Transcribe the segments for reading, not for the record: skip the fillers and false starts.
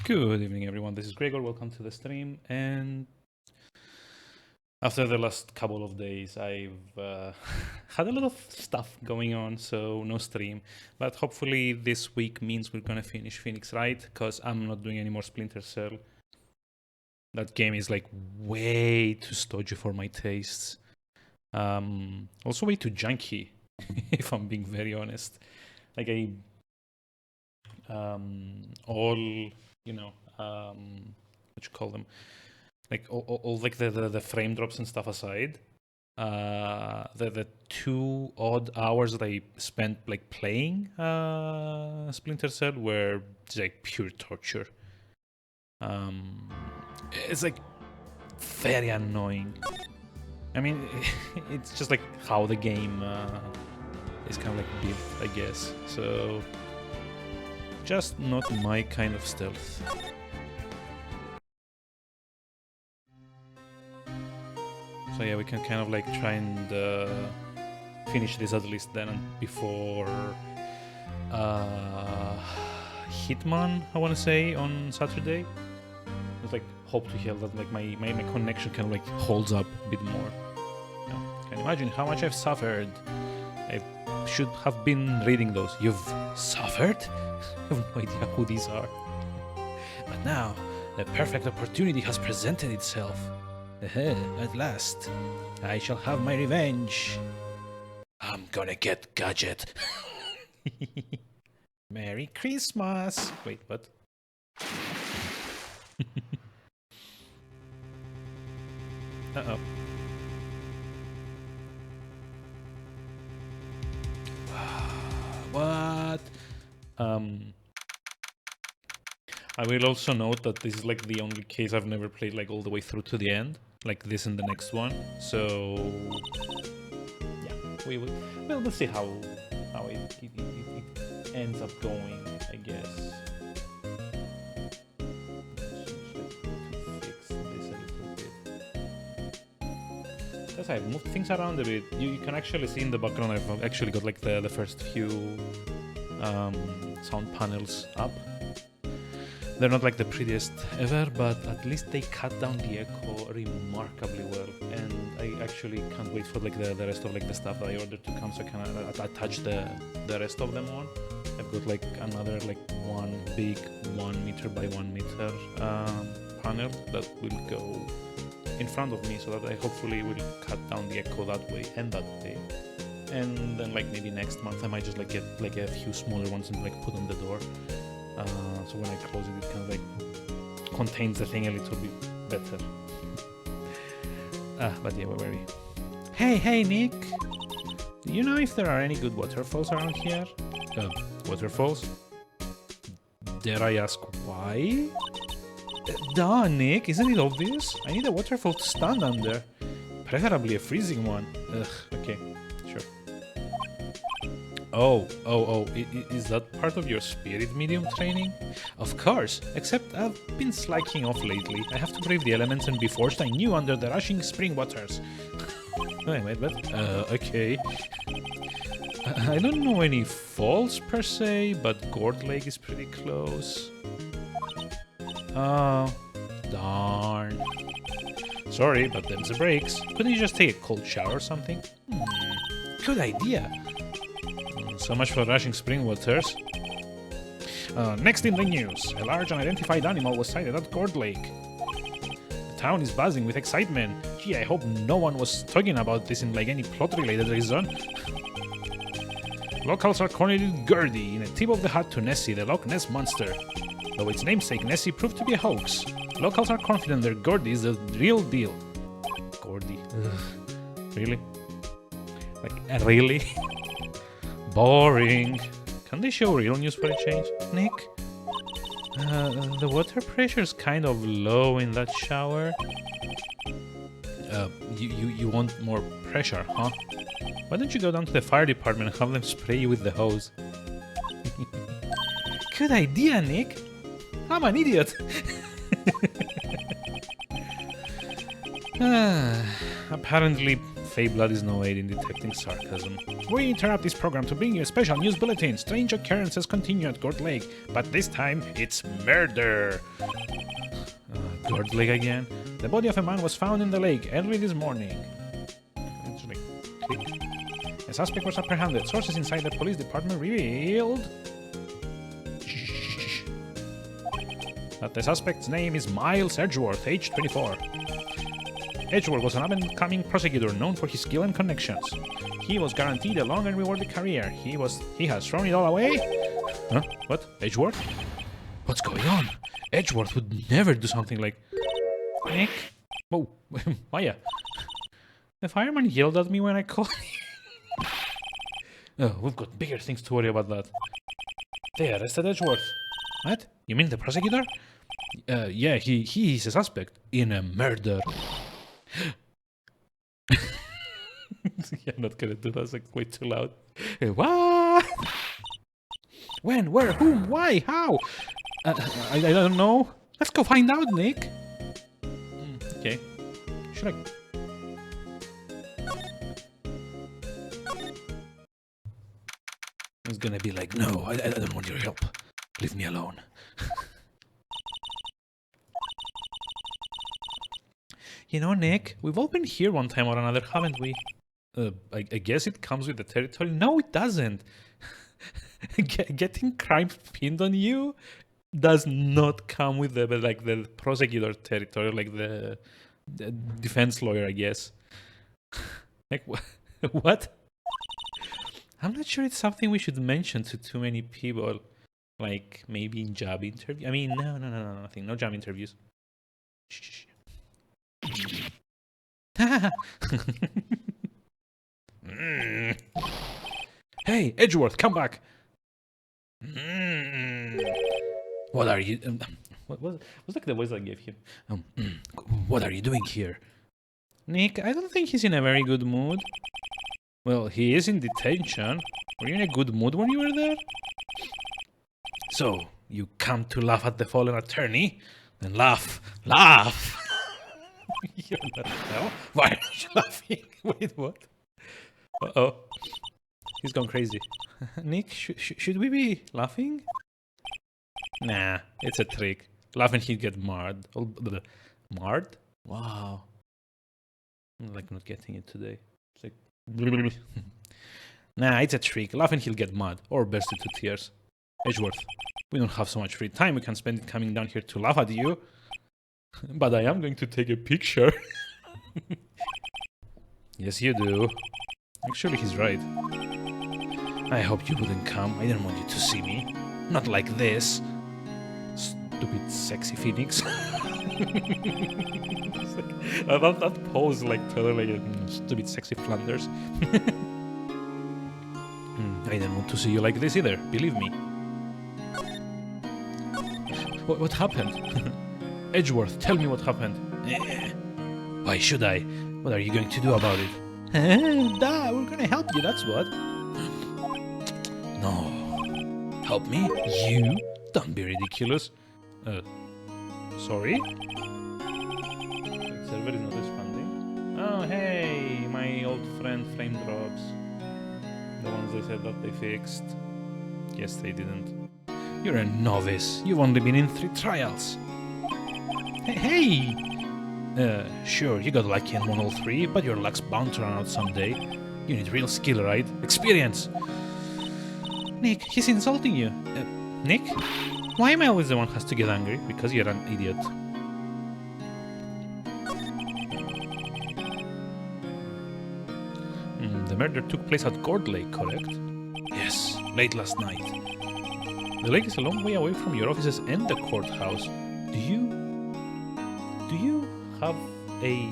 Good evening, everyone. This is Gregor. Welcome to the stream. And after the last couple of days, I've had a lot of stuff going on, so no stream. But hopefully this week means we're going to finish Phoenix Wright, because I'm not doing any more Splinter Cell. That game is like way too stodgy for my tastes. Also way too junky, if I'm being very honest. Like all, you know, what you call them? Like all like the frame drops and stuff aside, the 2 odd hours that I spent like playing Splinter Cell were just like pure torture. It's like very annoying. I mean, it's just like how the game is kind of like built, I guess. So just not my kind of stealth. So yeah, we can kind of like try and finish this at least then before Hitman, I want to say, on Saturday. Just like hope to hear that like my connection kind of like holds up a bit more. You know, can you imagine how much I've suffered? I should have been reading those. You've suffered? I have no idea who these are. But now, the perfect opportunity has presented itself. At last, I shall have my revenge. I'm gonna get Gadget. Merry Christmas! Wait, what? Uh-oh. What? I will also note that this is like the only case I've never played like all the way through to the end, like this and the next one. So yeah, we'll see how it ends up going, I guess. Fix this a little bit. Because I've moved things around a bit. You can actually see in the background I've actually got like the first few sound panels up. They're not like the prettiest ever, but at least they cut down the echo remarkably well. And I actually can't wait for like the rest of like the stuff that I ordered to come, so I can attach the rest of them on. I've got like another like one big 1 meter by 1 meter panel that will go in front of me, so that I hopefully will cut down the echo that way and that way. And then like maybe next month I might just like get like a few smaller ones and like put on the door. So when I close it, it kind of like contains the thing a little bit better. But yeah, where were we? Hey, Nick! Do you know if there are any good waterfalls around here? Waterfalls? Dare I ask why? Duh, Nick, isn't it obvious? I need a waterfall to stand under. Preferably a freezing one. Ugh, okay, sure. Oh, is that part of your spirit medium training? Of course, except I've been slacking off lately. I have to brave the elements and be forged anew under the rushing spring waters. Wait, okay. I don't know any falls per se, but Gourd Lake is pretty close. Oh, darn. Sorry, but them's the breaks. Couldn't you just take a cold shower or something? Good idea. So much for rushing spring waters. Next in the news, a large unidentified animal was sighted at Gourd Lake. The town is buzzing with excitement. Gee, I hope no one was talking about this in like any plot-related reason. Locals are calling it Gurdy, in a tip of the hat to Nessie, the Loch Ness monster. Though its namesake Nessie proved to be a hoax, locals are confident their Gurdy is the real deal. Gurdy. Really? Like, really? Boring. Can they show real news for a change? Nick? The water pressure's kind of low in that shower. You want more pressure, huh? Why don't you go down to the fire department and have them spray you with the hose? Good idea, Nick! I'm an idiot! Apparently, Fake blood is no aid in detecting sarcasm. We interrupt this program to bring you a special news bulletin. Strange occurrences continue at Gourd Lake, but this time it's murder. Gourd Lake again? The body of a man was found in the lake early this morning. A suspect was apprehended. Sources inside the police department revealed that the suspect's name is Miles Edgeworth, age 24. Edgeworth was an up-and-coming prosecutor known for his skill and connections. He was guaranteed a long and rewarding career. He has thrown it all away? Huh? What? Edgeworth? What's going on? Edgeworth would never do something like... Nick? Oh, Maya. The fireman yelled at me when I called. Oh, we've got bigger things to worry about that. They arrested Edgeworth. What? You mean the prosecutor? Yeah, he is a suspect in a murder. Yeah, I'm not gonna do that, it's like way too loud. What? When? Where? Whom? Why? How? I don't know. Let's go find out, Nick. Okay. Should I... He's gonna be like, no, I don't want your help. Leave me alone. You know, Nick, we've all been here one time or another, haven't we? I guess it comes with the territory. No, it doesn't. Getting crime pinned on you does not come with the prosecutor territory, like the defense lawyer, I guess. Like, what? I'm not sure it's something we should mention to too many people. Like, maybe in job interview. I mean, no, nothing. No job interviews. Shh. Hey, Edgeworth, come back. What are you... what was like the voice I gave him? What are you doing here? Nick, I don't think he's in a very good mood. Well, he is in detention. Were you in a good mood when you were there? So, you come to laugh at the fallen attorney? Then laugh. Laugh! You're not hell. Why are you laughing? Wait, what? Uh-oh. He's gone crazy. Nick, should we be laughing? Nah, it's a trick. Laughing he'll get marred. Marred? Wow. I'm like not getting it today. It's like... Nah, it's a trick. Laughing he'll get mad or burst into tears. Edgeworth, we don't have so much free time. We can spend it coming down here to laugh at you. But I am going to take a picture. Yes, you do. Actually, he's right. I hoped you wouldn't come. I didn't want you to see me. Not like this. Stupid sexy Phoenix. Like, that pose, like, totally like a stupid sexy Flanders. I didn't want to see you like this either, believe me. What happened? Edgeworth, tell me what happened. Why should I? What are you going to do about it? We're gonna help you, that's what. No. Help me? You? Don't be ridiculous. Sorry? Server is not responding. Oh, hey, my old friend Flame Drops. The ones they said that they fixed. Guess they didn't. You're a novice. You've only been in 3 trials. Hey! Sure, you got lucky and won all 3, but your luck's bound to run out someday. You need real skill, right? Experience! Nick, he's insulting you. Nick? Why am I always the one who has to get angry? Because you're an idiot. The murder took place at Gourd Lake, correct? Yes, late last night. The lake is a long way away from your offices and the courthouse. Do you have a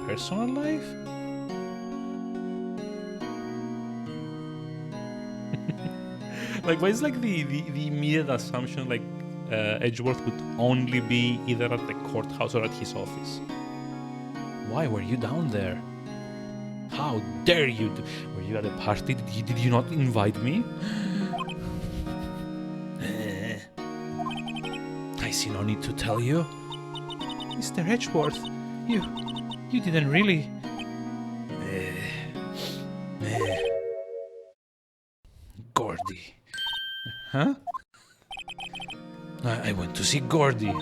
personal life? Like, why is like the immediate assumption like Edgeworth would only be either at the courthouse or at his office? Why were you down there? How dare you? Were you at a party? Did you not invite me? I see no need to tell you. Mr. Edgeworth, you didn't really... Huh? I went to see Gordy.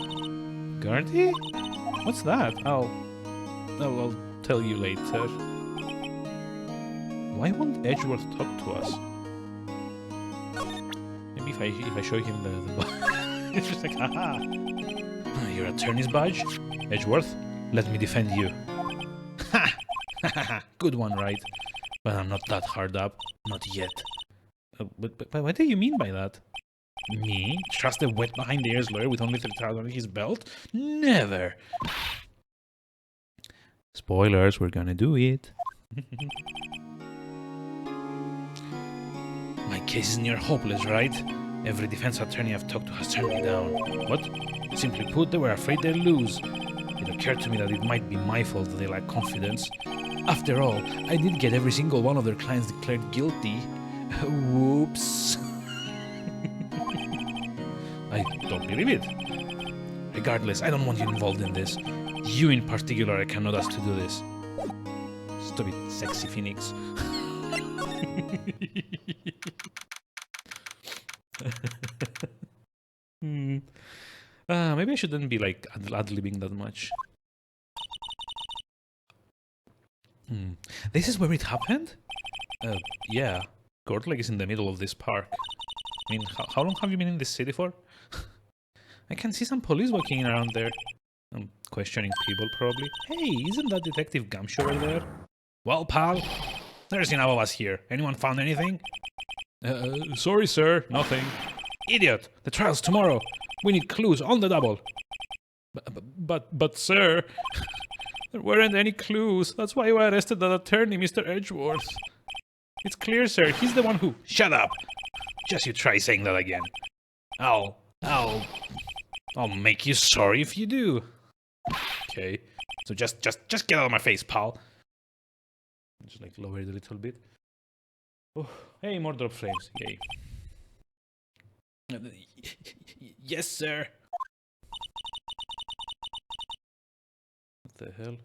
Gordy? What's that? I'll tell you later. Why won't Edgeworth talk to us? Maybe if I show him the it's just like, haha. Your attorney's badge? Edgeworth, let me defend you. Ha! Good one, right? But I'm not that hard up. Not yet. But what do you mean by that? Me? Trust a wet behind-the-ears lawyer with only 3,000 on his belt? Never! Spoilers, we're gonna do it. My case is near hopeless, right? Every defense attorney I've talked to has turned me down. What? Simply put, they were afraid they'd lose. It occurred to me that it might be my fault that they lack confidence. After all, I did get every single one of their clients declared guilty. Whoops. I don't believe it. Regardless, I don't want you involved in this. You in particular, I cannot ask to do this. Stop it, sexy Phoenix. Maybe I shouldn't be like ad-libbing that much. This is where it happened? Yeah. Gordlake is in the middle of this park. I mean, how long have you been in this city for? I can see some police walking around there. Questioning people, probably. Hey, isn't that Detective Gumshoe over there? Well, pal, there's enough of us here. Anyone found anything? Sorry, sir, nothing. Idiot, the trial's tomorrow. We need clues on the double. But, sir, there weren't any clues. That's why you arrested that attorney, Mr. Edgeworth. It's clear, sir. He's the one who... Shut up! Just you try saying that again. I'll make you sorry if you do. Okay. So just get out of my face, pal. Just like lower it a little bit. Oh, hey, more drop frames. Yay. Yes, sir. What the hell?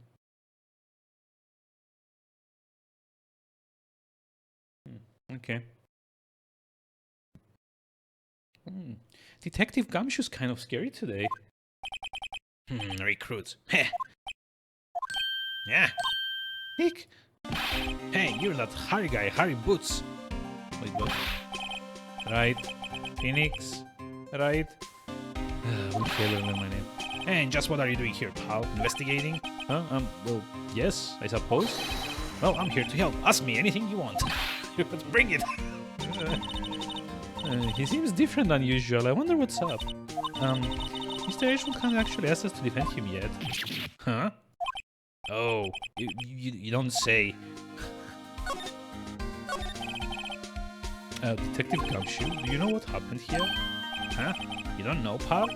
Okay. Detective Gumshoe's kind of scary today. Recruits. Heh. Yeah. Hick. Hey, you're that Harry guy, Harry Boots. Wait, what? Right. Phoenix. Right. Okay, learn my name. And just what are you doing here, pal? Investigating? Huh? Well, yes, I suppose. Well, I'm here to help. Ask me anything you want. Let's bring it. He seems different than usual. I wonder what's up. Mr. Edgeworth can't actually ask us to defend him yet. Huh? Oh, you don't say. Detective Gumshoe, do you know what happened here? Huh? You don't know, pal?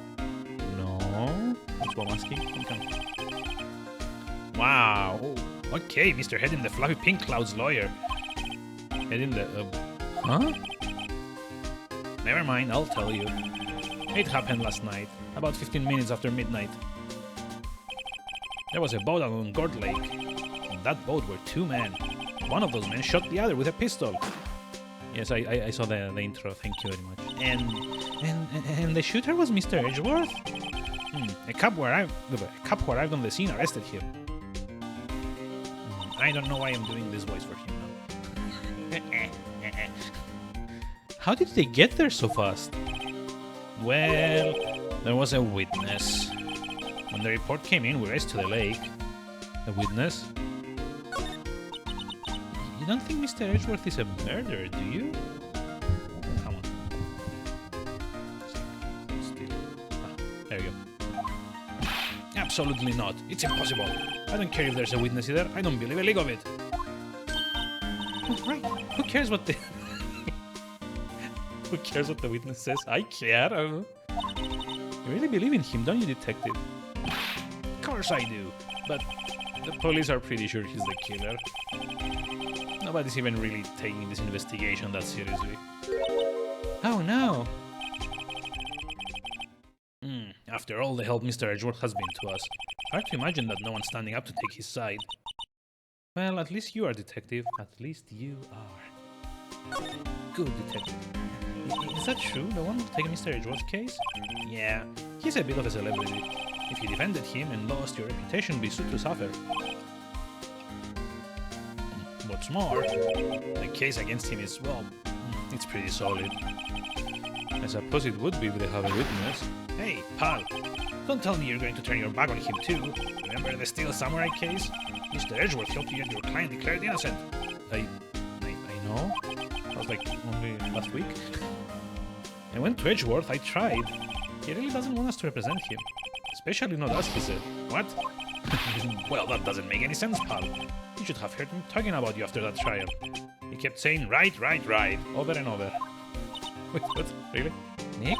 No? That's what I'm asking. Okay. Wow. Okay, Mr. Head in the Fluffy Pink Cloud's lawyer. Head in the... Huh? Never mind, I'll tell you. It happened last night, about 15 minutes after midnight. There was a boat out on Gord Lake. In that boat were two men. One of those men shot the other with a pistol. Yes, I saw the intro, thank you very much. And the shooter was Mr. Edgeworth? A cop who arrived on the scene arrested him. I don't know why I'm doing this voice for him now. How did they get there so fast? Well, there was a witness. When the report came in, we raced to the lake. A witness? You don't think Mr. Edgeworth is a murderer, do you? Come on. Still. There you go. Absolutely not. It's impossible. I don't care if there's a witness either. I don't believe a lick of it. Oh, right. Who cares what the... Who cares what the witness says? I care. You really believe in him, don't you, detective? Of course I do. But the police are pretty sure he's the killer. Nobody's even really taking this investigation that seriously. Oh no! After all the help Mr. Edgeworth has been to us, hard to imagine that no one's standing up to take his side. Well, at least you are, detective. At least you are. Good detective. Is that true? The one taking Mr. Edgeworth's case? Yeah, he's a bit of a celebrity. If you defended him and lost, your reputation would be sure to suffer. What's more, the case against him is, well, it's pretty solid. I suppose it would be if they have a witness. Hey, pal, don't tell me you're going to turn your back on him too. Remember the Steel Samurai case? Mr. Edgeworth helped you get your client declared innocent. I know. That was like only last week. I went to Edgeworth, I tried. He really doesn't want us to represent him. Especially not us, he said. What? Well, that doesn't make any sense, pal. You should have heard him talking about you after that trial. He kept saying, right, over and over. Wait, what? Really? Nick?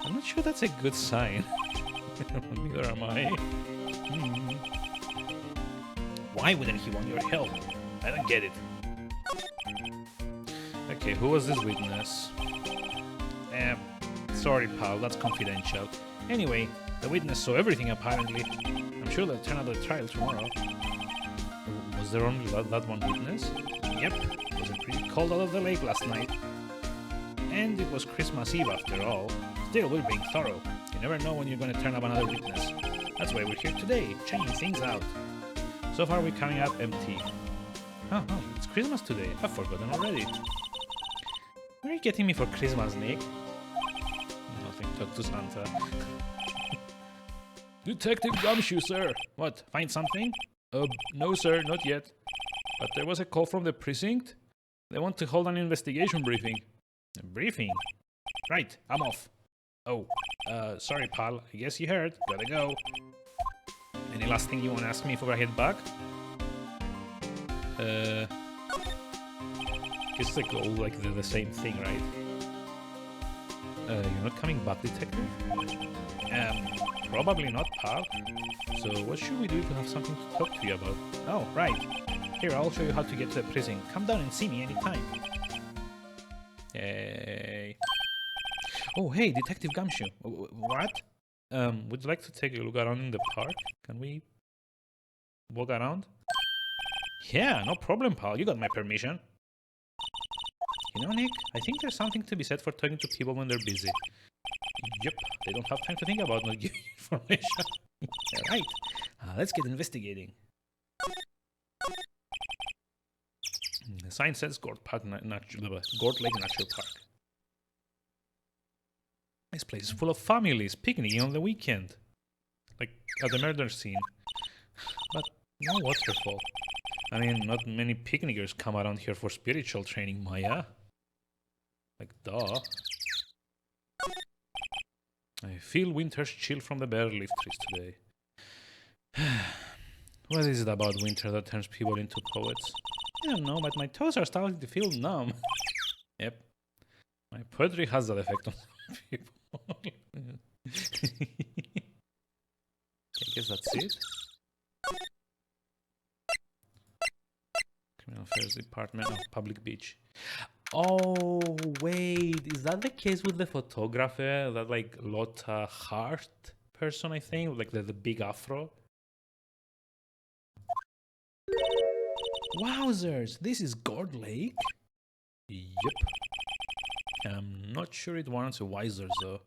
I'm not sure that's a good sign. Neither am I. Why wouldn't he want your help? I don't get it. Okay, who was this witness? Sorry, pal, that's confidential. Anyway, the witness saw everything apparently. I'm sure they'll turn out the trial tomorrow. Was there only that one witness? Yep, it was pretty cold out of the lake last night. And it was Christmas Eve after all. Still, we're being thorough. You never know when you're going to turn up another witness. That's why we're here today, checking things out. So far, we're coming up empty. Oh, it's Christmas today. I've forgotten already. What are you getting me for Christmas, Nick? Nothing. Talk to Santa. Detective Gumshoe, sir. What? Find something? No, sir, not yet. But there was a call from the precinct. They want to hold an investigation briefing. A briefing? Right, I'm off. Oh, sorry, pal. I guess you heard. Gotta go. Any last thing you want to ask me before I head back? Guess it's like all like the same thing, right? You're not coming back, Detective? Probably not, pal. So what should we do to have something to talk to you about? Oh, right. Here, I'll show you how to get to the prison. Come down and see me anytime. Hey. Oh, hey, Detective Gumshoe. What? Would you like to take a look around in the park? Can we walk around? Yeah, no problem, pal. You got my permission. You know, Nick, I think there's something to be said for talking to people when they're busy. Yep, they don't have time to think about not giving information. Right, let's get investigating. The sign says Gord Lake Natural Park. This place is full of families picnicking on the weekend. Like at the murder scene. But no waterfall. I mean, not many picnickers come around here for spiritual training, Maya. Like, duh. I feel winter's chill from the bare leaf trees today. What is it about winter that turns people into poets? I don't know, but my toes are starting to feel numb. Yep. My poetry has that effect on some people. I guess that's it. Criminal Affairs Department of Public Beach. Oh, wait. Is that the case with the photographer? That, like, Lotta Hart person, I think? Like, the big afro? Wowzers! This is Gord Lake? Yep. I'm not sure it warrants a wiser, though.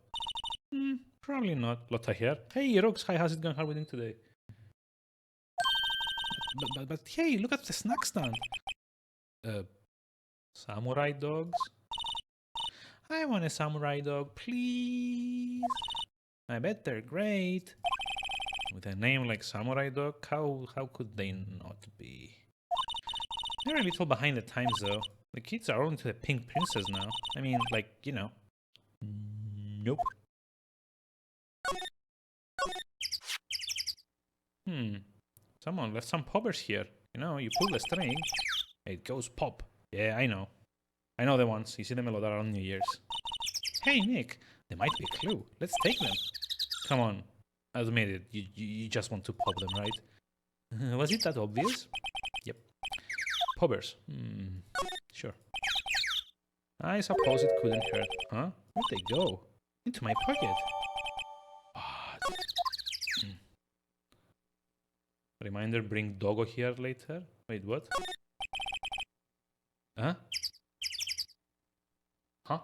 Probably not. Lotta here. Hey, Rox, hi, how's it going? How are we doing today? But hey, look at the snack stand. Samurai dogs? I want a samurai dog, please. I bet they're great. With a name like Samurai Dog, how could they not be? They're a little behind the times, though. The kids are all into the pink princess now. I mean, like, you know. Nope. Someone left some poppers here. You know, you pull the string, it goes pop. Yeah, I know. I know the ones. You see them a lot around New Year's. Hey, Nick, there might be a clue. Let's take them. Come on. Admit it. You just want to pop them, right? Was it that obvious? Yep. Poppers. Sure. I suppose it couldn't hurt. Huh? Where'd they go? Into my pocket. Reminder, bring doggo here later. Wait, what? Huh? Huh?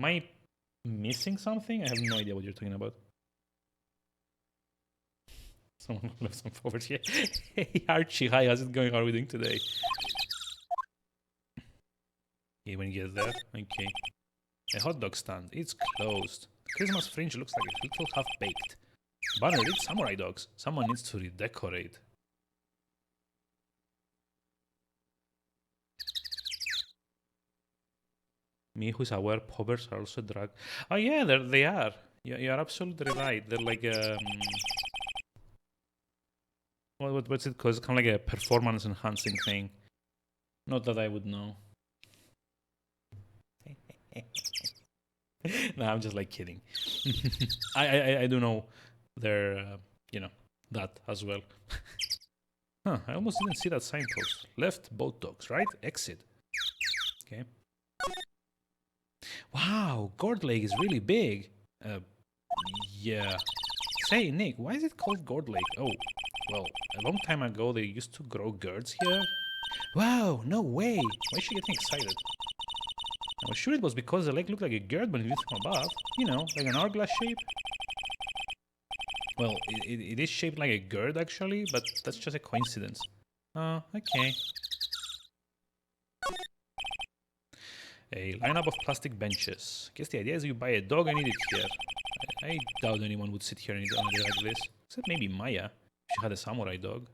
Am I missing something? I have no idea what you're talking about. Someone left some forward here. Hey Archie, hi, how's it going? How are we doing today? Yeah, when you get there, okay. A hot dog stand, it's closed. The Christmas fringe looks like a little half-baked. Banner, it's samurai dogs. Someone needs to redecorate. Me who's aware poppers are also drag. Oh yeah, they are. You're absolutely right. They're like what's it called? It's kind of like a performance enhancing thing. Not that I would know. No, I'm just like kidding. I do know they're that as well. Huh, I almost didn't see that signpost. Left boat dogs, right? Exit. Okay. Wow, Gourd Lake is really big. Yeah. Say, Nick, why is it called Gourd Lake? Oh, well, a long time ago they used to grow gourds here. Wow, no way. Why is she getting excited? I was sure it was because the lake looked like a gourd when viewed from above. You know, like an hourglass shape. Well, it is shaped like a gourd actually, but that's just a coincidence. Oh, okay. A lineup of plastic benches. Guess the idea is you buy a dog and eat it here. I doubt anyone would sit here and eat on a day like this. Except maybe Maya. She had a samurai dog.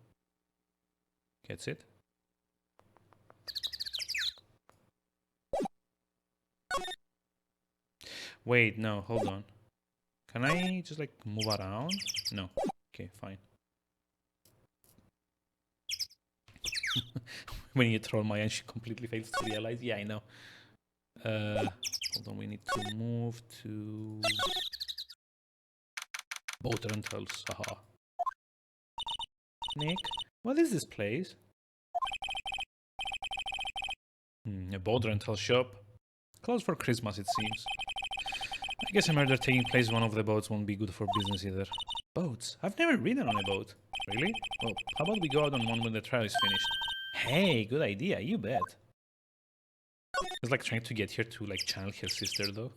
Gets it? Wait, no, hold on. Can I just like move around? No. Okay, fine. When you troll Maya and she completely fails to realize. Yeah, I know. Hold on, we need to move to boat rentals. Haha. Nick, what is this place? A boat rental shop. Closed for Christmas, it seems. I guess a murder taking place on one of the boats won't be good for business either. Boats? I've never ridden on a boat. Really? Well, how about we go out on one when the trial is finished? Hey, good idea, you bet. It's like trying to get here to like channel her sister though.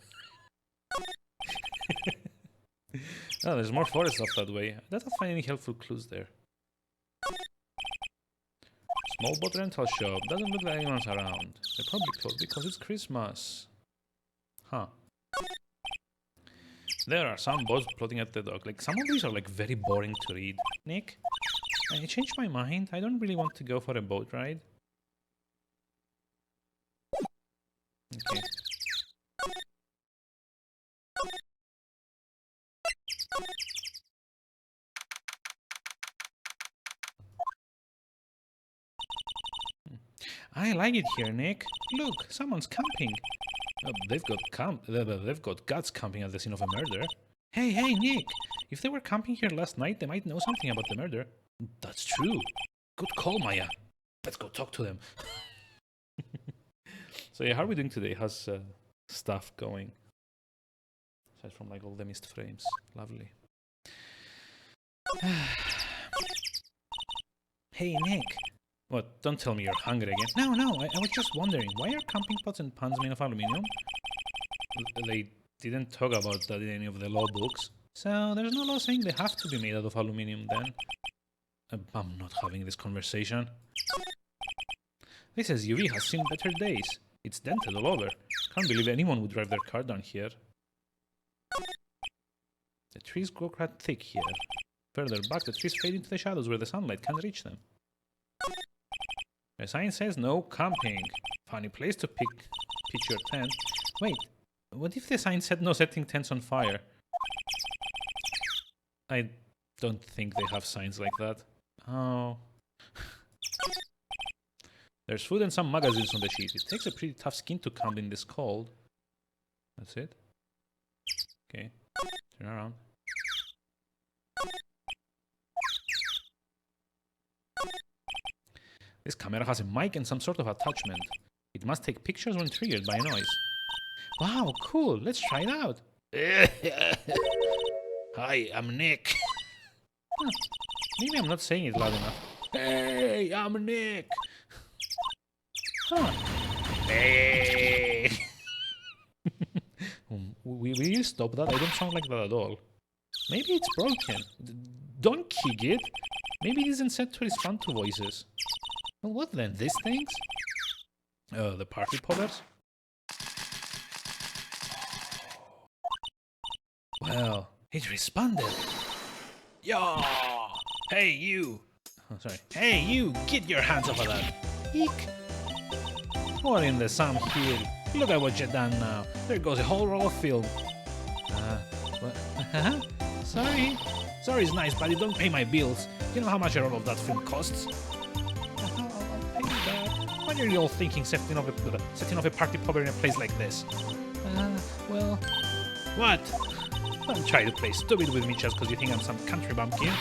Oh, there's more forest off that way. I don't find any helpful clues there. Small boat rental shop. Doesn't look like anyone's around. They're probably closed because it's Christmas. Huh. There are some boats floating at the dock. Like, some of these are like very boring to read. Nick, I changed my mind. I don't really want to go for a boat ride. Okay. I like it here, Nick. Look, someone's camping. They've got guts camping at the scene of a murder. Hey, Nick! If they were camping here last night, they might know something about the murder. That's true. Good call, Maya. Let's go talk to them. So yeah, how are we doing today? How's stuff going? Aside from like all the missed frames. Lovely. Hey, Nick. What? Don't tell me you're hungry again. No, I was just wondering, why are camping pots and pans made of aluminium? They didn't talk about that in any of the law books. So there's no law saying they have to be made out of aluminium then. I'm not having this conversation. This SUV has seen better days. It's dented all over. Can't believe anyone would drive their car down here. The trees grow quite thick here. Further back, the trees fade into the shadows where the sunlight can't reach them. The sign says no camping. Funny place to pitch your tent. Wait, what if the sign said no setting tents on fire? I don't think they have signs like that. Oh. There's food and some magazines on the sheet. It takes a pretty tough skin to camp in this cold. That's it. Okay, turn around. This camera has a mic and some sort of attachment. It must take pictures when triggered by a noise. Wow, cool. Let's try it out. Hi, I'm Nick. Huh. Maybe I'm not saying it loud enough. Hey, I'm Nick. Huh. Hey. will you stop that? I don't sound like that at all. Maybe it's broken. Don't kick it. Maybe it isn't set to respond to voices. Well, what then? These things? The party poppers? Well, it responded. Yo! Hey, you! Oh, sorry. Hey, you! Get your hands off of that! Eek! What in the Sam Hill? Look at what you've done now. There goes a whole roll of film. What? Sorry. Sorry's nice, buddy. Don't pay my bills. You know how much a roll of that film costs? I'll pay you that. What are you all thinking setting off a party popper in a place like this? Well... What? Don't try to play stupid with me just because you think I'm some country bumpkin.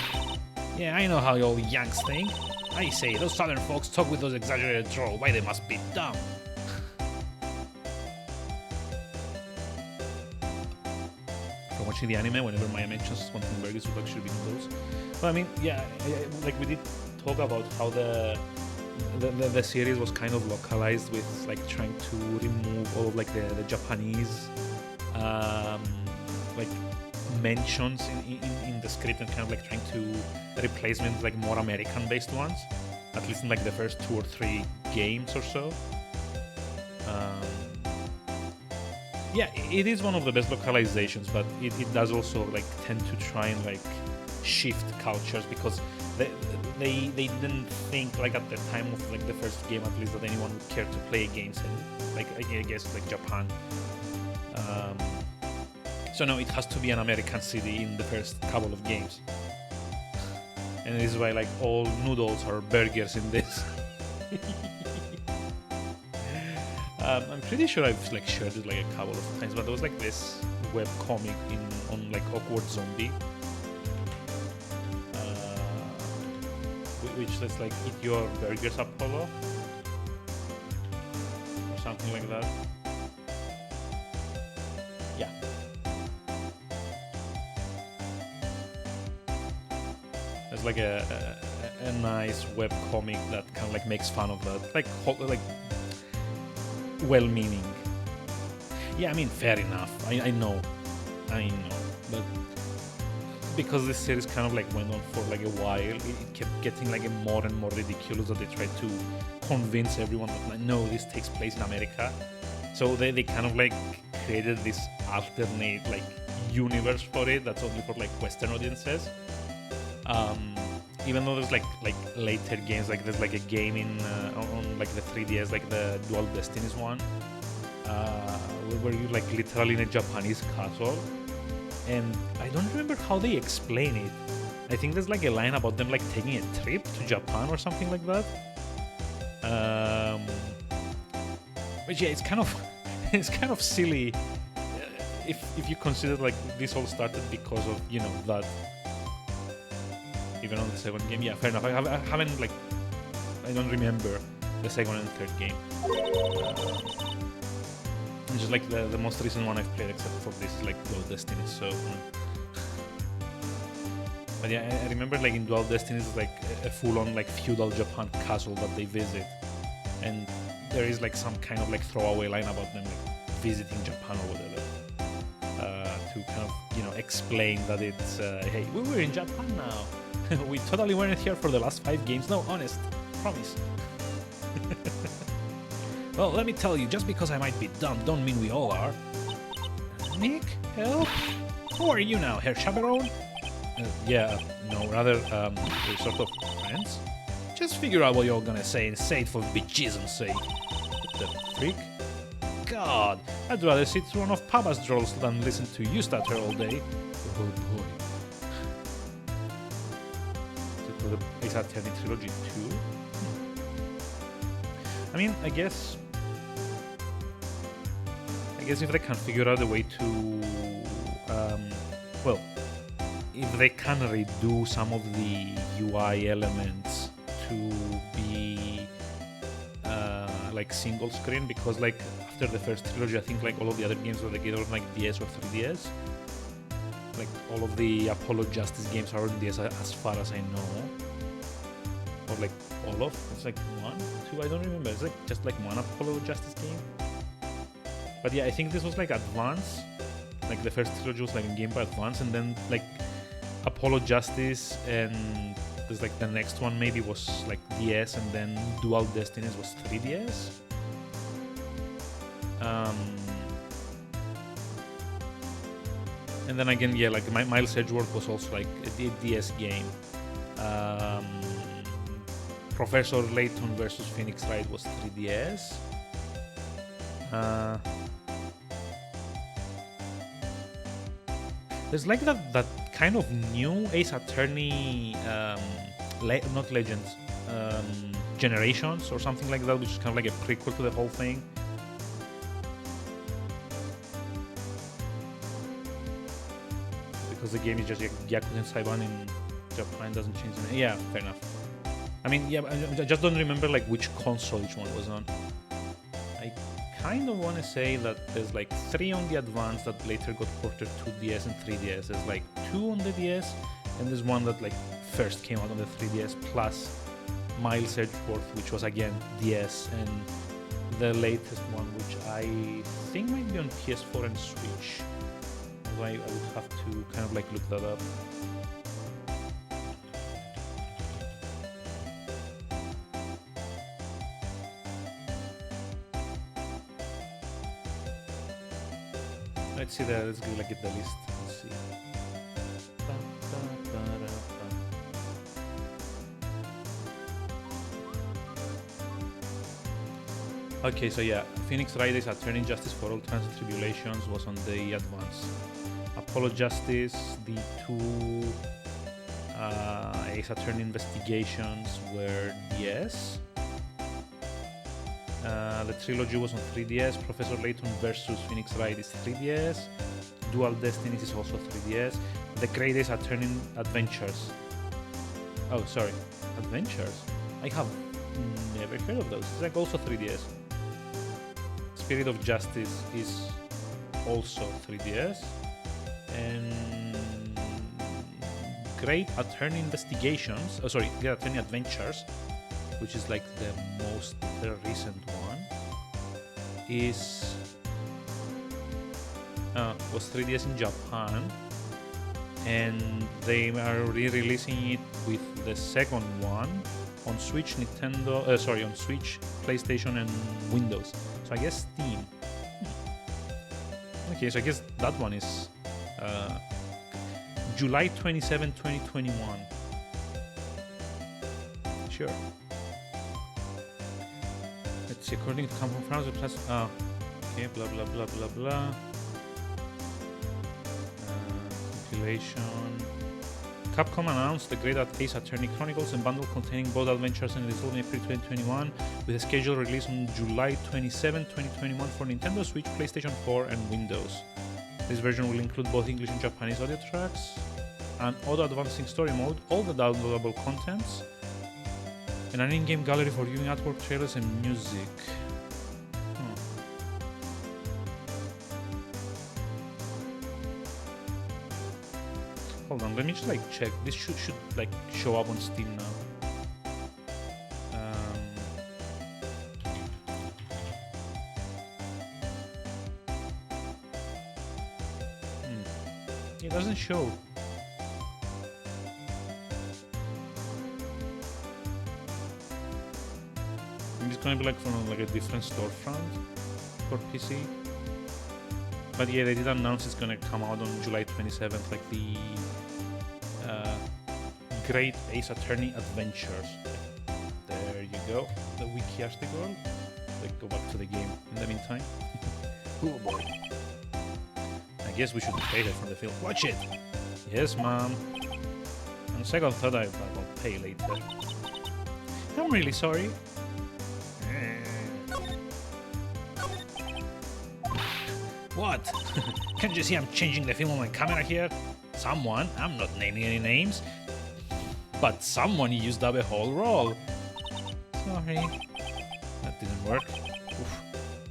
Yeah, I know how you all Yanks think. I say, those southern folks talk with those exaggerated drawl. Why they must be dumb. From watching the anime, whenever Maya mentions one thing burgers would actually be noodles. But I mean, yeah, like we did talk about how the series was kind of localized with like trying to remove all of like the Japanese like mentions in the script and kind of like trying to replace them with like more American based ones, at least in like the first 2 or 3 games or so. Yeah, it is one of the best localizations, but it does also like tend to try and like shift cultures because they didn't think like at the time of like the first game at least that anyone would care to play games in like I guess like Japan. So no, it has to be an American city in the first couple of games. And this is why like all noodles or burgers in this. I'm pretty sure I've like shared it like a couple of times, but there was like this web comic on like Awkward Zombie, which says like eat your burgers, Apollo, or something like that. Yeah. It's like a nice web comic that kind of like makes fun of that, like well-meaning. Yeah, I mean, fair enough. I know, but because this series kind of like went on for like a while, it kept getting like more and more ridiculous that they tried to convince everyone that like, no, this takes place in America. So they kind of like created this alternate like universe for it that's only for like Western audiences. Even though there's like later games, like there's like a game on like the 3DS, like the Dual Destinies one, where you like literally in a Japanese castle, and I don't remember how they explain it. I think there's like a line about them like taking a trip to Japan or something like that. But yeah, it's kind of silly if you consider like this all started because of that. Even on the second game, yeah, fair enough. I haven't like, I don't remember the second and third game. It's just like the most recent one I've played, except for this, like Dual Destinies. So, but yeah, I remember like in Dual Destinies, it's like a full-on like feudal Japan castle that they visit, and there is like some kind of like throwaway line about them like visiting Japan or whatever. To kind of explain that it's hey, we were in Japan now. We totally weren't here for the last 5 games. No, honest, promise. Well, let me tell you, just because I might be dumb, don't mean we all are. Nick, help? Who are you now, Herr Chaperone? Yeah, no, rather, we're sort of friends. Just figure out what you're gonna say and say it for bejesus's sake. What the freak? God, I'd rather sit through one of Papa's drolls than listen to you stutter all day. Oh boy. Is it the Ace Attorney Trilogy 2? I mean, I guess if they can figure out a way to, well, if they can redo some of the UI elements to be like single screen, because like after the first trilogy, I think like all of the other games were like on like DS or 3DS. Like all of the Apollo Justice games are on DS as far as I know. Or like all of, it's like 1, 2, I don't remember. It's like just like one Apollo Justice game. But yeah, I think this was like Advance, Like the first trilogy was like in Game Boy Advance, and then like Apollo Justice, and there's like the next one maybe was like DS, and then Dual Destinies was 3DS. And then again, yeah, like Miles Edgeworth was also like a DS game. Professor Layton versus Phoenix Wright was 3DS. There's like that kind of new Ace Attorney, not Legends, Generations or something like that, which is kind of like a prequel to the whole thing. Because the game is just Yakuza and Saiban in Japan, doesn't change the name. Yeah, fair enough. I mean, yeah, I just don't remember like which console each one was on. I kind of want to say that there's like 3 on the Advance that later got ported to DS and 3DS. There's like 2 on the DS, and there's one that like first came out on the 3DS, plus Miles Edgeworth, which was again DS, and the latest one, which I think might be on PS4 and Switch. Although I would have to kind of like look that up. Let's see there. Let's go like get the list. Let's see. Okay, so yeah, Phoenix Wright Ace Attorney Justice for All Trials and Tribulations was on the Advance. Apollo Justice, the 2 Ace Attorney Investigations were DS. The trilogy was on 3DS. Professor Layton versus Phoenix Wright is 3DS. Dual Destinies is also 3DS. The Great Ace Attorney Adventures. Oh, sorry. Adventures? I have never heard of those. It's like also 3DS. Spirit of Justice is also 3DS. And Great Attorney Investigations. Oh, sorry. Great Attorney Adventures, which is like the most recent one, was 3DS in Japan, and they are re-releasing it with the second one on Switch, on Switch, PlayStation, and Windows. So I guess Steam. Okay, so I guess that one is July 27, 2021. Sure. Let's see, according to Capcom France, okay, blah blah blah blah blah. Compilation. Capcom announced the Great Ace Attorney Chronicles, and bundle containing both adventures and released in April 2021, with a scheduled release on July 27, 2021 for Nintendo Switch, PlayStation 4, and Windows. This version will include both English and Japanese audio tracks, an auto-advancing story mode, all the downloadable contents, and an in-game gallery for viewing artwork, trailers, and music. Hold on, let me just like check. This should like show up on Steam now. It doesn't show. It's gonna be like from like a different storefront for PC. But yeah, they did announce it's gonna come out on July 27th, like the Great Ace Attorney Adventures. There you go, the wiki article. Let's go back to the game in the meantime. Oh boy. I guess we should pay her from the film. Watch it! Yes, mom. On second thought, I will pay later. I'm really sorry. What? Can't you see I'm changing the film on my camera here? Someone, I'm not naming any names, but someone used up a whole roll. Sorry. That didn't work. Oof.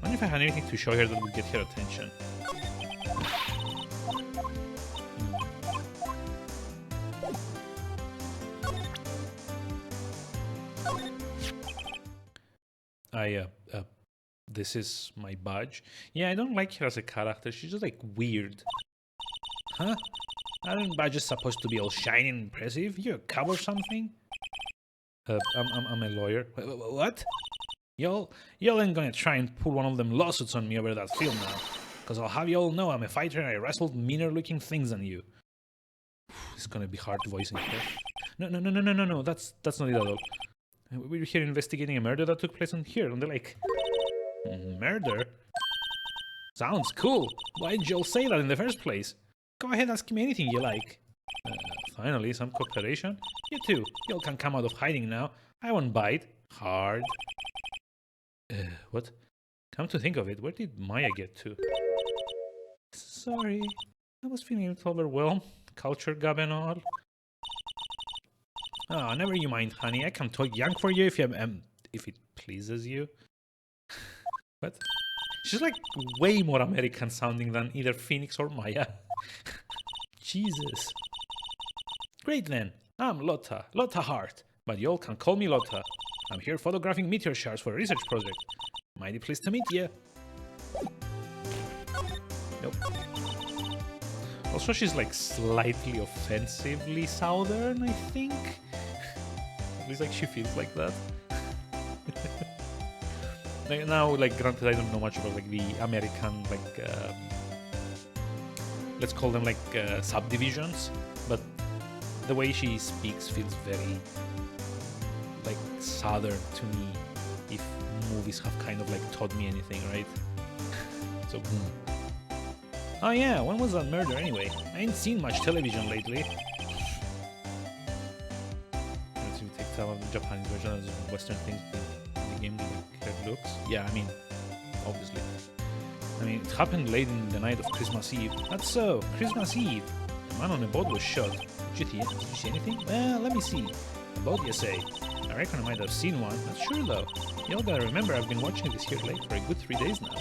I wonder if I had anything to show her that would get her attention. This is my badge. Yeah, I don't like her as a character. She's just like weird. Huh? Aren't badges supposed to be all shiny and impressive? You a cop or something? I'm a lawyer. What? Y'all ain't gonna try and pull one of them lawsuits on me over that film now. Cause I'll have you all know I'm a fighter and I wrestled meaner looking things than you. It's gonna be hard voicing here. No, that's not it at all. We're here investigating a murder that took place here on the lake. Murder? Sounds cool. Why didn't you all say that in the first place? Go ahead, ask me anything you like. Finally, some cooperation. You too. Y'all can come out of hiding now. I won't bite. Hard. What? Come to think of it, where did Maya get to? Sorry. I was feeling a little overwhelmed. Culture gab and all. Oh, never you mind, honey. I can talk young for you if it pleases you. What? She's like way more American sounding than either Phoenix or Maya. Jesus. Great then. I'm Lotta Hart, but y'all can call me Lotta. I'm here photographing meteor showers for a research project. Mighty pleased to meet you. Nope. Also, she's like slightly offensively southern, I think. At least like she feels like that. Now, like, granted, I don't know much about like the American, like, let's call them like subdivisions, but the way she speaks feels very like southern to me, if movies have kind of like taught me anything, right? So, Oh yeah, when was that murder anyway? I ain't seen much television lately. Let's see, we take some of the Japanese version as Western things in the game, like how it looks. Yeah, I mean, obviously. I mean, it happened late in the night of Christmas Eve. That's so, Christmas Eve. A man on a boat was shot. Did you see anything? Well, let me see. A boat, you say? I reckon I might have seen one. Not sure though. Y'all gotta remember I've been watching this here lake for a good 3 days now.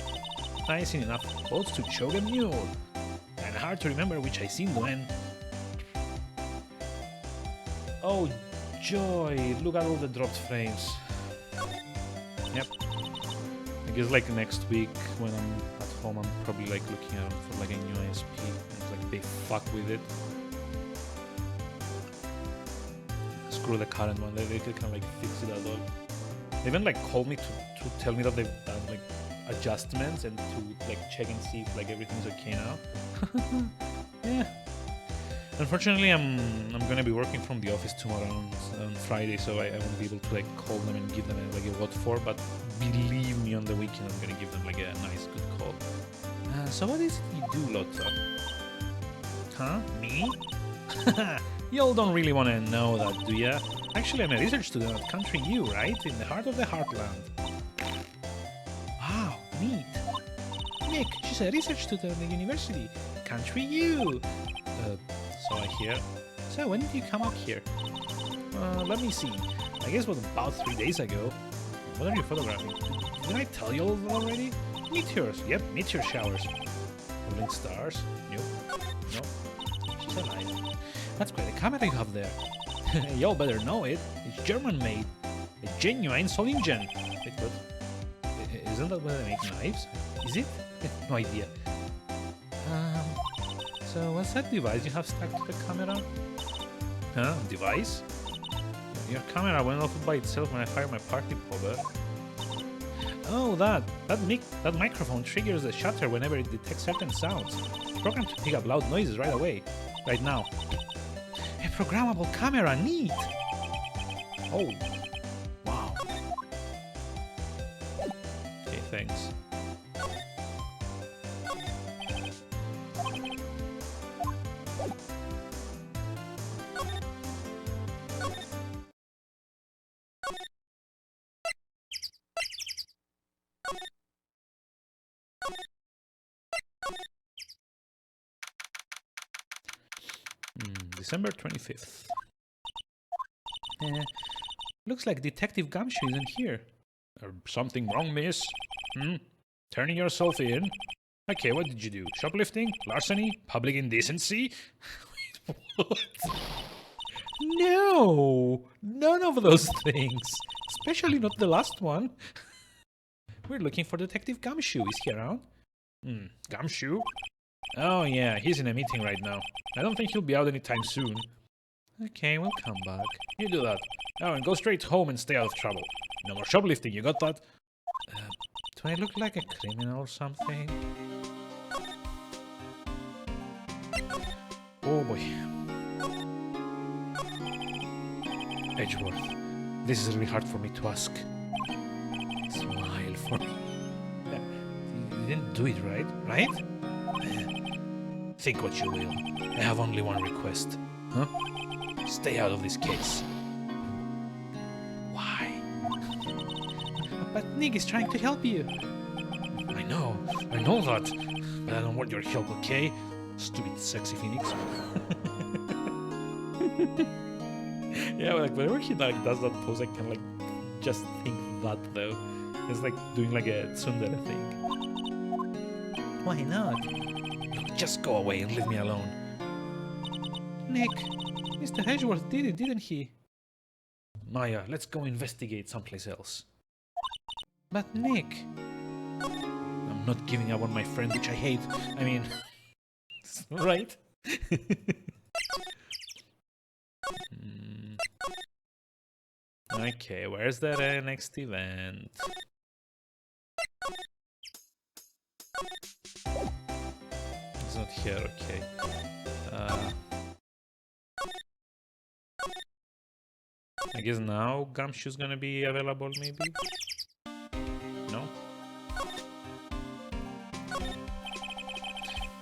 I seen enough boats to choke a mule. And hard to remember which I seen when. Oh joy, look at all the dropped frames. Yep. I guess like next week when I'm at home, I'm probably like looking around for like a new ISP and like they fuck with it. Screw the current one, they can like fix it at all. They even like called me to tell me that they've done like adjustments and to like check and see if like everything's okay now. Yeah. Unfortunately, I'm gonna be working from the office tomorrow on Friday, so I won't be able to like call them and give them like a what for. But believe me, on the weekend I'm gonna give them like a nice good call. So what is it you do, Lotta? Huh? Me? Y'all don't really want to know that, do ya? Actually, I'm a research student at Country U, right? In the heart of the heartland. Wow, neat. Nick, she's a research student at the university. Country U. So I hear. So when did you come up here? Let me see. I guess it was about 3 days ago. What are you photographing? Didn't I tell you all already? Meteors. Yep, meteor showers. Rolling stars. Nope. Nope. She's alive. That's quite a camera you have there. Y'all better know it. It's German made. A genuine Solingen. Wait, what? Isn't that where they make knives? Is it? No idea. So what's that device you have stuck to the camera? Huh? Device? Your camera went off by itself when I fired my party popper. Oh, that microphone triggers the shutter whenever it detects certain sounds. It's programmed to pick up loud noises right away. Right now. A programmable camera, neat! Oh. Wow. Okay, thanks. December 25th. Looks like Detective Gumshoe isn't here. Something wrong, miss? Turning yourself in? Okay, what did you do? Shoplifting? Larceny? Public indecency? Wait, what? No! None of those things! Especially not the last one. We're looking for Detective Gumshoe. Is he around? Gumshoe? Oh yeah, he's in a meeting right now. I don't think he'll be out anytime soon. Okay, we'll come back. You do that. Oh, and go straight home and stay out of trouble. No more shoplifting, you got that? Do I look like a criminal or something? Oh boy. Edgeworth, this is really hard for me to ask. Smile for me. You didn't do it right, right? Think what you will. I have only one request. Huh? Stay out of this case. Why? But Nick is trying to help you. I know that. But I don't want your help, okay? Stupid sexy Phoenix. Yeah, like whenever he like does that pose, I can like just think that though. It's like doing like a tsundere thing. Why not? Just go away and leave me alone. Nick, Mr. Edgeworth did it, didn't he? Maya, let's go investigate someplace else. But Nick... I'm not giving up on my friend, which I hate. I mean... right? Okay, where's that next event? It's not here, okay. I guess now Gumshoe's gonna be available, maybe? No?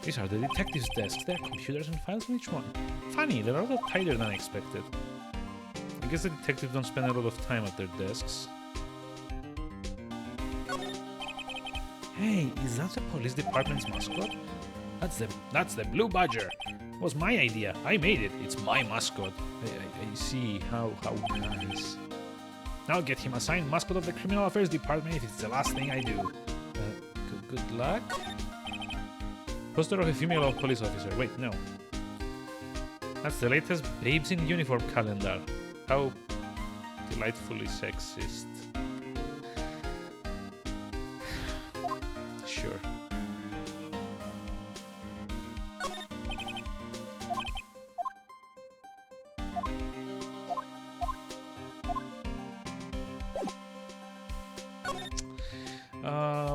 These are the detectives' desks. There are computers and files on each one. Funny, they're a lot tighter than I expected. I guess the detectives don't spend a lot of time at their desks. Hey, is that the police department's mascot? That's the Blue Badger. It was my idea. I made it. It's my mascot. I see. How nice. I'll get him assigned mascot of the Criminal Affairs Department if it's the last thing I do. Good luck. Poster of a female police officer. Wait, no. That's the latest Babes in Uniform calendar. How delightfully sexist. Sure.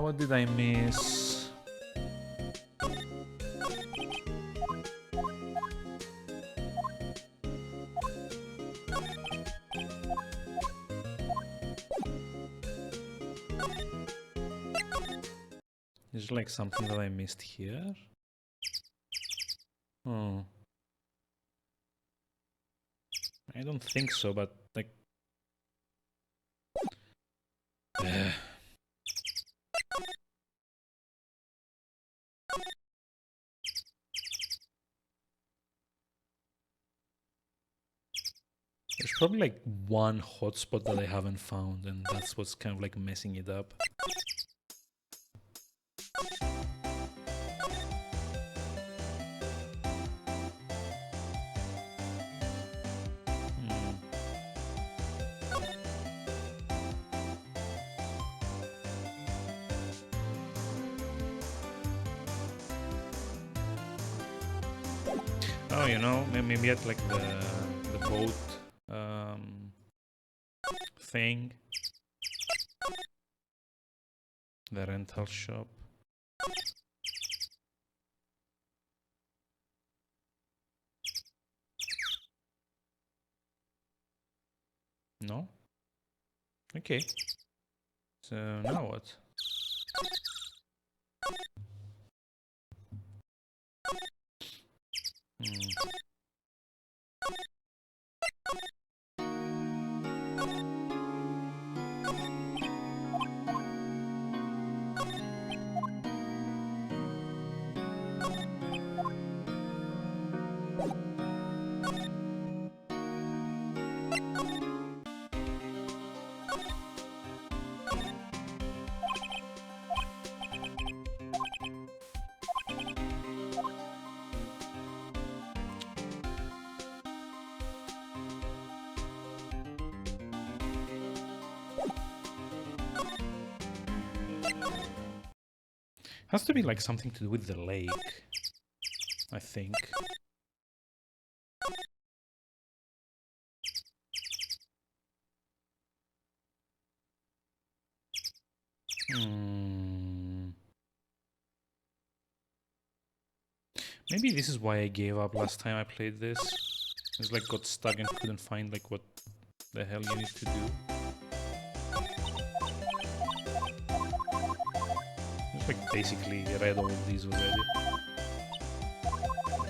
What did I miss? There's like something that I missed here. Oh. I don't think so, but like... There's probably like one hotspot that I haven't found, and that's what's kind of like messing it up. Oh, you know, maybe at like the boat thing, the rental shop. No? Okay. So now what? Has to be like something to do with the lake. I think. Maybe this is why I gave up last time I played this. It's like got stuck and couldn't find like what the hell you need to do. It's like basically read all of these already.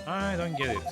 I don't get it.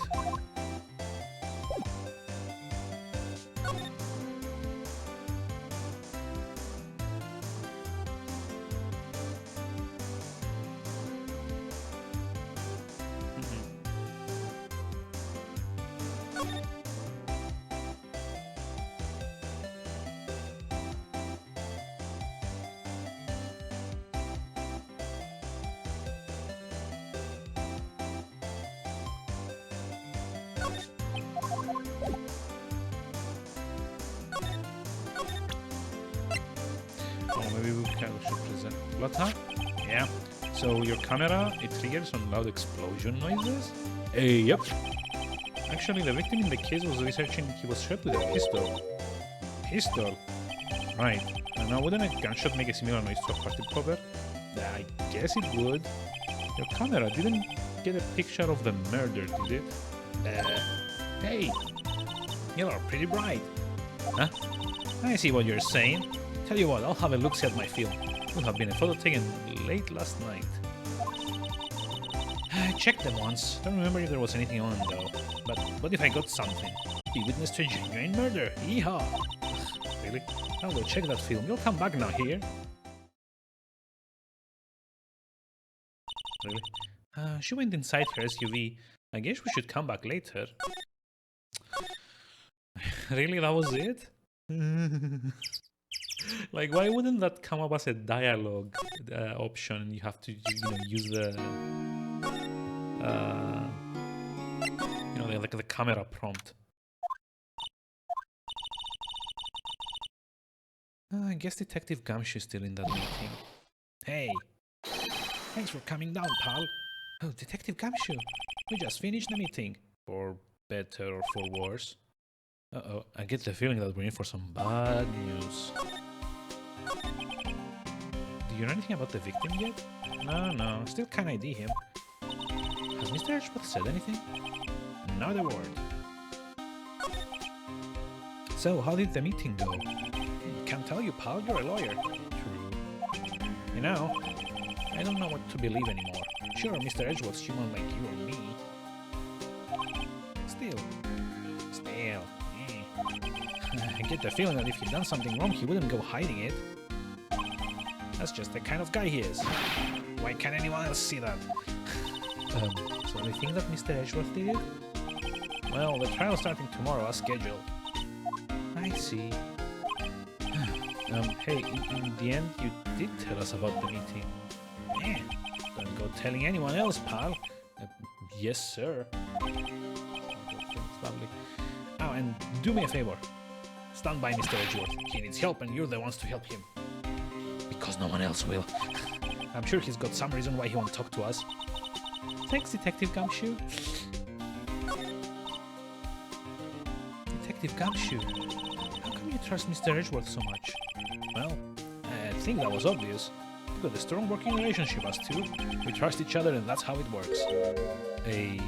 Maybe we should present plot, huh? Yeah. So your camera, it triggers on loud explosion noises? Yep. Actually, the victim in the case was researching he was shot with a pistol. Pistol? Right. Now, wouldn't a gunshot make a similar noise to a party popper? I guess it would. Your camera didn't get a picture of the murder, did it? Hey! You're pretty bright. Huh? I see what you're saying. Tell you what, I'll have a look-see at my film. Would have been a photo taken late last night. I checked them once. Don't remember if there was anything on though. But what if I got something? Be witness to a genuine murder. Yeehaw! Really? I'll go check that film. You'll come back now here. Really? She went inside her SUV. I guess we should come back later. Really? That was it? Like, why wouldn't that come up as a dialogue option? You have to, use the, like the camera prompt. I guess Detective Gumshoe's still in that meeting. Hey, thanks for coming down, pal. Oh, Detective Gumshoe, we just finished the meeting. For better or for worse. Uh-oh, I get the feeling that we're in for some bad news. Do you know anything about the victim yet? No, still can't ID him. Has Mr. Edgeworth said anything? Not a word. So, how did the meeting go? Can't tell you, pal, you're a lawyer. True. You know, I don't know what to believe anymore. Sure, Mr. Edgeworth's human like you or me. Still. I get the feeling that if he'd done something wrong, he wouldn't go hiding it. That's just the kind of guy he is. Why can't anyone else see that? So you think that Mr. Edgeworth did it? Well, the trial's starting tomorrow as scheduled. I see. Hey, in the end, you did tell us about the meeting. Man, don't go telling anyone else, pal. Yes, sir. Lovely. Oh, and do me a favor. Stand by Mr. Edgeworth. He needs help and you're the ones to help him. Because no one else will. I'm sure he's got some reason why he won't talk to us. Thanks, Detective Gumshoe. Detective Gumshoe, how come you trust Mr. Edgeworth so much? Well, I think that was obvious. We've got a strong working relationship, us two. We trust each other and that's how it works. A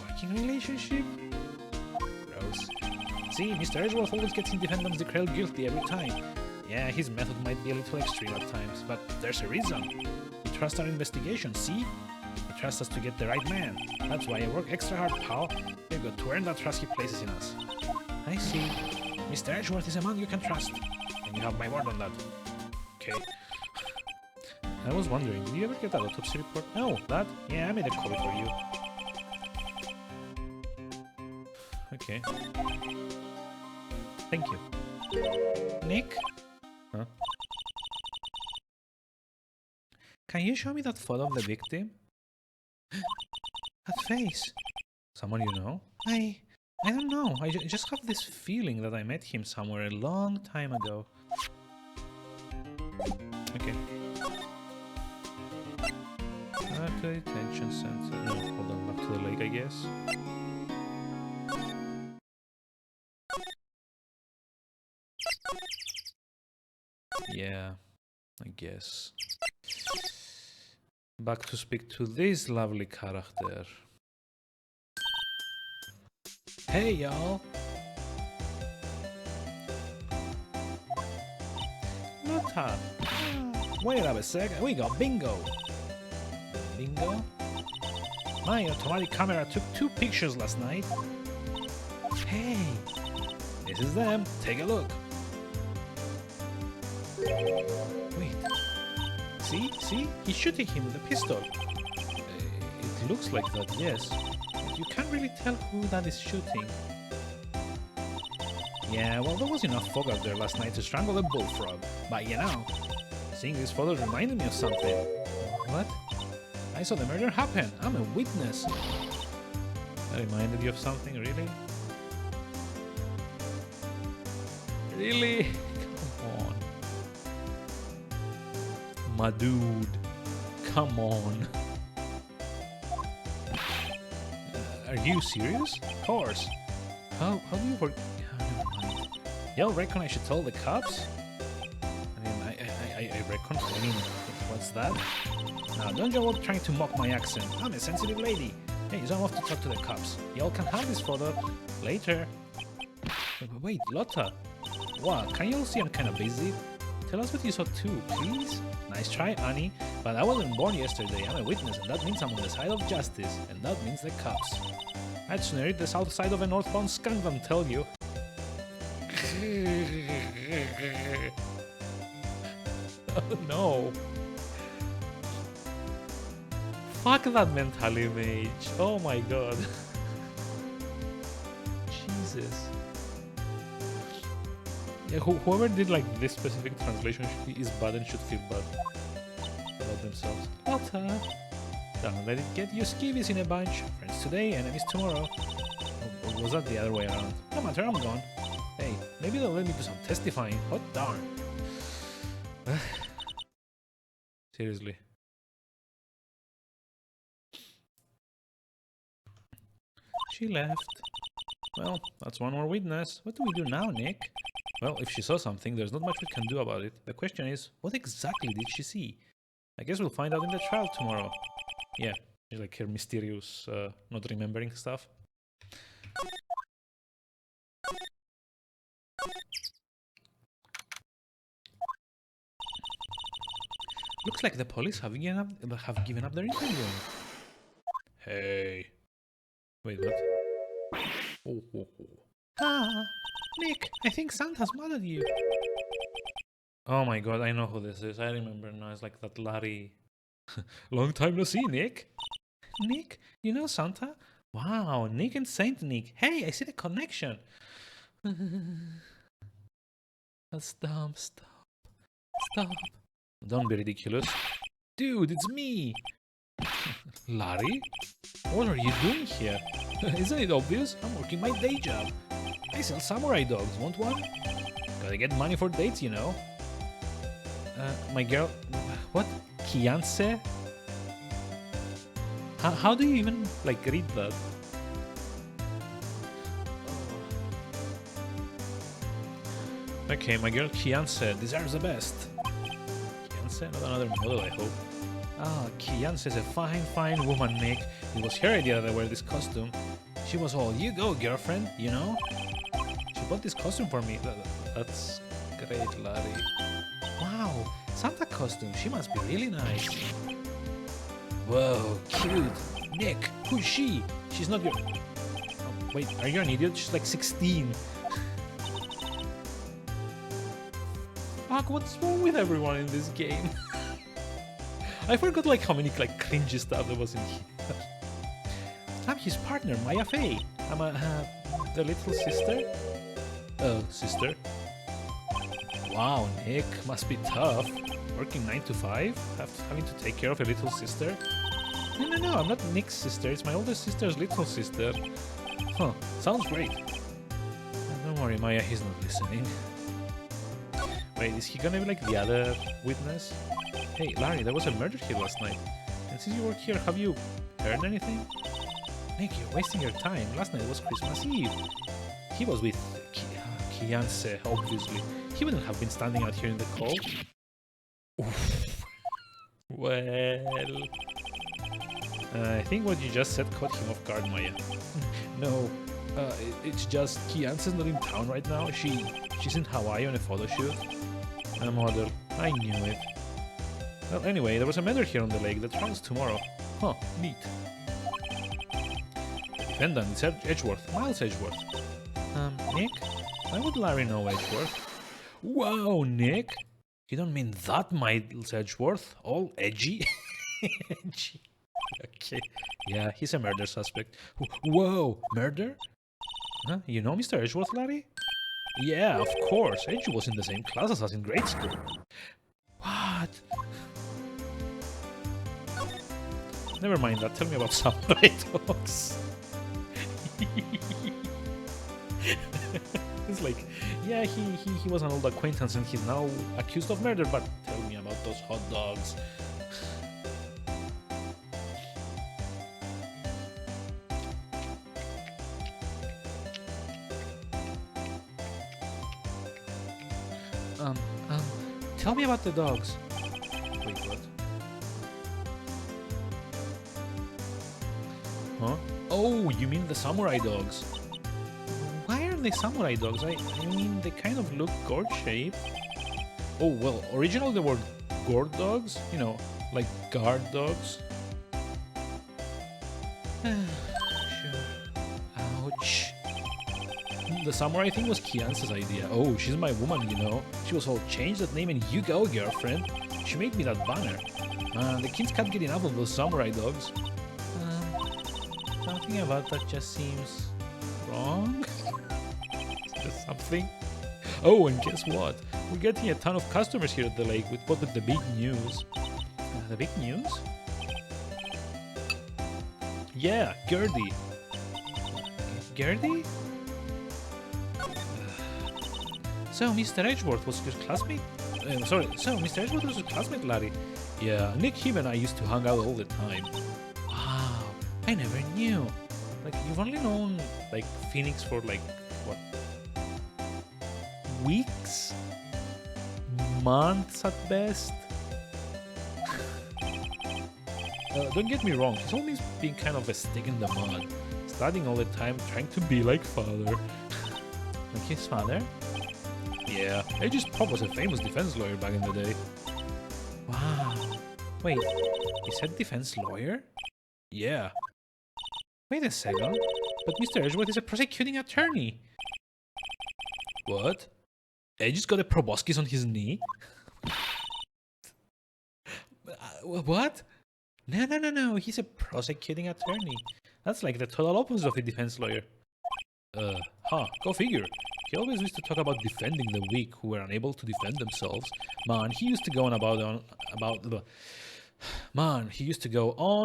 working relationship? Gross. See, Mr. Edgeworth always gets independence declared guilty every time. Yeah, his method might be a little extreme at times, but there's a reason. He trusts our investigation, see? He trusts us to get the right man. That's why I work extra hard, pal. We've got to earn that trust he places in us. I see. Mr. Edgeworth is a man you can trust. And you have my word on that. Okay. I was wondering, did you ever get that autopsy report? Oh, that? Yeah, I made a copy for you. Okay. Thank you. Nick? Huh? Can you show me that photo of the victim? That face. Someone you know? I don't know. I just have this feeling that I met him somewhere a long time ago. Okay. to the detention center. No, hold on, back to the lake, I guess. Yeah, I guess. Back to speak to this lovely character. Hey, y'all! Lotta! Wait up a second, we got bingo! Bingo? My automatic camera took 2 pictures last night. Hey! This is them, take a look. Wait. See? He's shooting him with a pistol. It looks like that, yes. But you can't really tell who that is shooting. Yeah, well, there was enough fog out there last night to strangle a bullfrog. But you know, seeing these photos reminded me of something. What? I saw the murder happen. I'm a witness. That reminded you of something, really? Really? Come on. My dude. Come on. Are you serious? Of course. How do you work? Y'all reckon I should tell the cops? I mean, I reckon. I mean, what's that? Now, don't you all trying to mock my accent. I'm a sensitive lady. Hey, so I'm off to talk to the cops. Y'all can have this photo later. Wait, Lotta. What? Can you all see I'm kind of busy? Tell us what you saw too, please. Nice try, Annie. But I wasn't born yesterday. I'm a witness, and that means I'm on the side of justice. And that means the cops. I'd sooner eat the south side of a northbound skunk than tell you. Oh no. Fuck that mental image. Oh my god. Jesus. Yeah, whoever did like this specific translation is bad and should feel bad about themselves. Lotta. Don't let it get you skivvies in a bunch. Friends today, enemies tomorrow. Or was that the other way around? No matter, I'm gone. Hey, maybe they'll let me do some testifying. Hot darn. Seriously. She left. Well, that's one more witness. What do we do now, Nick? Well, if she saw something, there's not much we can do about it. The question is, what exactly did she see? I guess we'll find out in the trial tomorrow. Yeah, like her mysterious, not remembering stuff. Looks like the police have given up their interview. Hey. Wait, what? Oh. Ah, Nick, I think Santa's mad at you. Oh my god, I know who this is. I remember now. It's like that Larry. Long time no see, Nick. Nick, you know Santa? Wow, Nick and Saint Nick. Hey, I see the connection. Stop. Don't be ridiculous. Dude, it's me. Larry? What are you doing here? Isn't it obvious? I'm working my day job. I sell samurai dogs. Want one? Gotta get money for dates, you know. My girl... What? Fiancé? How do you even, like, read that? Okay, my girl Fiancé deserves the best. Fiancé? Not another model, I hope. Ah, Fiancé is a fine woman, Nick. It was her idea that I wear this costume. She was all, you go, girlfriend, you know? She bought this costume for me. That's great, Larry. Wow, Santa costume. She must be really nice. Whoa, cute. Nick, who's she? She's not your... Oh, wait, are you an idiot? She's like 16. Fuck, what's wrong with everyone in this game? I forgot like how many like cringy stuff there was in here. I'm his partner, Maya Faye. I'm the little sister. Sister. Wow, Nick must be tough. Working 9 to 5, having to take care of a little sister. No, I'm not Nick's sister. It's my older sister's little sister. Huh? Sounds great. Don't worry, Maya. He's not listening. Wait, is he gonna be like the other witness? Hey, Larry, there was a murder here last night. And since you work here, have you heard anything? Nick, you're wasting your time. Last night was Christmas Eve. He was with Kianse, obviously. He wouldn't have been standing out here in the cold. Oof. Well... I think what you just said caught him off guard, Maya. No, it's just Kianse's not in town right now. She's in Hawaii on a photo shoot. A model. I knew it. Well, anyway, there was a meadow here on the lake that runs tomorrow. Huh, neat. The defendant is Edgeworth, Miles Edgeworth. Nick? Why would Larry know Edgeworth? Wow, Nick! You don't mean that Miles Edgeworth? All edgy? Edgy. Okay. Yeah, he's a murder suspect. Whoa, murder? Huh? You know Mr. Edgeworth, Larry? Yeah, of course. Edge was in the same class as us in grade school. What? Never mind that. Tell me about samurai dogs. It's like, yeah, he was an old acquaintance and he's now accused of murder, but tell me about those hot dogs. Tell me about the dogs. Wait, what? Huh? Oh, you mean the samurai dogs? Why are they samurai dogs? I mean, they kind of look gourd-shaped. Oh, well, originally they were gourd dogs, you know, like guard dogs. Sure. Ouch. The samurai thing was Kianse's idea. Oh, she's my woman, you know. She was all, change that name and you go, girlfriend. She made me that banner. The kids can't get enough of those samurai dogs. Something about that just seems wrong. Is there something? Oh, and guess what? We're getting a ton of customers here at the lake with the big news. The big news? Yeah, Gertie. Gertie? So, Mr. Edgeworth was your classmate? So Mr. Edgeworth was your classmate, Larry? Yeah, Nick, him and I used to hang out all the time. Wow, I never knew. Like, you've only known, like, Phoenix for, like, what? Weeks? Months at best? Don't get me wrong, he's always been kind of a stick in the mud. Studying all the time, trying to be like father. Like his father? Yeah, Edge's pop was a famous defense lawyer back in the day. Wow. Wait, he said defense lawyer? Yeah. Wait a second. But Mr. Edgeworth is a prosecuting attorney. What? Edge's got a proboscis on his knee? What? No. He's a prosecuting attorney. That's like the total opposite of a defense lawyer. Go figure. He always used to talk about defending the weak who were unable to defend themselves. Man, he used to go on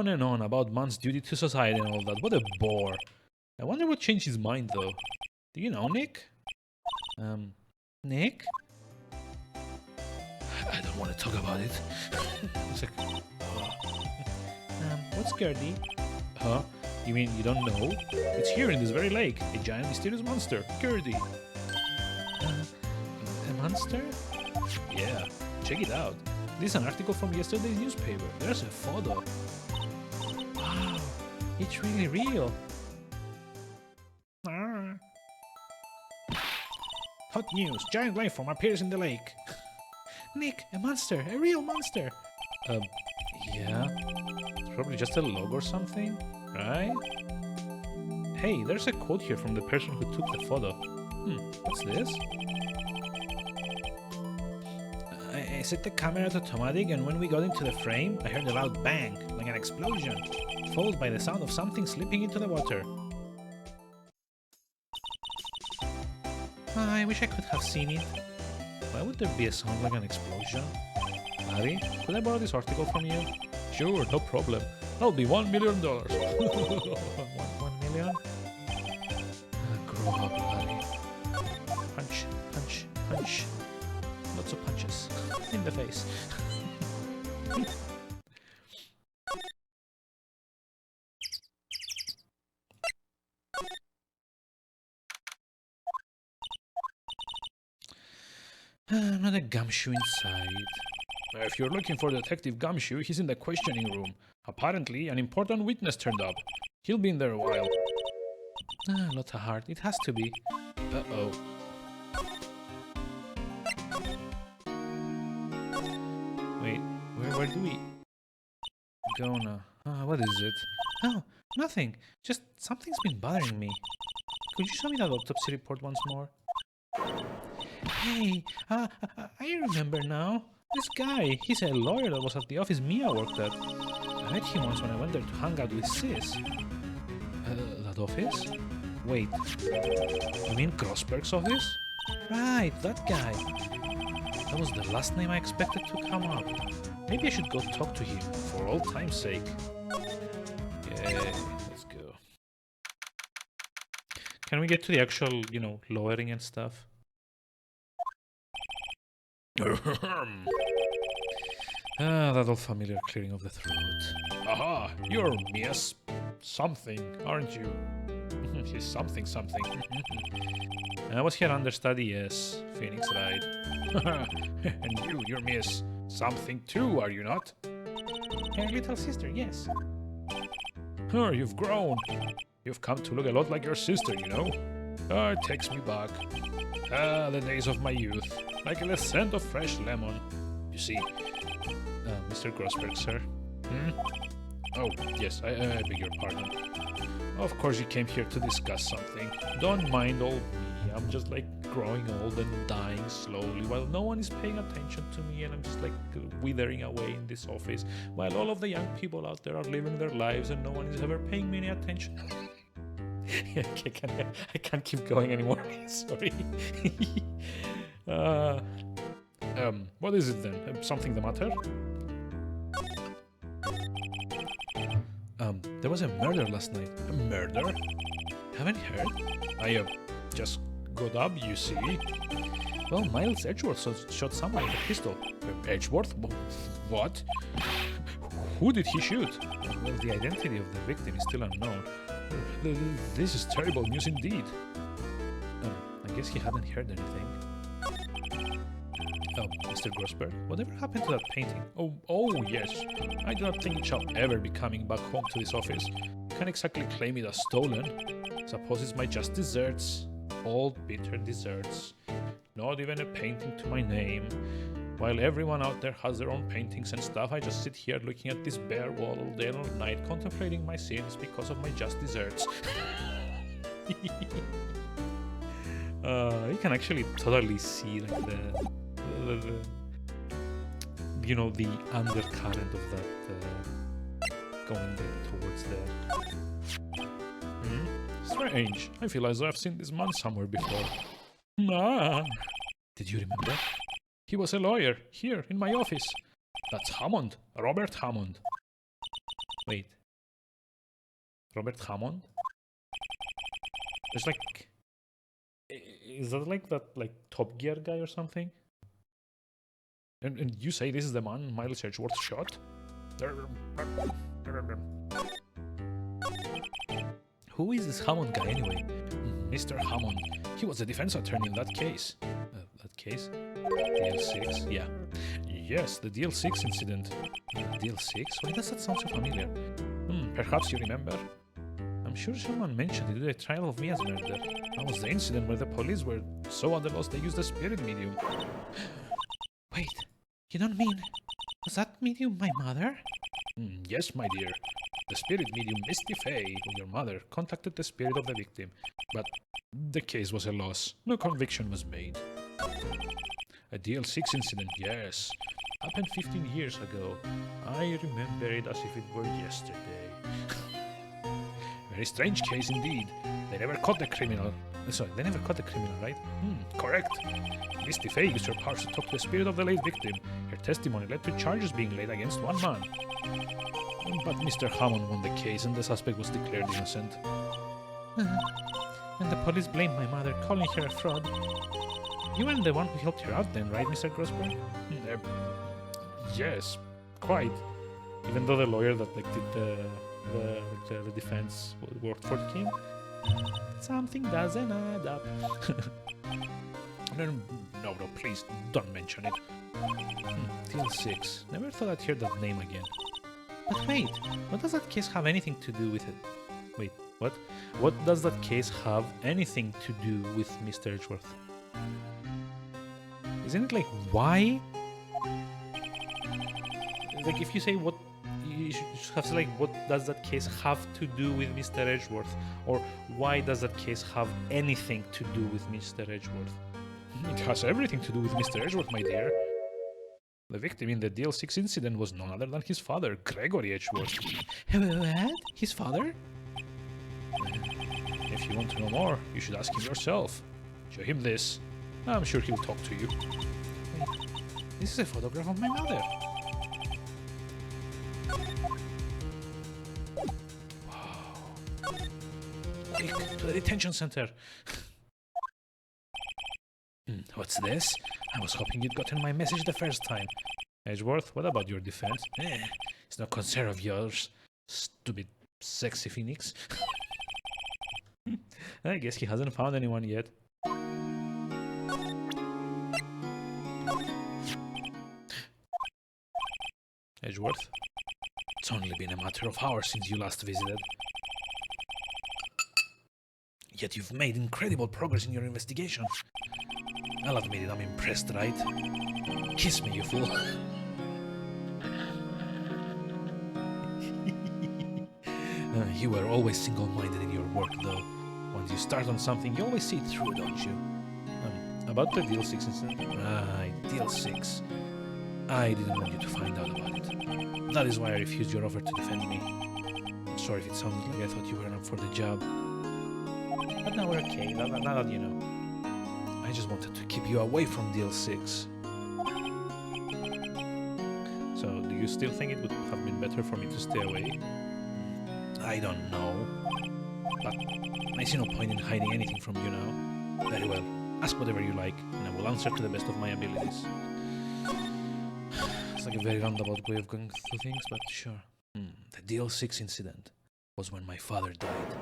and on about man's duty to society and all that. What a bore. I wonder what changed his mind, though. Do you know Nick? Nick? I don't want to talk about it. It's like, what's Gertie? Huh? You mean you don't know? It's here in this very lake. A giant mysterious monster. Gertie. A monster? Yeah, check it out. This is an article from yesterday's newspaper. There's a photo. Wow, it's really real. Hot news. Giant life form appears in the lake. Nick, a monster. A real monster. Yeah. It's probably just a log or something, right? Hey, there's a quote here from the person who took the photo. What's this? I set the camera to automatic, and when we got into the frame, I heard a loud bang, like an explosion, followed by the sound of something slipping into the water. I wish I could have seen it. Why would there be a sound like an explosion? Larry, could I borrow this article from you? Sure, no problem. That'll be $1 million. 1 million? Grow up, Larry. Punch, punch, punch. Lots of punches. In the face. Another gumshoe inside. If you're looking for Detective Gumshoe, he's in the questioning room. Apparently, an important witness turned up. He'll be in there a while. Not a heart. It has to be. Uh-oh. Wait, where do we go now? What is it? Oh, nothing. Just something's been bothering me. Could you show me that autopsy report once more? Hey, I remember now. This guy, he's a lawyer that was at the office Mia worked at. I met him once when I went there to hang out with Sis. That office? Wait, you mean Grossberg's office? Right, that guy. That was the last name I expected to come up. Maybe I should go talk to him, for old time's sake. Yeah, let's go. Can we get to the actual, lawyering and stuff? That old familiar clearing of the throat. Aha, you're Miss something, aren't you? She's something. I was here understudy, yes, Phoenix Wright. And you're Miss something too, are you not? Her little sister, yes. You've grown. You've come to look a lot like your sister, you know? It takes me back. The days of my youth. Like the scent of fresh lemon. You see, Mr. Grossberg, sir. Oh, yes, I beg your pardon. Of course you came here to discuss something. Don't mind old me. I'm just like growing old and dying slowly while no one is paying attention to me, and I'm just like withering away in this office while all of the young people out there are living their lives and no one is ever paying me any attention. I can't keep going anymore. Sorry. What is it then? Something the matter? There was a murder last night. A murder? Haven't heard? I just got up, you see. Well, Miles Edgeworth shot someone with a pistol. Edgeworth? What? Who did he shoot? Well, the identity of the victim is still unknown. This is terrible news indeed. I guess he hadn't heard anything. Mr. Grossberg, whatever happened to that painting? Oh, yes. I do not think it shall ever be coming back home to this office. Can't exactly claim it as stolen. Suppose it's my just desserts. Old bitter desserts. Not even a painting to my name. While everyone out there has their own paintings and stuff, I just sit here looking at this bare wall all day and all night, contemplating my sins because of my just desserts. You can actually totally see like the undercurrent of that going there towards there. Strange. I feel as though I've seen this man somewhere before. Did you remember? He was a lawyer here in my office. That's Hammond, Robert Hammond. Wait, Robert Hammond? There's like, is that like Top Gear guy or something? And you say this is the man Miles Edgeworth shot? Who is this Hammond guy anyway? Mr. Hammond. He was the defense attorney in that case. That case? DL6? Yeah. Yes, the DL6 incident. DL6? Why does that sound so familiar? Perhaps you remember? I'm sure someone mentioned it at the trial of Mia's murder. That was the incident where the police were so at the loss they used the spirit medium. Wait, you don't mean... Was that medium my mother? Yes, my dear. The spirit medium Misty Faye, your mother, contacted the spirit of the victim, but the case was a loss. No conviction was made. A DL6 incident, yes. Happened 15 years ago. I remember it as if it were yesterday. Very strange case indeed. They never caught the criminal. Sorry, they never caught the criminal, right? Correct. Misty Faye used her powers to talk to the spirit of the late victim. Her testimony led to charges being laid against one man. But Mr. Hammond won the case and the suspect was declared innocent. And the police blamed my mother, calling her a fraud. You weren't the one who helped her out then, right, Mr. Grossberg? Yes, quite. Even though the lawyer that did the defense worked for the king. Something doesn't add up. No, please, don't mention it. DL6. Never thought I'd hear that name again. But wait, what does that case have anything to do with it? Wait, what? What does that case have anything to do with Mr. Edgeworth? Isn't it like, why? Like, if you say what, you should have to say, like, what does that case have to do with Mr. Edgeworth? Or why does that case have anything to do with Mr. Edgeworth? It has everything to do with Mr. Edgeworth, my dear. The victim in the DL6 incident was none other than his father, Gregory Edgeworth. What? His father? If you want to know more, you should ask him yourself. Show him this. I'm sure he'll talk to you. Wait, this is a photograph of my mother. Wow. Quick, to the detention center. What's this? I was hoping you'd gotten my message the first time. Edgeworth, what about your defense? It's no concern of yours, stupid sexy Phoenix. I guess he hasn't found anyone yet. Edgeworth, it's only been a matter of hours since you last visited. Yet you've made incredible progress in your investigation. I'll admit it, I'm impressed, right? Kiss me, you fool. You were always single-minded in your work, though. Once you start on something, you always see it through, don't you? About the DL6 incident? Right, DL6. I didn't want you to find out about it. That is why I refused your offer to defend me. I'm sorry if it sounded like I thought you weren't up for the job. But now we're okay, now that you know. I just wanted to keep you away from DL6. So, do you still think it would have been better for me to stay away? I don't know. But I see no point in hiding anything from you now. Very well. Ask whatever you like, and I will answer to the best of my abilities. It's like a very roundabout way of going through things, but sure. The DL6 incident was when my father died.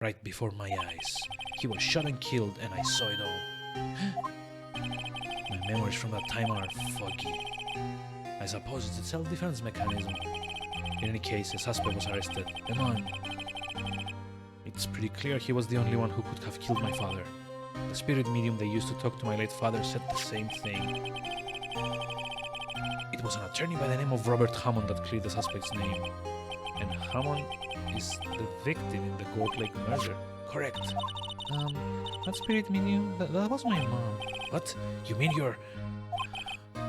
Right before my eyes. He was shot and killed, and I saw it all. My memories from that time are foggy. I suppose it's a self-defense mechanism. In any case, a suspect was arrested. A man. It's pretty clear he was the only one who could have killed my father. The spirit medium they used to talk to my late father said the same thing. It was an attorney by the name of Robert Hammond that cleared the suspect's name. And Hammond is the victim in the Gold Lake murder. Correct. That spirit medium, that was my mom. What? You mean you're...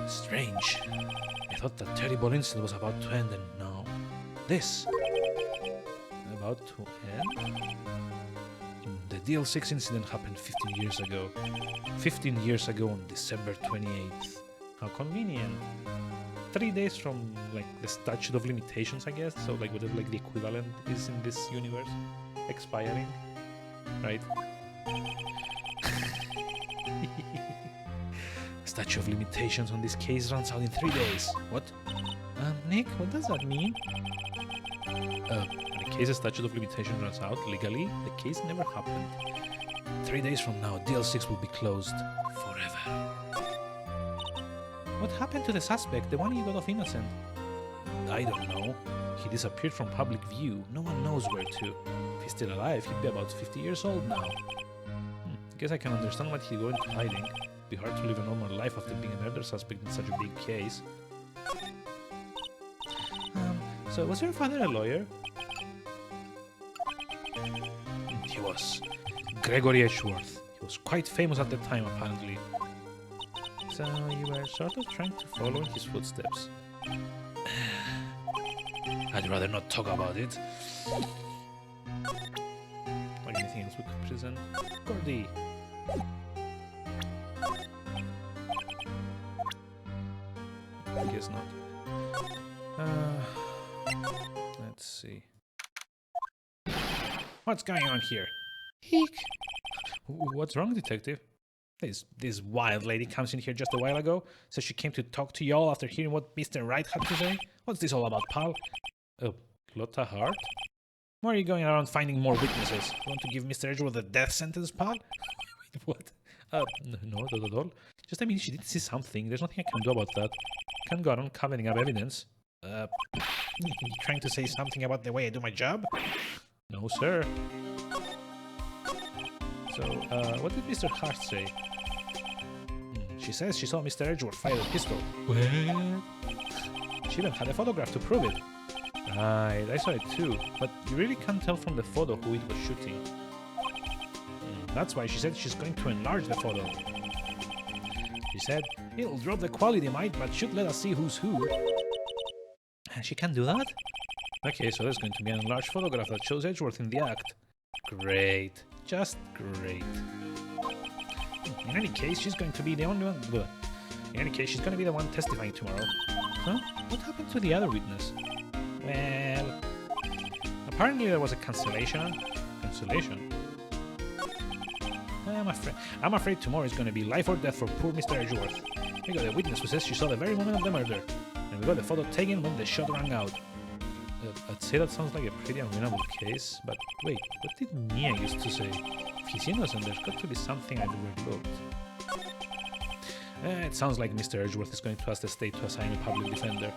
Strange. I thought that terrible incident was about to end, and now... This. About to end? The DL6 incident happened 15 years ago. 15 years ago on December 28th. How convenient. 3 days from, like, the statute of limitations, I guess. So, like, whatever, like, the equivalent is in this universe. Expiring. Right? Statute of limitations on this case runs out in 3 days. What? Nick, what does that mean? In case a statute of limitation runs out legally, the case never happened. 3 days from now, DL6 will be closed forever. What happened to the suspect, the one you got off innocent? I don't know. He disappeared from public view. No one knows where to. If he's still alive, he'd be about 50 years old now. Guess I can understand why he'd go into hiding. It'd be hard to live a normal life after being a murder suspect in such a big case. So was your father a lawyer? He was. Gregory Edgeworth. He was quite famous at the time, apparently. So you were sort of trying to follow in his footsteps. I'd rather not talk about it. Or anything else we could present? Gordy. I guess not. Let's see. What's going on here? Eek. What's wrong, detective? This wild lady comes in here just a while ago, says she came to talk to y'all after hearing what Mr. Wright had to say. What's this all about, pal? Oh, Lotta Hart? Why are you going around finding more witnesses? You want to give Mr. Edgeworth a death sentence, pal? What? No, not at all. Just, I mean, she did see something. There's nothing I can do about that. Can't go around covering up evidence. You trying to say something about the way I do my job? No, sir. So, what did Mr. Hart say? She says she saw Mr. Edgeworth fire a pistol. What? She even had a photograph to prove it. Right, I saw it too, but you really can't tell from the photo who it was shooting. That's why she said she's going to enlarge the photo. She said, it'll drop the quality, mate, but should let us see who's who. She can do that? Okay, so there's going to be an enlarged photograph that shows Edgeworth in the act. Great. Just great. In any case, she's going to be the only one... In any case, she's going to be the one testifying tomorrow. Huh? What happened to the other witness? Well... Apparently there was a cancellation. Cancellation? I'm afraid tomorrow is going to be life or death for poor Mr. Edgeworth. We got a witness who says she saw the very moment of the murder. And we got the photo taken when the shot rang out. I'd say that sounds like a pretty unwinnable case, but wait, what did Mia used to say? If he's innocent, there's got to be something I've overlooked. It sounds like Mr. Edgeworth is going to ask the state to assign a public defender.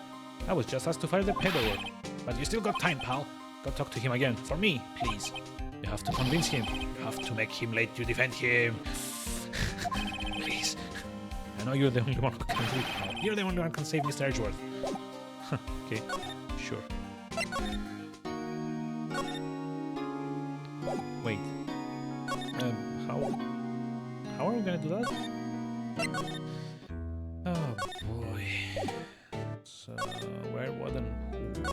I was just asked to file the paperwork. But you still got time, pal. Go talk to him again. For me, please. You have to convince him. You have to make him let you defend him. Please. I know you're the only one who can do it, pal. You're the only one who can save Mr. Edgeworth. Okay, sure. Wait. How are we gonna do that? Oh boy. So where, what, and who?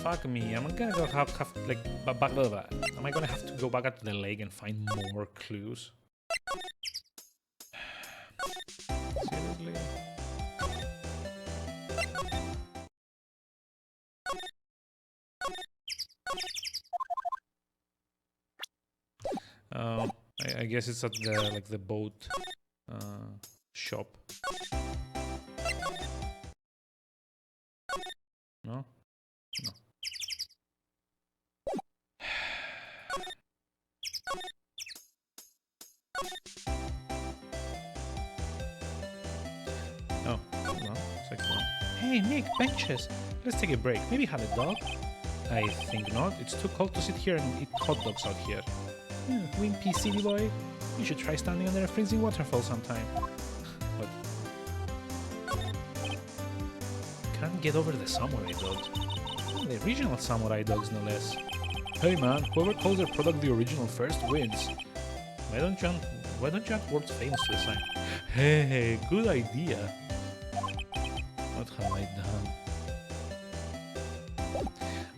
Fuck me, am I gonna go have like back over? Am I gonna have to go back at the lake and find more clues? Seriously? I guess it's at the the boat shop. No? No. Oh, no, it's like one. Hey Nick, benches! Let's take a break. Maybe have a dog? I think not. It's too cold to sit here and eat hot dogs out here. Wimpy city boy. You should try standing under a freezing waterfall sometime. But can't get over the samurai dogs. The original samurai dogs, no less. Hey man, whoever calls their product the original first wins. Why don't you add world famous to the sign? Hey, good idea. What have I done?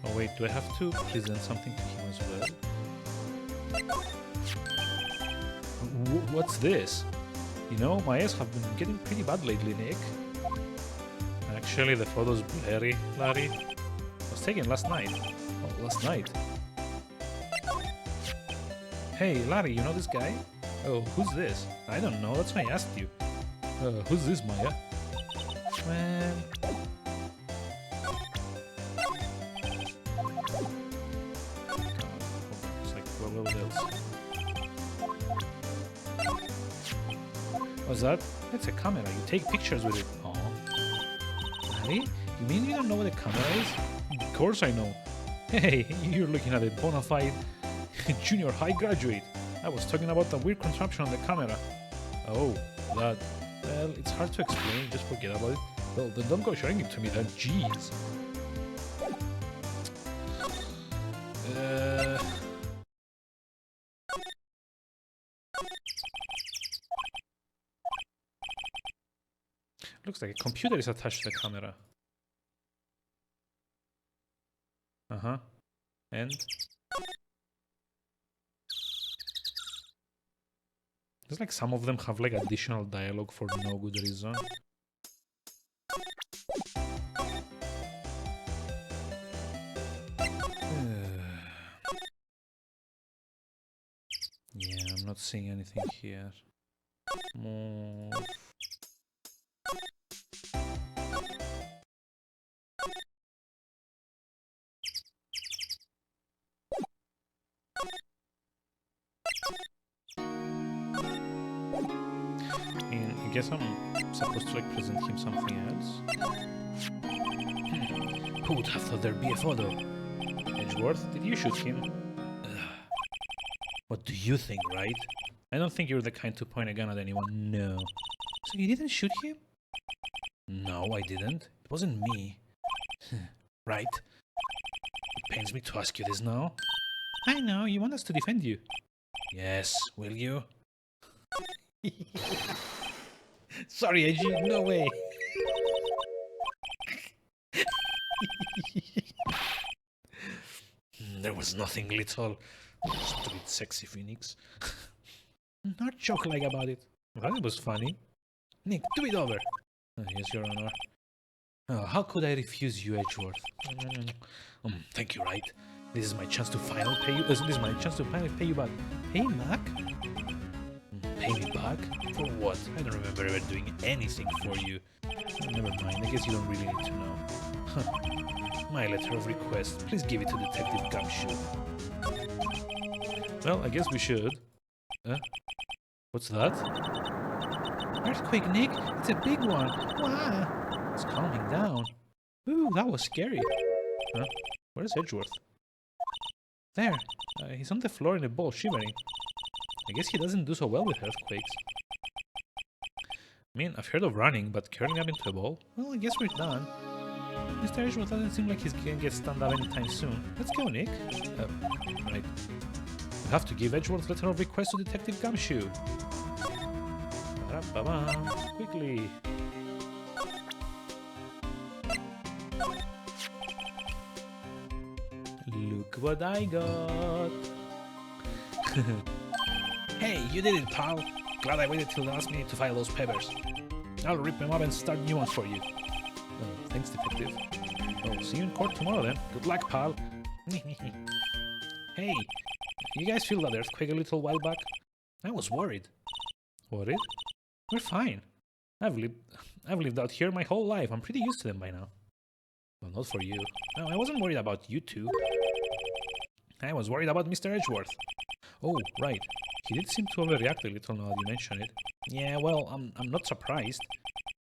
Oh wait, do I have to present something to him as well? What's this? You know, my eyes have been getting pretty bad lately, Nick. Actually, the photo's blurry, Larry. It was taken last night. Oh, last night. Hey, Larry, you know this guy? Oh, who's this? I don't know, that's why I asked you. Who's this, Maya? Man... It's like, what else? What's that? It's a camera. You take pictures with it. Oh. Larry? You mean you don't know what a camera is? Of course I know. Hey, you're looking at a bona fide junior high graduate. I was talking about the weird contraption on the camera. Oh, that. Well, it's hard to explain. Just forget about it. Well, then don't go showing it to me then. Jeez. Looks like a computer is attached to the camera. Uh-huh. And? It's like some of them have like additional dialogue for no good reason. Yeah, I'm not seeing anything here. Move. guess I'm supposed to like present him something else. Who would have thought there'd be a photo? Edgeworth, did you shoot him? What do you think, right? I don't think you're the kind to point a gun at anyone, no. So you didn't shoot him? No, I didn't. It wasn't me. Right? It pains me to ask you this now. I know, you want us to defend you. Yes, will you? Sorry, AG, no way. There was nothing, little. Stupid, sexy Phoenix. Not joke like about it. Well, it was funny. Nick, do it over. Yes, Your Honor. Oh, how could I refuse you, Edgeworth? Thank you, Wright. This is my chance to finally pay you. This is my chance to finally pay you back. Hey, Mac. Pay me back? For what? I don't remember ever doing anything for you. Never mind. I guess you don't really need to know. My letter of request. Please give it to Detective Gumshoe. Well, I guess we should. What's that? Earthquake, Nick. It's a big one. Wow. It's calming down. Ooh, that was scary. Huh? Where's Edgeworth? There. He's on the floor in a ball, shivering. I guess he doesn't do so well with earthquakes. I mean, I've heard of running, but curling up into a ball? Well, I guess we're done. Mr. Edgeworth doesn't seem like he's gonna get stand up anytime soon. Let's go, Nick. Right. We have to give Edgeworth's letter of request to Detective Gumshoe. Quickly. Look what I got. Hey, you did it, pal. Glad I waited till the last minute to file those papers. I'll rip them up and start new ones for you. Thanks, Detective. Oh, see you in court tomorrow then. Good luck, pal. Hey, you guys feel that earthquake a little while back? I was worried. Worried? We're fine. I've lived out here my whole life. I'm pretty used to them by now. Well, not for you. No, I wasn't worried about you two. I was worried about Mr. Edgeworth. Oh, right. He did seem to overreact a little now that you mention it. Yeah, well, I'm not surprised.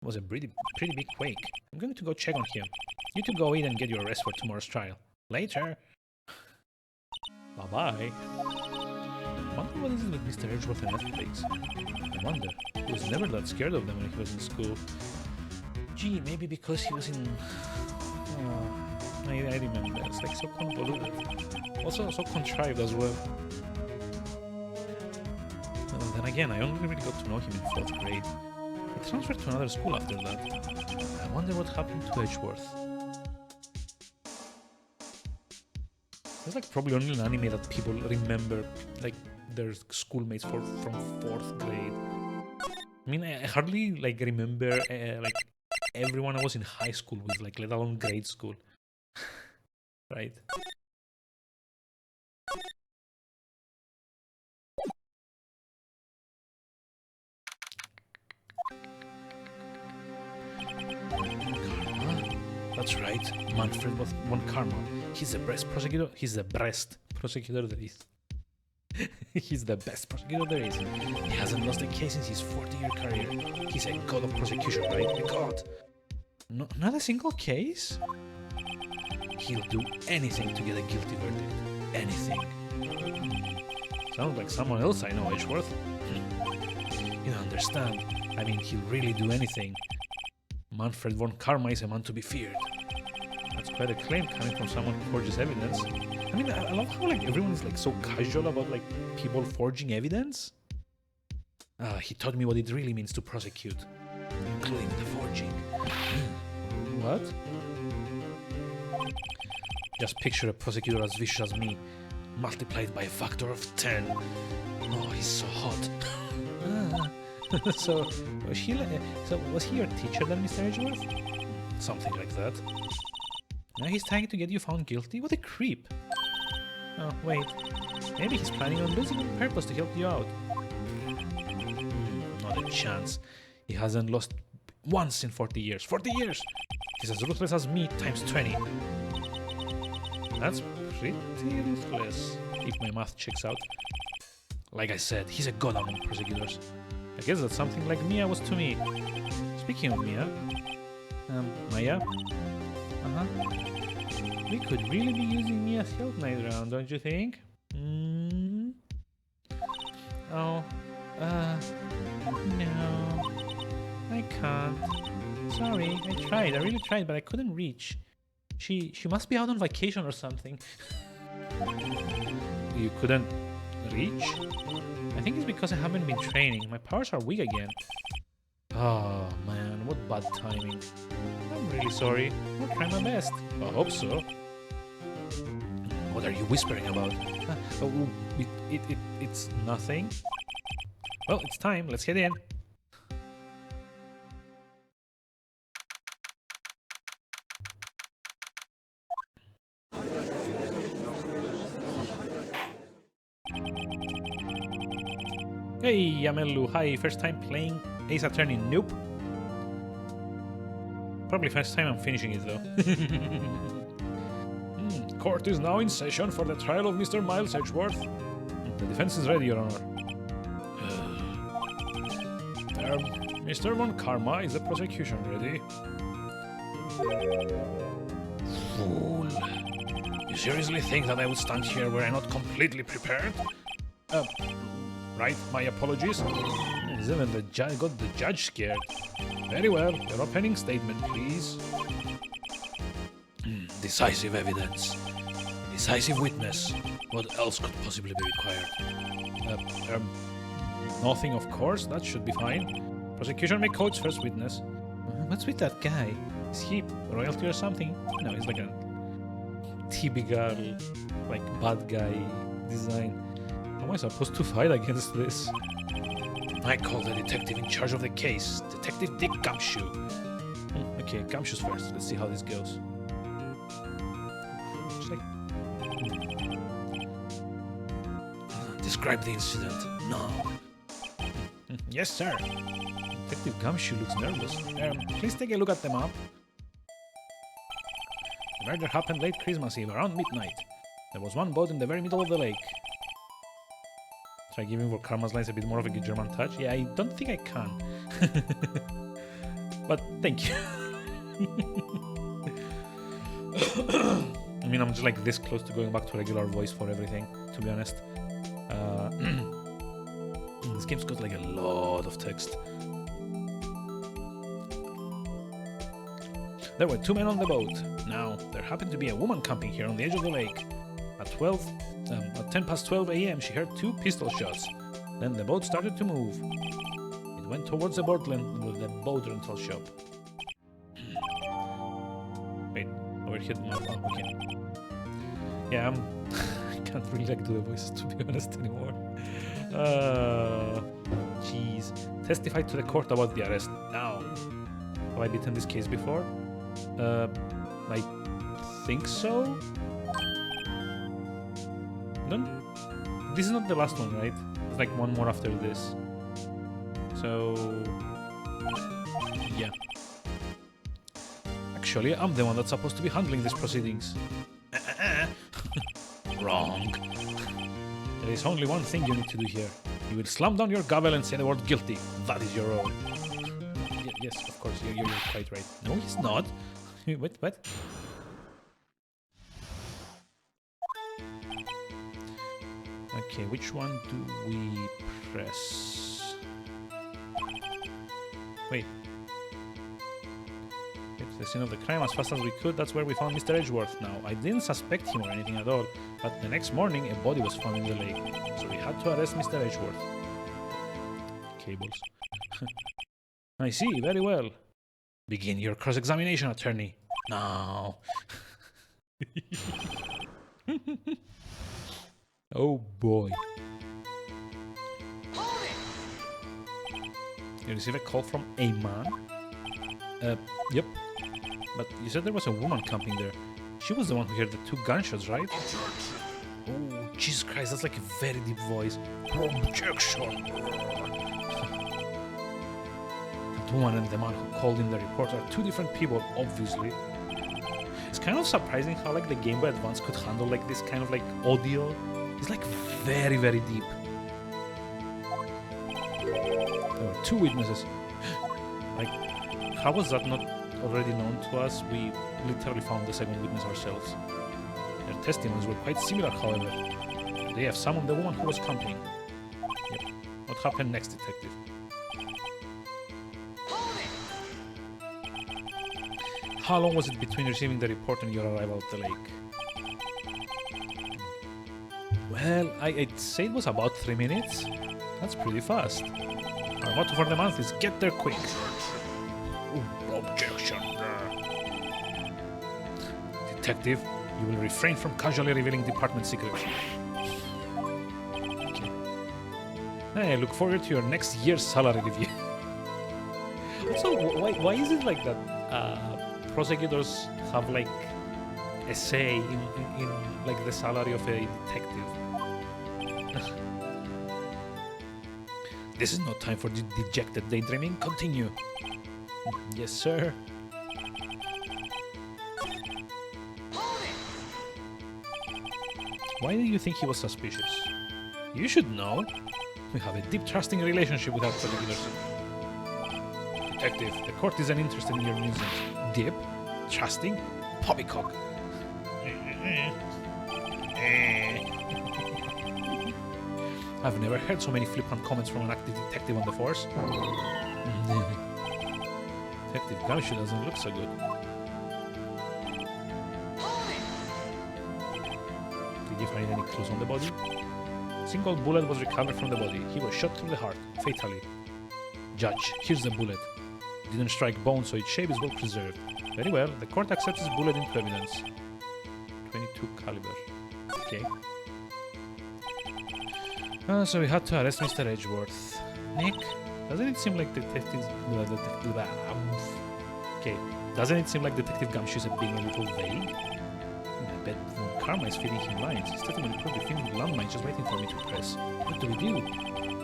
It was a pretty big quake. I'm going to go check on him. You two go in and get your arrest for tomorrow's trial. Later. Bye-bye. I wonder what is it with Mr. Edgeworth and earthquakes. I wonder. He was never that scared of them when he was in school. Gee, maybe because he was in... I remember. It's like so convoluted. Also so contrived as well. Then again, I only really got to know him in 4th grade. He transferred to another school after that. I wonder what happened to Edgeworth. There's like probably only an anime that people remember, like their schoolmates from 4th grade. I mean, I hardly like remember like everyone I was in high school with, like let alone grade school. Right? That's right, Manfred von Karma. He's the best prosecutor. He's the best prosecutor there is. He's the best prosecutor there is. He hasn't lost a case in his 40-year career. He's a god of prosecution, right? A god. No, not a single case? He'll do anything to get a guilty verdict. Anything. Sounds like someone else I know, Edgeworth. You don't understand. I mean, he'll really do anything. Manfred von Karma is a man to be feared. That's quite a claim coming from someone who forges evidence. I mean, I love how like everyone is like so casual about like people forging evidence. He taught me what it really means to prosecute, including the forging. What? Just picture a prosecutor as vicious as me, multiplied by a factor of 10. Oh, he's so hot. So was he your teacher then, Mr. Edgeworth? Something like that. Now he's trying to get you found guilty? What a creep. Oh, wait. Maybe he's planning on losing on purpose to help you out. Not a chance. He hasn't lost once in 40 years. 40 years! He's as ruthless as me times 20. That's pretty ruthless, if my math checks out. Like I said, he's a god among prosecutors. I guess that's something like Mia was to me. Speaking of Mia, Maya? Uh-huh. We could really be using Mia's help night round, don't you think? Mm? Oh, no. I can't. Sorry, I tried. I really tried, but I couldn't reach. She must be out on vacation or something. You couldn't reach? I think it's because I haven't been training. My powers are weak again. Oh man, what bad timing. I'm really sorry. I'll try my best. I hope so. What are you whispering about? It's nothing. Well, it's time. Let's head in. Hey, Yamelu. Hi, first time playing Ace Attorney. Nope. Probably first time I'm finishing it, though. Court is now in session for the trial of Mr. Miles Edgeworth. The defense is ready, Your Honor. Mr. Von Karma, is the prosecution ready? Fool. You seriously think that I would stand here were I not completely prepared? Right, my apologies. Even the judge got the judge scared. Very well, your opening statement, please. Decisive evidence. Decisive witness. What else could possibly be required? Nothing, of course. That should be fine. Prosecution may quote first witness. What's with that guy? Is he royalty or something? No, he's like a typical, like, bad guy design. How am I supposed to fight against this? I call the detective in charge of the case, Detective Dick Gumshoe. Okay, Gumshoe's first. Let's see how this goes. Describe the incident. No. Yes, sir. Detective Gumshoe looks nervous. Please take a look at the map. The murder happened late Christmas Eve, around midnight. There was one boat in the very middle of the lake. Try giving for Karma's lines a bit more of a good German touch. Yeah, I don't think I can. But thank you. I mean, I'm just like this close to going back to regular voice for everything, to be honest. This game's got like a lot of text. There were 2 men on the boat. Now, there happened to be a woman camping here on the edge of the lake. At 10 past 12 a.m., she heard 2 pistol shots. Then the boat started to move. It went towards the boat rental shop. Wait, over here. Oh, okay. Yeah, I can't really like do the voices, to be honest, anymore. Jeez. Testify to the court about the arrest now. Have I beaten this case before? I think so. This is not the last one, right? There's like one more after this. So yeah. Actually, I'm the one that's supposed to be handling these proceedings. Wrong. There is only one thing you need to do here. You will slam down your gavel and say the word guilty. That is your role. Yes, of course, you're quite right. No, he's not. What? Okay, which one do we press? Wait. Get to the scene of the crime as fast as we could. That's where we found Mr. Edgeworth. Now, I didn't suspect him or anything at all, but the next morning a body was found in the lake, so we had to arrest Mr. Edgeworth. Cables. I see, very well. Begin your cross-examination, attorney. Now. Oh boy. You receive a call from a man? Yep. But you said there was a woman camping there. She was the one who heard the 2 gunshots, right? Oh, Jesus Christ, that's like a very deep voice. Objection! That woman and the man who called in the report are 2 different people, obviously. It's kind of surprising how like the Game Boy Advance could handle like this kind of like audio. It's like very, very deep. There were 2 witnesses. Like, how was that not already known to us? We literally found the second witness ourselves. Their testimonies were quite similar, however. They have summoned the woman who was camping. Yep. What happened next, detective? How long was it between receiving the report and your arrival at the lake? Well, I'd say it was about 3 minutes. That's pretty fast. Our motto for the month is get there quick. Objection. Detective, you will refrain from casually revealing department secrets. Okay. I look forward to your next year's salary review. Also, why is it like that? Prosecutors have like a say in like the salary of a detective. This is not time for dejected daydreaming. Continue. Yes, sir. Why do you think he was suspicious? You should know. We have a deep trusting relationship with our prosecutors. Detective, the court isn't interested in your musings. Deep? Trusting? Poppycock. I've never heard so many flippant comments from an active detective on the force. Detective Gumshoe doesn't look so good. Did you find any clues on the body? A single bullet was recovered from the body. He was shot through the heart, fatally. Judge, here's the bullet. It didn't strike bone, so its shape is well preserved. Very well, the court accepts this bullet into evidence. 22 caliber. Okay. So we had to arrest Mr. Edgeworth. Nick, doesn't it seem like Okay, doesn't it seem like Detective Gumshoe is being a little vague? I bet Von Karma is feeding him lines. His testimony probably filled with landmines just waiting for me to press. What do we do?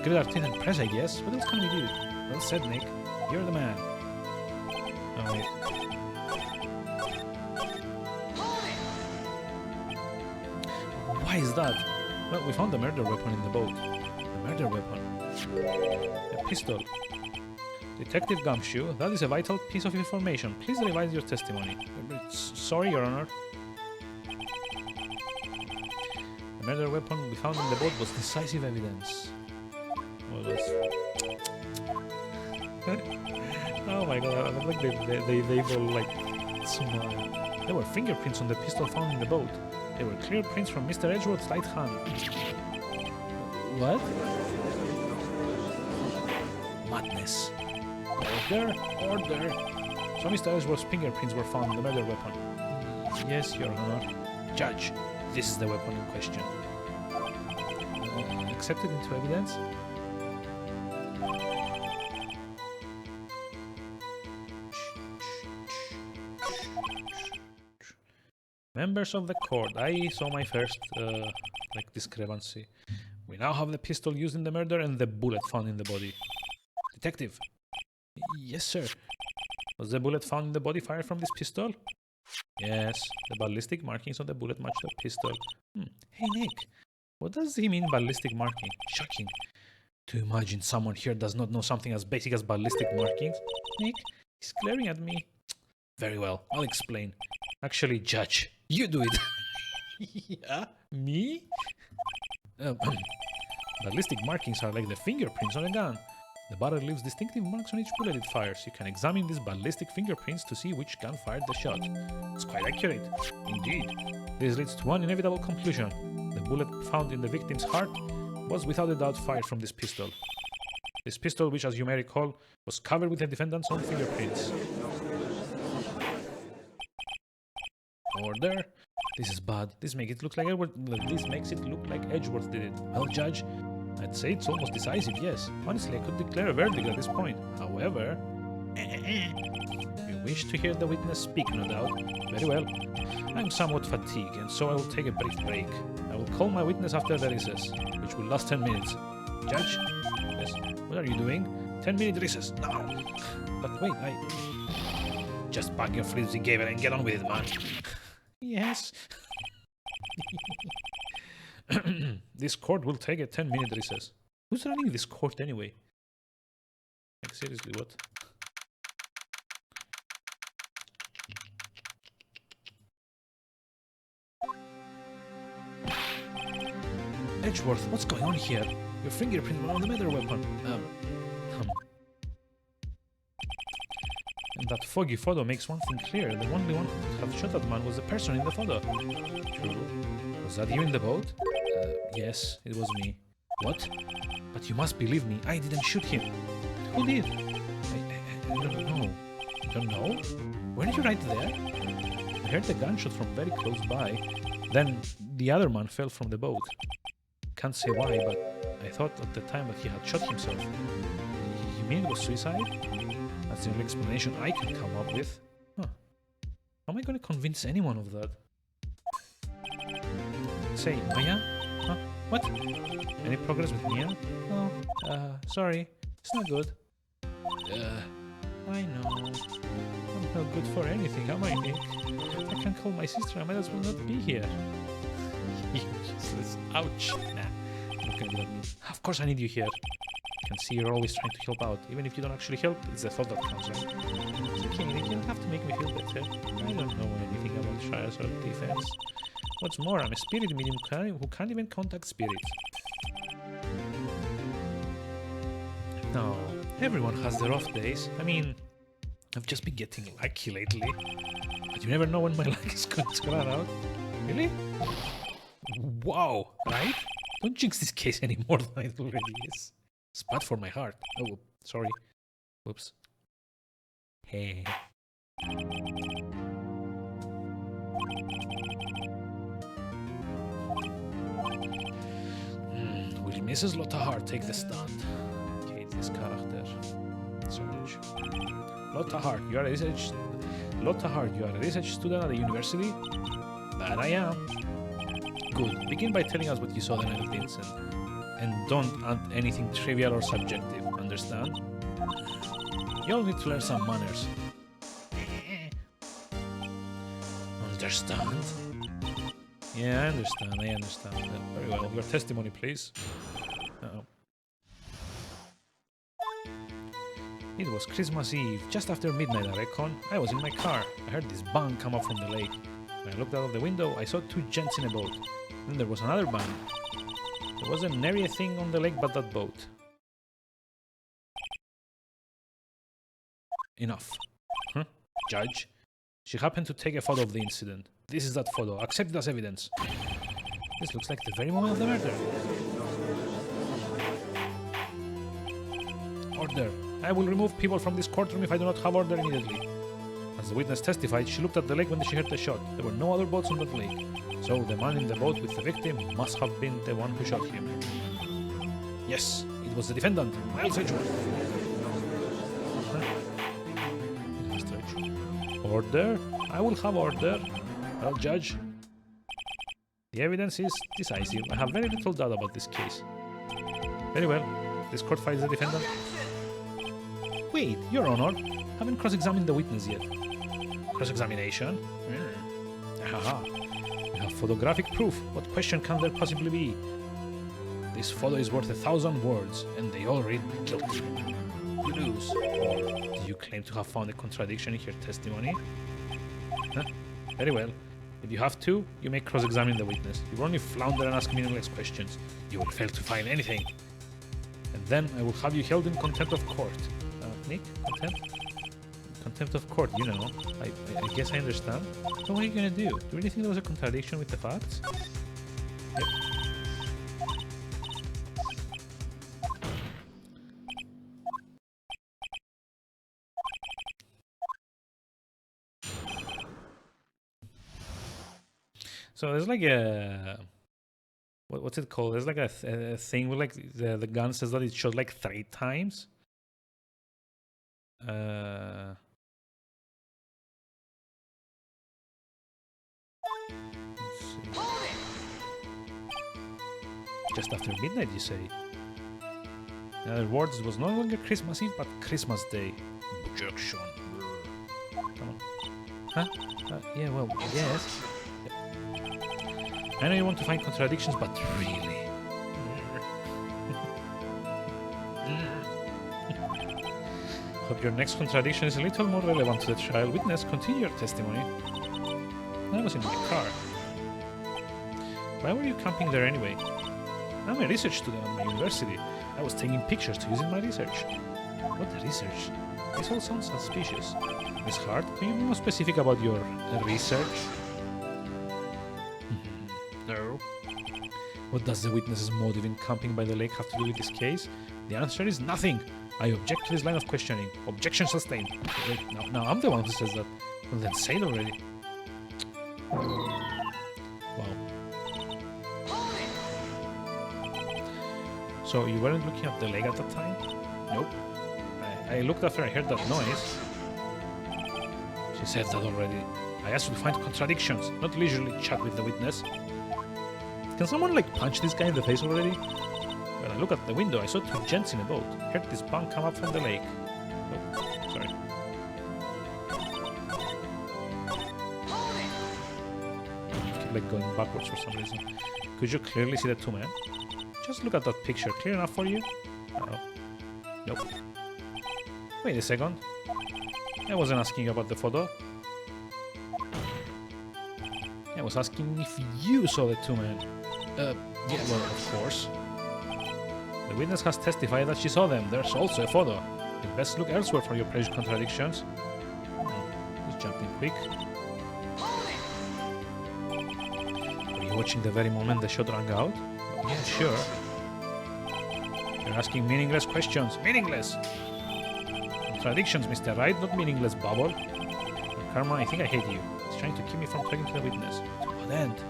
Grit our teeth and press, I guess. What else can we do? Well said, Nick. You're the man. Oh, wait. Why is that? Well, we found the murder weapon in the boat. The murder weapon? A pistol. Detective Gumshoe, that is a vital piece of information. Please revise your testimony. Sorry, Your Honor. The murder weapon we found in the boat was decisive evidence. What was... Oh my god, I look like they all like smile. There were fingerprints on the pistol found in the boat. They were clear prints from Mr. Edgeworth's right hand. What? Madness. Order! Order! So Mr. Edgeworth's fingerprints were found in the murder weapon. Yes, Your Honor. Judge, this is the weapon in question. Accepted into evidence? Members of the court, I saw my first discrepancy. We now have the pistol used in the murder and the bullet found in the body. Detective. Yes, sir. Was the bullet found in the body fired from this pistol? Yes. The ballistic markings on the bullet match the pistol. Hey, Nick. What does he mean ballistic marking? Shocking. To imagine someone here does not know something as basic as ballistic markings. Nick, he's glaring at me. Very well, I'll explain. Actually, Judge, you do it. Yeah? Me? Ballistic markings are like the fingerprints on a gun. The barrel leaves distinctive marks on each bullet it fires. You can examine these ballistic fingerprints to see which gun fired the shot. It's quite accurate. Indeed. This leads to one inevitable conclusion. The bullet found in the victim's heart was without a doubt fired from this pistol. This pistol, which as you may recall, was covered with the defendant's own fingerprints. Order. This is bad. This makes it look like Edgeworth did it. Well, Judge, I'd say it's almost decisive, yes. Honestly, I could declare a verdict at this point. However... You wish to hear the witness speak, no doubt. Very well. I'm somewhat fatigued, and so I will take a brief break. I will call my witness after the recess, which will last 10 minutes. Judge? Yes? What are you doing? 10-minute recess, now! But wait, Just pack your flimsy gable and get on with it, man. Yes. This court will take a 10-minute recess. Who's running this court anyway? seriously, what? Edgeworth, what's going on here? Your fingerprint were on the murder weapon. And that foggy photo makes one thing clear. The only one who could have shot that man was the person in the photo. True. Was that you in the boat? Yes, it was me. What? But you must believe me, I didn't shoot him. Who did? I don't know. You don't know? Weren't you right there? I heard the gunshot from very close by. Then the other man fell from the boat. Can't say why, but I thought at the time that he had shot himself. You mean it was suicide? That's the only explanation I can come up with. Huh. How am I going to convince anyone of that? Say, Maya? Huh? What? Any progress with Mia? No. Sorry. It's not good. I know. I'm not good for anything, am I, Nick? I can't call my sister. I might as well not be here. You useless. Ouch. Nah. Not gonna do that mean. Of course I need you here. I can see you're always trying to help out. Even if you don't actually help, it's the thought that counts, right? It's okay, Nick. You don't have to make me feel better. I don't know anything about trials or defense. What's more, I'm a spirit medium who can't even contact spirits. No, everyone has their off days. I mean, I've just been getting lucky lately. But you never know when my luck is going to run out. Really? Wow, right? Don't jinx this case any more than it already is. It's bad for my heart. Oh, sorry. Whoops. Hey. Will Mrs. Lotta Hart take the stand? Okay, this character. Search. Lotta Hart, you are a research student at the university? That I am. Good. Begin by telling us what you saw the night of the incident. And don't add anything trivial or subjective, understand? You'll need to learn some manners. Understand? Yeah, I understand. Very well. Your testimony, please. Uh-oh. It was Christmas Eve, just after midnight, I reckon. I was in my car. I heard this bang come up from the lake. When I looked out of the window, I saw two gents in a boat. Then there was another bang. There wasn't nary a thing on the lake but that boat. Enough. Huh? Judge? She happened to take a photo of the incident. This is that photo. Accept it as evidence. This looks like the very moment of the murder. Order. I will remove people from this courtroom if I do not have order immediately. As the witness testified, she looked at the lake when she heard the shot. There were no other boats on that lake. So the man in the boat with the victim must have been the one who shot him. Yes, it was the defendant, Miles Edgeworth. Order? I will have order. Well, Judge, the evidence is decisive. I have very little doubt about this case. Very well. This court finds the defendant. Wait, Your Honor. Haven't cross-examined the witness yet. Cross-examination? Haha. We have photographic proof. What question can there possibly be? This photo is worth 1,000 words, and they all read guilty. You lose. Or do you claim to have found a contradiction in your testimony? Huh? Very well. If you have to, you may cross-examine the witness. You will only flounder and ask meaningless questions. You will fail to find anything. And then I will have you held in contempt of court. Nick? Contempt? Contempt of court, you know. I guess I understand. So what are you gonna do? Do you really think there was a contradiction with the facts? Yep. So there's like a... What's it called? There's like a thing where like the gun says that it shot like 3 times. Just after midnight, you say? In other words, it was no longer Christmas Eve, but Christmas Day. Objection. Come on. Huh? Yeah, well, yes. I know you want to find contradictions, but really... But your next contradiction is a little more relevant to the trial. Witness, continue your testimony. I was in my car. Why were you camping there anyway? I'm a research student at my university. I was taking pictures to use in my research. What research? This all sounds suspicious. Miss Hart, can you be more specific about your research? No. What does the witness's motive in camping by the lake have to do with this case? The answer is nothing. I object to this line of questioning. Objection sustained. Wait, now I'm the one who says that. Well, then say it already. Wow. So you weren't looking at the lake at that time? Nope. I looked after I heard that noise. She said that already. I asked you to find contradictions, not leisurely chat with the witness. Can someone like punch this guy in the face already? When I look at the window, I saw two gents in a boat. Heard this bunk come up from the lake. Oh, sorry. Keep like going backwards for some reason. Could you clearly see the two men? Just look at that picture. Clear enough for you? Nope. Wait a second. I wasn't asking you about the photo. I was asking if you saw the two men. Yeah, well, of course. The witness has testified that she saw them. There's also a photo. You'd best look elsewhere for your alleged contradictions. Just jumped in quick. Were you watching the very moment the shot rang out? Yeah, sure. You're asking meaningless questions. Meaningless! Contradictions, Mr. Wright, not meaningless bubble. Karma, I think I hate you. It's trying to keep me from talking to the witness. To what end?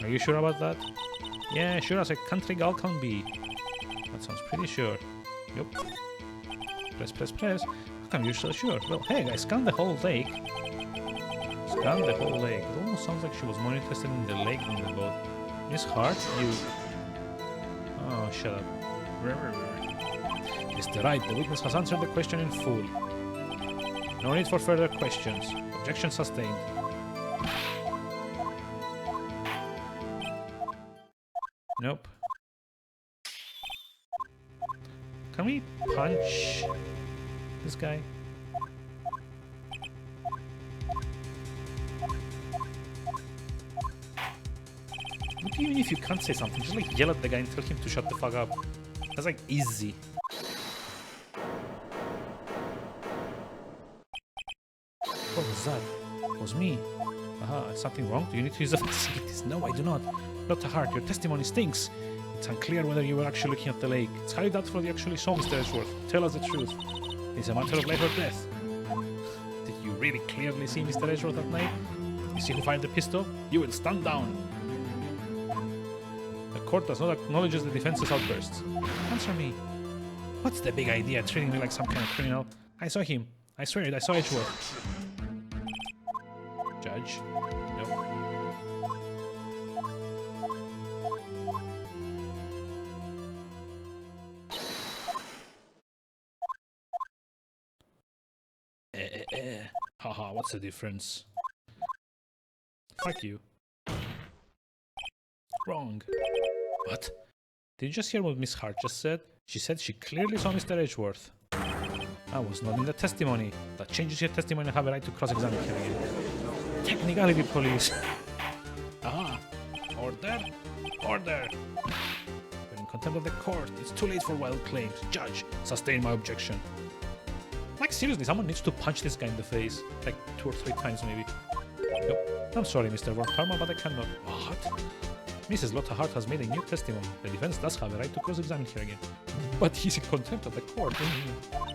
Are you sure about that? Yeah, sure as a country gal can be. That sounds pretty sure. Yup. Press. How come you're so sure? Well, hey, I scanned the whole lake. Scanned the whole lake. It almost sounds like she was more interested in the lake than the boat. Miss Hart, you... Oh, shut up. Mr. Wright, the witness has answered the question in full. No need for further questions. Objection sustained. Nope. Can we punch this guy? Look, even if you can't say something, just like yell at the guy and tell him to shut the fuck up. That's like easy. What was that? It was me. Aha, is something wrong? Do you need to use the facilities? No, I do not. Dr. Hart, your testimony stinks. It's unclear whether you were actually looking at the lake. It's highly doubtful you actually saw Mr. Edgeworth. Tell us the truth. It's a matter of life or death. Did you really clearly see Mr. Edgeworth at night? You see who fired the pistol? You will stand down. The court does not acknowledge the defense's outbursts. Answer me. What's the big idea, treating me like some kind of criminal? I saw him. I swear it, I saw Edgeworth. Judge? Nope. Haha, what's the difference? Fuck you. Wrong. What? Did you just hear what Miss Hart just said? She said she clearly saw Mr. Edgeworth. I was not in the testimony. That changes your testimony and have a right to cross-examine him again. Technicality, police. Ah, order? Order! We're in contempt of the court. It's too late for wild claims. Judge, sustain my objection. Like, seriously, someone needs to punch this guy in the face. Like, 2 or 3 times, maybe. Yep. I'm sorry, Mr. Von Karma, but I cannot. What? Mrs. Lotta Hart has made a new testimony. The defense does have a right to cross-examine her again. But he's in contempt of the court.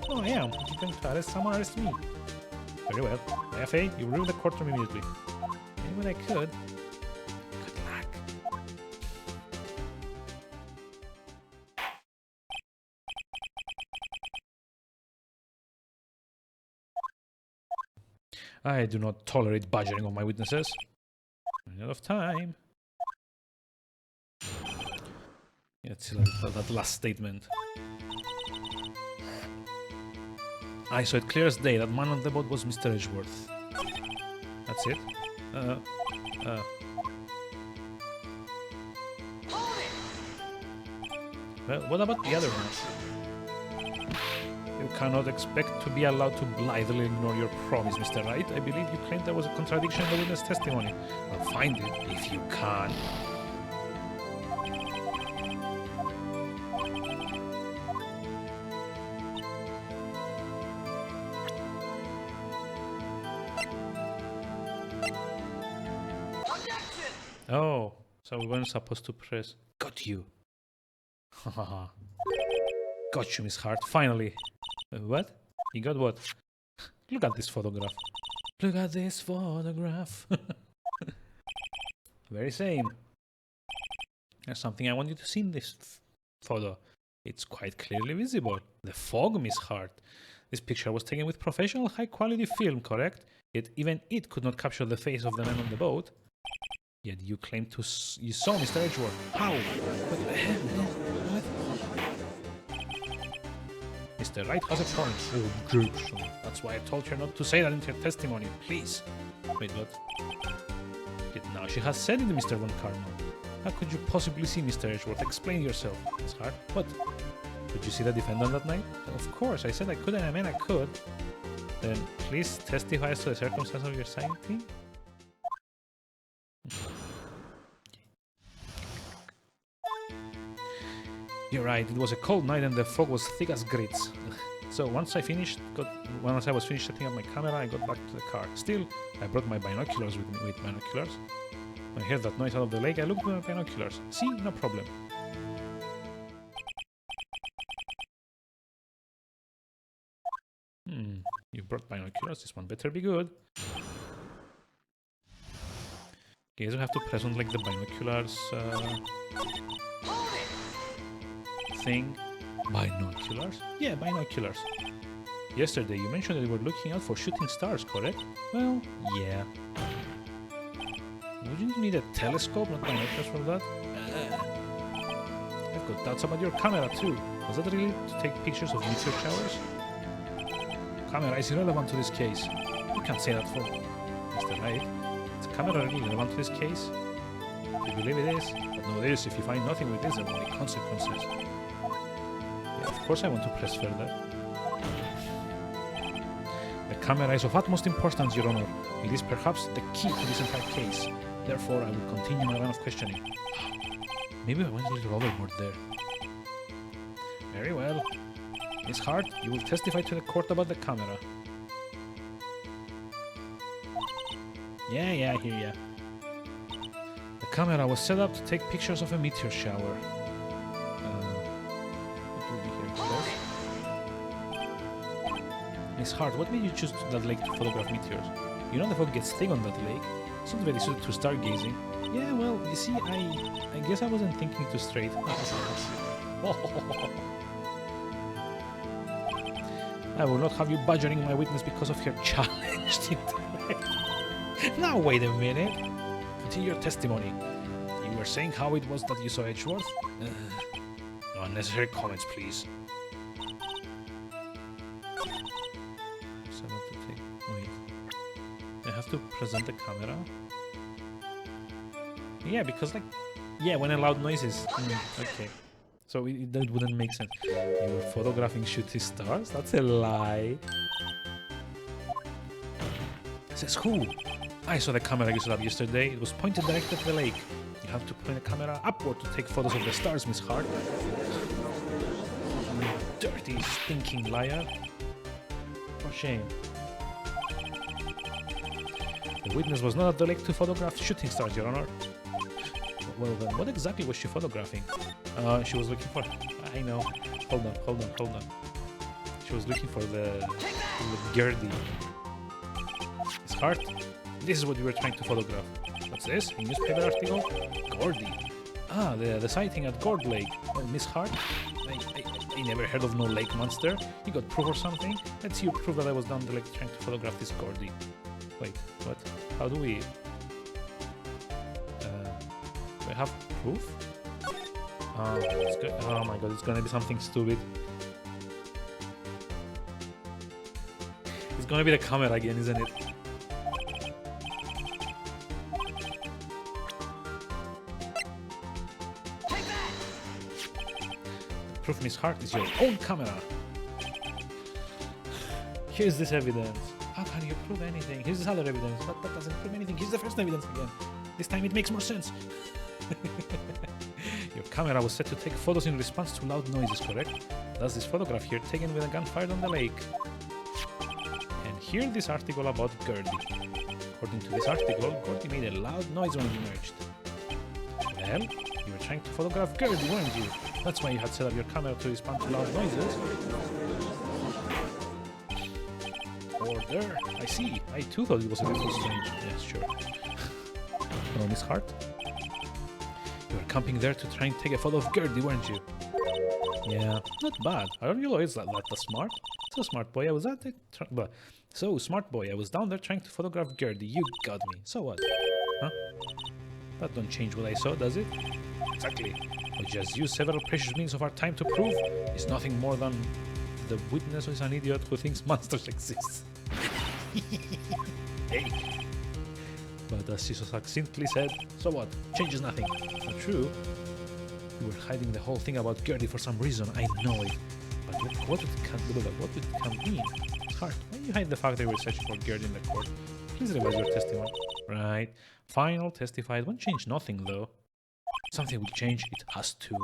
Oh, I am. If you're going to arrest someone, arrest me. Very well. AFA, you rule the courtroom immediately. Maybe when I could. Good luck. I do not tolerate badgering of my witnesses. Running out of time. Yeah, it's that last statement. I saw it clear as day that man on the boat was Mr. Edgeworth. That's it. Well, what about the other ones? You cannot expect to be allowed to blithely ignore your promise, Mr. Wright. I believe you claimed there was a contradiction in the witness testimony. Well, find it if you can. Oh, so we weren't supposed to press. Got you. Haha. Got you, Miss Hart. Finally. What? You got what? Look at this photograph. Look at this photograph. Very same. There's something I want you to see in this photo. It's quite clearly visible. The fog, Miss Hart. This picture was taken with professional high-quality film, correct? Yet even it could not capture the face of the man on the boat. Yet you claim you saw Mr. Edgeworth. How? What the hell? What? Mr. Wright has a point. Objection. That's why I told her not to say that in her testimony. Please. Wait, what? Yet now she has said it, Mr. Von Karma. How could you possibly see Mr. Edgeworth? Explain yourself. It's hard. What? Could you see the defendant that night? Of course. I said I could and I meant I could. Then please testify as to the circumstance of your sighting. You're right, it was a cold night and the fog was thick as grits. So once I was finished setting up my camera, I got back to the car. Still, I brought my binoculars with me. With binoculars. When I heard that noise out of the lake, I looked with my binoculars. See, no problem. You brought binoculars, this one better be good. Okay, so I have to press on like the binoculars thing. Binoculars? Yeah, binoculars. Yesterday you mentioned that you were looking out for shooting stars, correct? Well, yeah. Wouldn't you need a telescope, not binoculars for that? I've got doubts about your camera too. Was that really to take pictures of meteor showers? Camera is irrelevant to this case. You can't say that for Mr. Wright. Is the camera really relevant to this case? Do you believe it is? But no, it is. If you find nothing with this, there will be consequences. Yeah, of course I want to press further. The camera is of utmost importance, Your Honor. It is perhaps the key to this entire case. Therefore, I will continue my line of questioning. Maybe I went a little overboard there. Very well. Miss Hart, you will testify to the court about the camera. Yeah, I hear ya. The camera was set up to take pictures of a meteor shower. What will be here first? Miss Hart, what made you choose that lake to photograph meteors? You know the fog gets thick on that lake. It's not very suited to stargazing. Yeah, well, you see, I guess I wasn't thinking too straight. I will not have you badgering my witness because of your challenged intellect. Now wait a minute. Continue your testimony. You were saying how it was that you saw Edgeworth? No unnecessary comments, please. Wait. I have to present the camera? Yeah, because when I loud noises. Okay. So that wouldn't make sense. You were photographing shooting stars? That's a lie. Says who? I saw the camera you set up yesterday. It was pointed directly at the lake. You have to point the camera upward to take photos of the stars, Miss Hart. You dirty, stinking liar. For shame. The witness was not at the lake to photograph shooting stars, Your Honor. Well then, what exactly was she photographing? She was looking for... I know. Hold on. She was looking for the Gertie. Miss Hart, this is what you were trying to photograph. What's this? A newspaper article? Gordy. Ah, the sighting at Gord Lake. Well, Miss Hart, I never heard of no lake monster. You got proof or something? Let's see you prove that I was down the lake trying to photograph this Gordy. Wait, what? How do we... I have proof? Oh my god, it's gonna be something stupid. It's gonna be the camera again, isn't it? proof, Miss Hart, is your own camera. Here's this evidence. How can you prove anything? Here's this other evidence. But that doesn't prove anything. Here's the first evidence again. This time it makes more sense. Your camera was set to take photos in response to loud noises, correct? Thus this photograph here taken with a gun fired on the lake. And here this article about Gertie. According to this article, Gertie made a loud noise when it emerged. Well, you were trying to photograph Gertie, weren't you? That's why you had set up your camera to respond to loud noises. Order. I see. I too thought it was a little strange. Yes, sure. Hello, Miss Hart. You were camping there to try and take a photo of Gertie, weren't you? Yeah, not bad. Aren't you always like that smart? So smart boy, I was at it. So smart boy, I was down there trying to photograph Gertie. You got me. So what? Huh? That don't change what I saw, does it? Exactly. We just used several precious minutes of our time to prove it's nothing more than the witness is an idiot who thinks monsters exist. Hey. But as she so succinctly said, so what? Changes nothing. Not true. You were hiding the whole thing about Gertie for some reason. I know it. But what would it mean? It's hard. Why do you hide the fact they were searching for Gertie in the court? Please revise your testimony. Right. Fine, I'll testify. It won't change nothing, though. Something will change. It has to.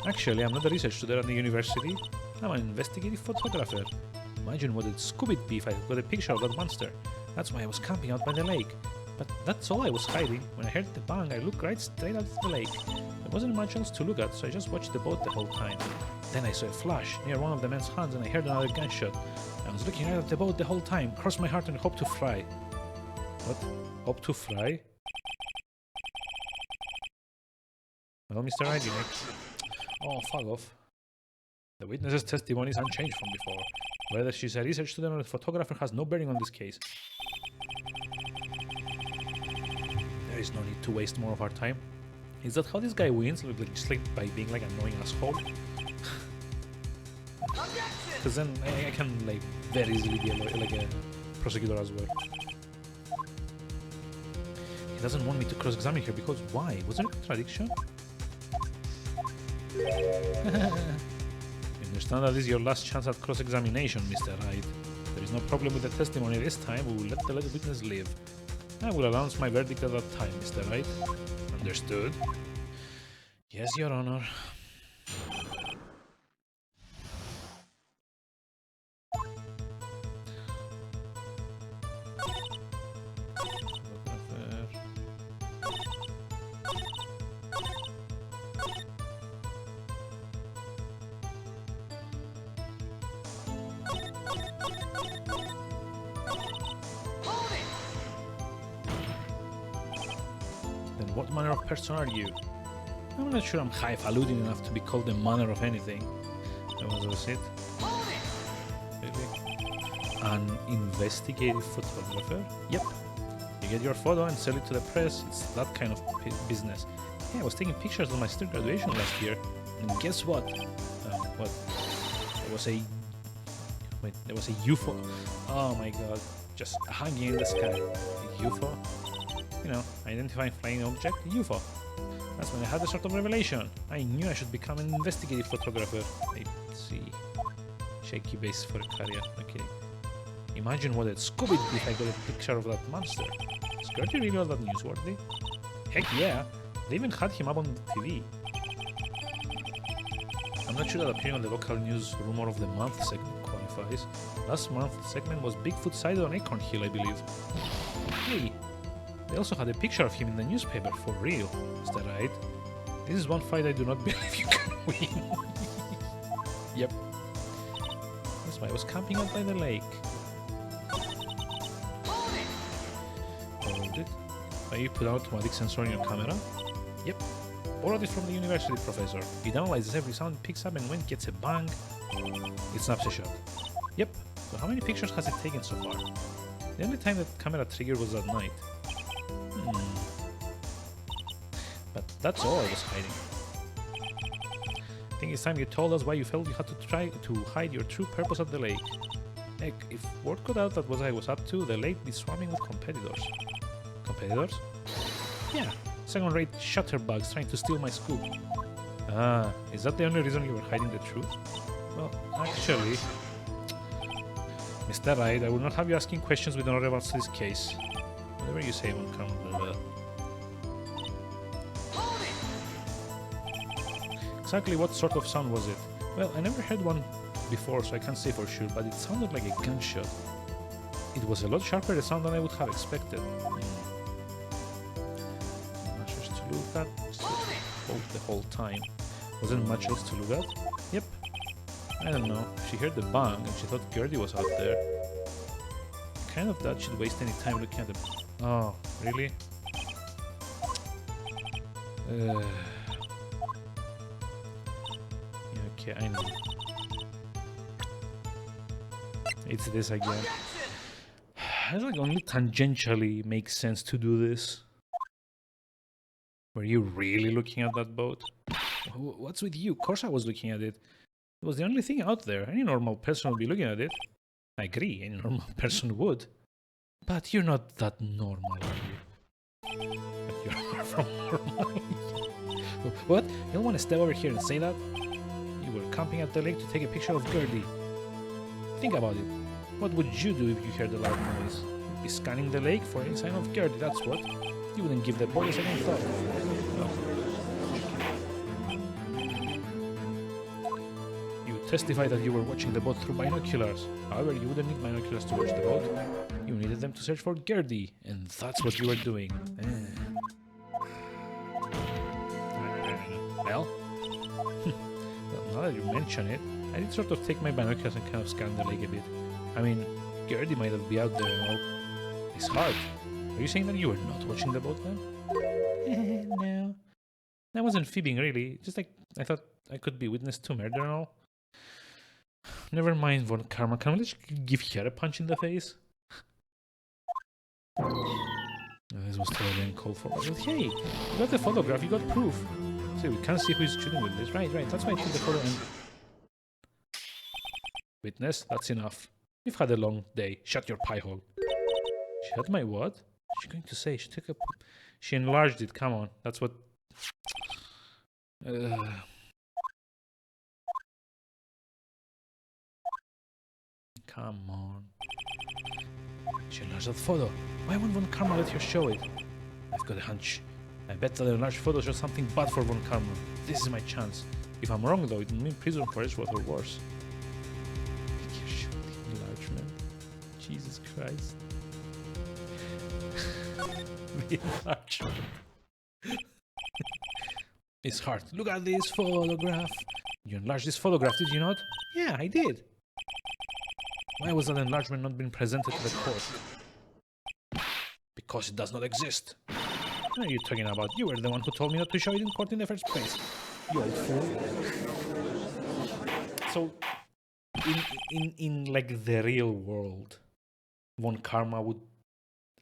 Actually, I'm not a research student at the university. I'm an investigative photographer. Imagine what it'd Scooby be if I got a picture of that monster. That's why I was camping out by the lake. But that's all I was hiding. When I heard the bang, I looked right straight at the lake. There wasn't much else to look at, so I just watched the boat the whole time. Then I saw a flash near one of the men's hands and I heard another gunshot. I was looking right at the boat the whole time, crossed my heart and hoped to fry. What? Hope to fry? Well, Mr. Wright, oh, fuck off. The witness's testimony is unchanged from before. Whether she's a research student or a photographer has no bearing on this case. There is no need to waste more of our time. Is that how this guy wins? Just like by being like an annoying asshole? Because then I can like very easily be a prosecutor as well. He doesn't want me to cross-examine her because why? Was there a contradiction? You understand that this is your last chance at cross-examination, Mr. Wright. There is no problem with the testimony this time. We will let the witness live. I will announce my verdict at that time, Mr. Wright. Understood? Yes, Your Honor. Then what manner of person are you? I'm not sure I'm highfalutin enough to be called a manner of anything. That was it. Really? An investigative photographer? Yep. You get your photo and sell it to the press. It's that kind of business. Yeah, I was taking pictures of my student graduation last year. And guess what? What? There was a UFO. Oh my god. Just hanging in the sky. A UFO? You know, identifying flying object, UFO. That's when I had a sort of revelation. I knew I should become an investigative photographer. Let's see. Shaky base for a career. Okay. Imagine what it'd Scooby if I got a picture of that monster. Is Gertie really all that newsworthy? Heck yeah. They even had him up on TV. I'm not sure that appearing on the local news rumor of the month segment qualifies. Last month's segment was Bigfoot sighted on Acorn Hill, I believe. Hey. They also had a picture of him in the newspaper, for real. Is that right? This is one fight I do not believe you can win. Yep. That's why I was camping out by the lake. Hold it. Why you put an automatic sensor on your camera? Yep. Borrowed it from the university professor. It analyzes every sound it picks up and when it gets a bang, it snaps a shot. Yep. So how many pictures has it taken so far? The only time that camera triggered was at night. But that's all I was hiding. I think it's time you told us why you felt you had to try to hide your true purpose at the lake. Heck, if word got out that what I was up to, the lake would be swarming with competitors. Competitors? Yeah, second-rate shutterbugs trying to steal my scoop. Ah, is that the only reason you were hiding the truth? Well, actually... Mr. Wright, I will not have you asking questions with no relevance to this case. Whatever you say won't come with that. Exactly what sort of sound was it? Well, I never heard one before, so I can't say for sure, but it sounded like a gunshot. It was a lot sharper a sound than I would have expected. Much else to look at. Both the whole time. Wasn't much else to look at? Yep. I don't know. She heard the bang and she thought Gertie was out there. Kind of doubt she'd waste any time looking at the... Oh, really? Okay, I know. It's this again. I like only tangentially makes sense to do this. Were you really looking at that boat? What's with you? Of course I was looking at it. It was the only thing out there. Any normal person would be looking at it. I agree, any normal person would. But you're not that normal, are you? But you're from normal. What? You don't want to step over here and say that? You were camping at the lake to take a picture of Gertie. Think about it. What would you do if you heard a loud noise? You'd be scanning the lake for any sign of Gertie, that's what. You wouldn't give the boy a second thought. No. You testify that you were watching the boat through binoculars. However, you wouldn't need binoculars to watch the boat. You needed them to search for Gertie, and that's what you were doing. Well? Now that you mention it, I did sort of take my binoculars and kind of scan the lake a bit. I mean, Gertie might have been out there and all. It's hard. Are you saying that you were not watching the boat then? No. I wasn't fibbing, really. Just like, I thought I could be witness to murder and all. Never mind, Von Karma. Can we just give her a punch in the face? This was totally uncalled for. But hey, you got the photograph, you got proof. See, we can't see who is shooting with this. Right. That's why I took the photo and... Witness, that's enough. You've had a long day. Shut your pie hole. Shut my what? What's she going to say? She took a... She enlarged it. Come on. That's what... Come on. She enlarged that photo. Why won't Von Karma let her show it? I've got a hunch. I bet that the enlarged photo shows something bad for Von Karma. This is my chance. If I'm wrong though, it will mean prison for Edgeworth or worse. Enlargement. Jesus Christ. The enlargement. It's hard. Look at this photograph. You enlarged this photograph, did you not? Yeah, I did. Why was that enlargement not being presented to the court? Because it does not exist. What are you talking about? You were the one who told me not to show it in court in the first place. You old fool. So, in like the real world, Von Karma would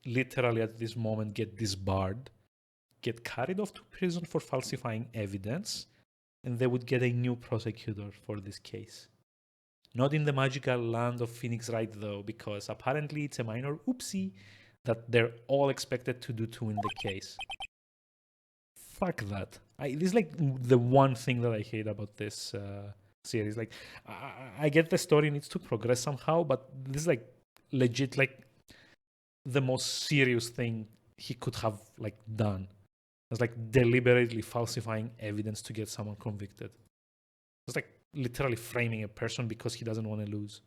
literally at this moment get disbarred, get carried off to prison for falsifying evidence, and they would get a new prosecutor for this case. Not in the magical land of Phoenix Wright though, because apparently it's a minor oopsie that they're all expected to do to win the case. Fuck that. This is like the one thing that I hate about this series. Like, I get the story needs to progress somehow, but this is like legit like the most serious thing he could have like done. It's like deliberately falsifying evidence to get someone convicted. It's like literally framing a person because he doesn't want to lose.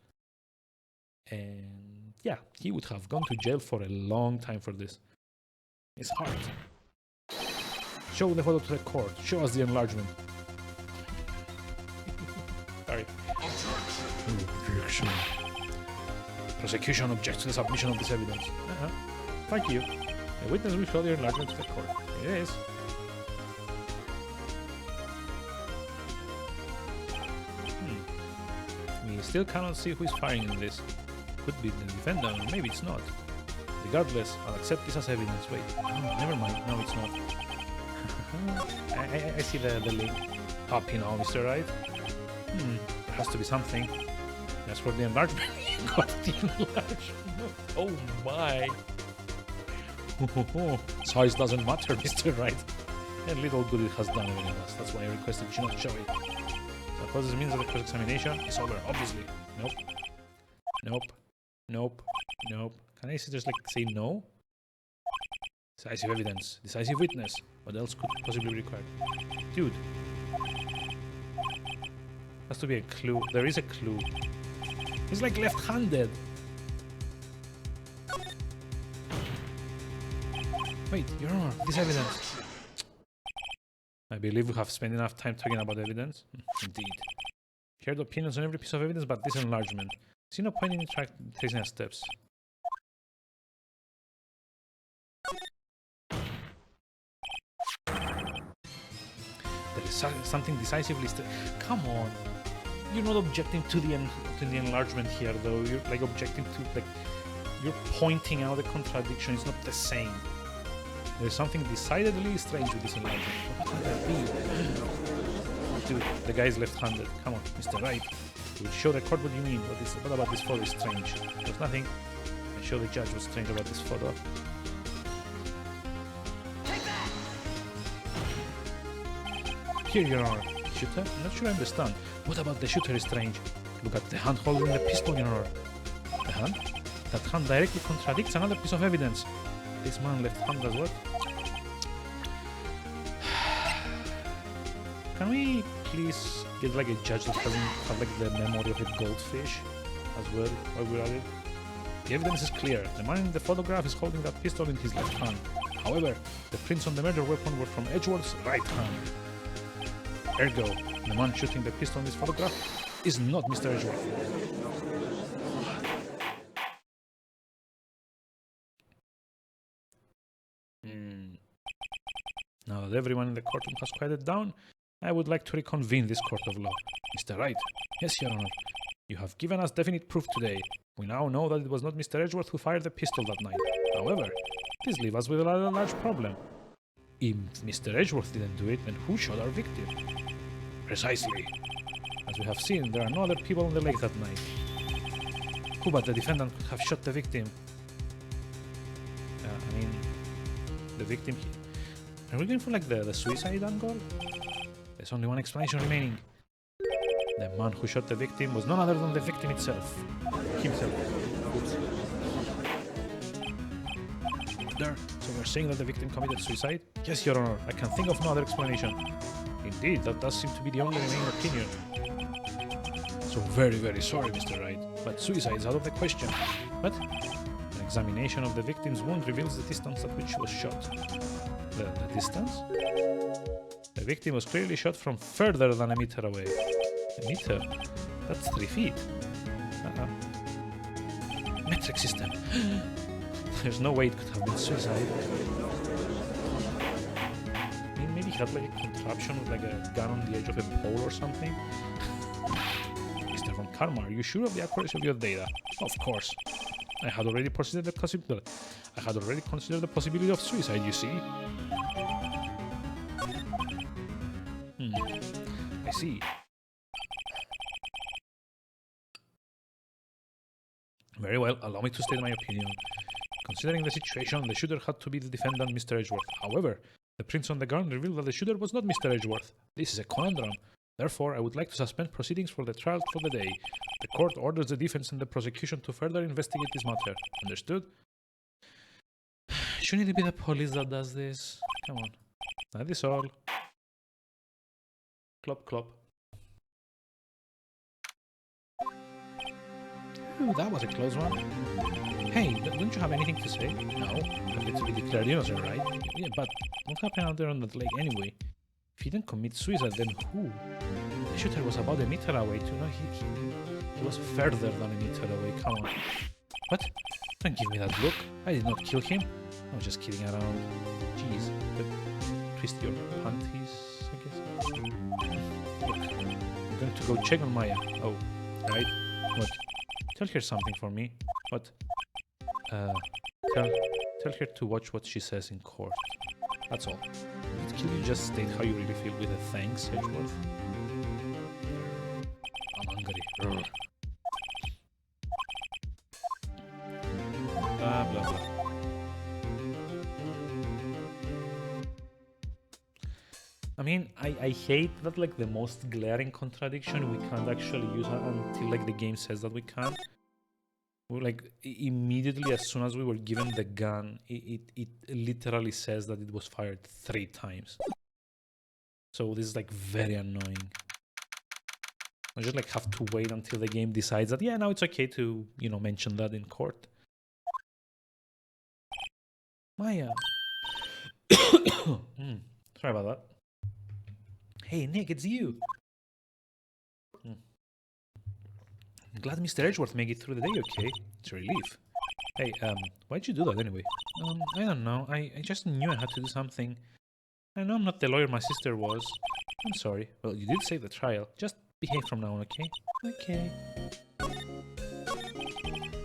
And yeah, he would have gone to jail for a long time for this. It's hard. Show the photo to the court. Show us the enlargement. Sorry. Objection. Prosecution objects to the submission of this evidence. Thank you. A witness will show the enlargement to the court. It is. We still cannot see who is firing in this. Could be the defendant, or maybe it's not. Regardless, I'll accept this as evidence. Wait, never mind. No, it's not. I see the link. Up, you know, Mr. Wright. There has to be something. That's for the enlargement. You got the enlargement. Oh my. Size doesn't matter, Mr. Wright. And little good it has done any of us. That's why I requested you not show it. So of course this means that the cross-examination is over, obviously. Nope. Nope. Nope. Nope. Can I just like say no? Decisive evidence. Decisive witness. What else could possibly be required? Dude. Has to be a clue. There is a clue. He's like left-handed. Wait, Your Honor, this evidence. I believe we have spent enough time talking about evidence. Indeed. Heard opinions on every piece of evidence but this enlargement. See no point in tracing our steps. There is something decisively come on. You're not objecting to the enlargement here though. You're like objecting to like you're pointing out the contradiction. It's not the same. There's something decidedly strange with this enlargement. What could that be? Dude, the guy's left-handed. Come on, Mr. Wright. You will show the court what you mean. What about this photo is strange? There's nothing. I show the judge what's strange about this photo. Here, Your Honor. Shooter? I'm not sure I understand. What about the shooter is strange? Look at the hand holding the pistol, Your Honor. The hand? That hand directly contradicts another piece of evidence. This man left hand as well. Can we please get like a judge that doesn't have like the memory of a goldfish as well while we're at it? The evidence is clear. The man in the photograph is holding that pistol in his left hand. However, the prints on the murder weapon were from Edgeworth's right hand. Ergo, the man shooting the pistol in this photograph is not Mr. Edgeworth. Now that everyone in the courtroom has quieted down, I would like to reconvene this court of law. Mr. Wright. Yes, Your Honor. You have given us definite proof today. We now know that it was not Mr. Edgeworth who fired the pistol that night. However, this leaves us with a large problem. If Mr. Edgeworth didn't do it, then who shot our victim? Precisely. As we have seen, there are no other people on the lake that night. Who but the defendant could have shot the victim? I mean, the victim here. Are we going for like the suicide angle? There's only one explanation remaining. The man who shot the victim was none other than the victim himself. Oops. There. So we're saying that the victim committed suicide? Yes, Your Honor. I can think of no other explanation. Indeed, that does seem to be the only remaining opinion. So very, very sorry, Mr. Wright, but suicide is out of the question. But an examination of the victim's wound reveals the distance at which she was shot. The distance? The victim was clearly shot from further than a meter away. A meter? That's 3 feet. Metric system. There's no way it could have been suicide. I mean, maybe he had like a contraption with like a gun on the edge of a pole or something. Mr. Von Karma, are you sure of the accuracy of your data? Of course. I had already considered the possibility of suicide, you see. I see. Very well, allow me to state my opinion. Considering the situation, the shooter had to be the defendant, Mr. Edgeworth. However, the prints on the ground reveal that the shooter was not Mr. Edgeworth. This is a conundrum. Therefore, I would like to suspend proceedings for the trial for the day. The court orders the defense and the prosecution to further investigate this matter. Understood? Shouldn't it be the police that does this? Come on. That is all. Clop, clop. Ooh, that was a close one. Hey, don't you have anything to say? No, I get to be declared innocent, right? Yeah, but what happened out there on that lake anyway? If he didn't commit suicide, then who? The shooter was about a meter away, too. No, he was further than a meter away. Come on. What? Don't give me that look. I did not kill him. I was just kidding around. Jeez. Twist your panties, I guess. Look, I'm going to go check on Maya. Oh, right. What? Tell her something for me. What? Tell her to watch what she says in court. That's all. Can you just state how you really feel with a thanks, Edgeworth? I'm hungry. Blah, blah, blah. mean, I hate that, like, the most glaring contradiction, we can't actually use her until, like, the game says that we can. We're, like, immediately as soon as we were given the gun, it literally says that it was fired 3 times. So this is, like, very annoying. I just, like, have to wait until the game decides that, yeah, now it's okay to, you know, mention that in court. Maya. Sorry about that. Hey, Nick, it's you. I'm glad Mr. Edgeworth made it through the day okay. It's a relief. Hey, why'd you do that anyway? I don't know. I just knew I had to do something. I know I'm not the lawyer my sister was. I'm sorry. Well, you did save the trial. Just behave from now on, okay? Okay.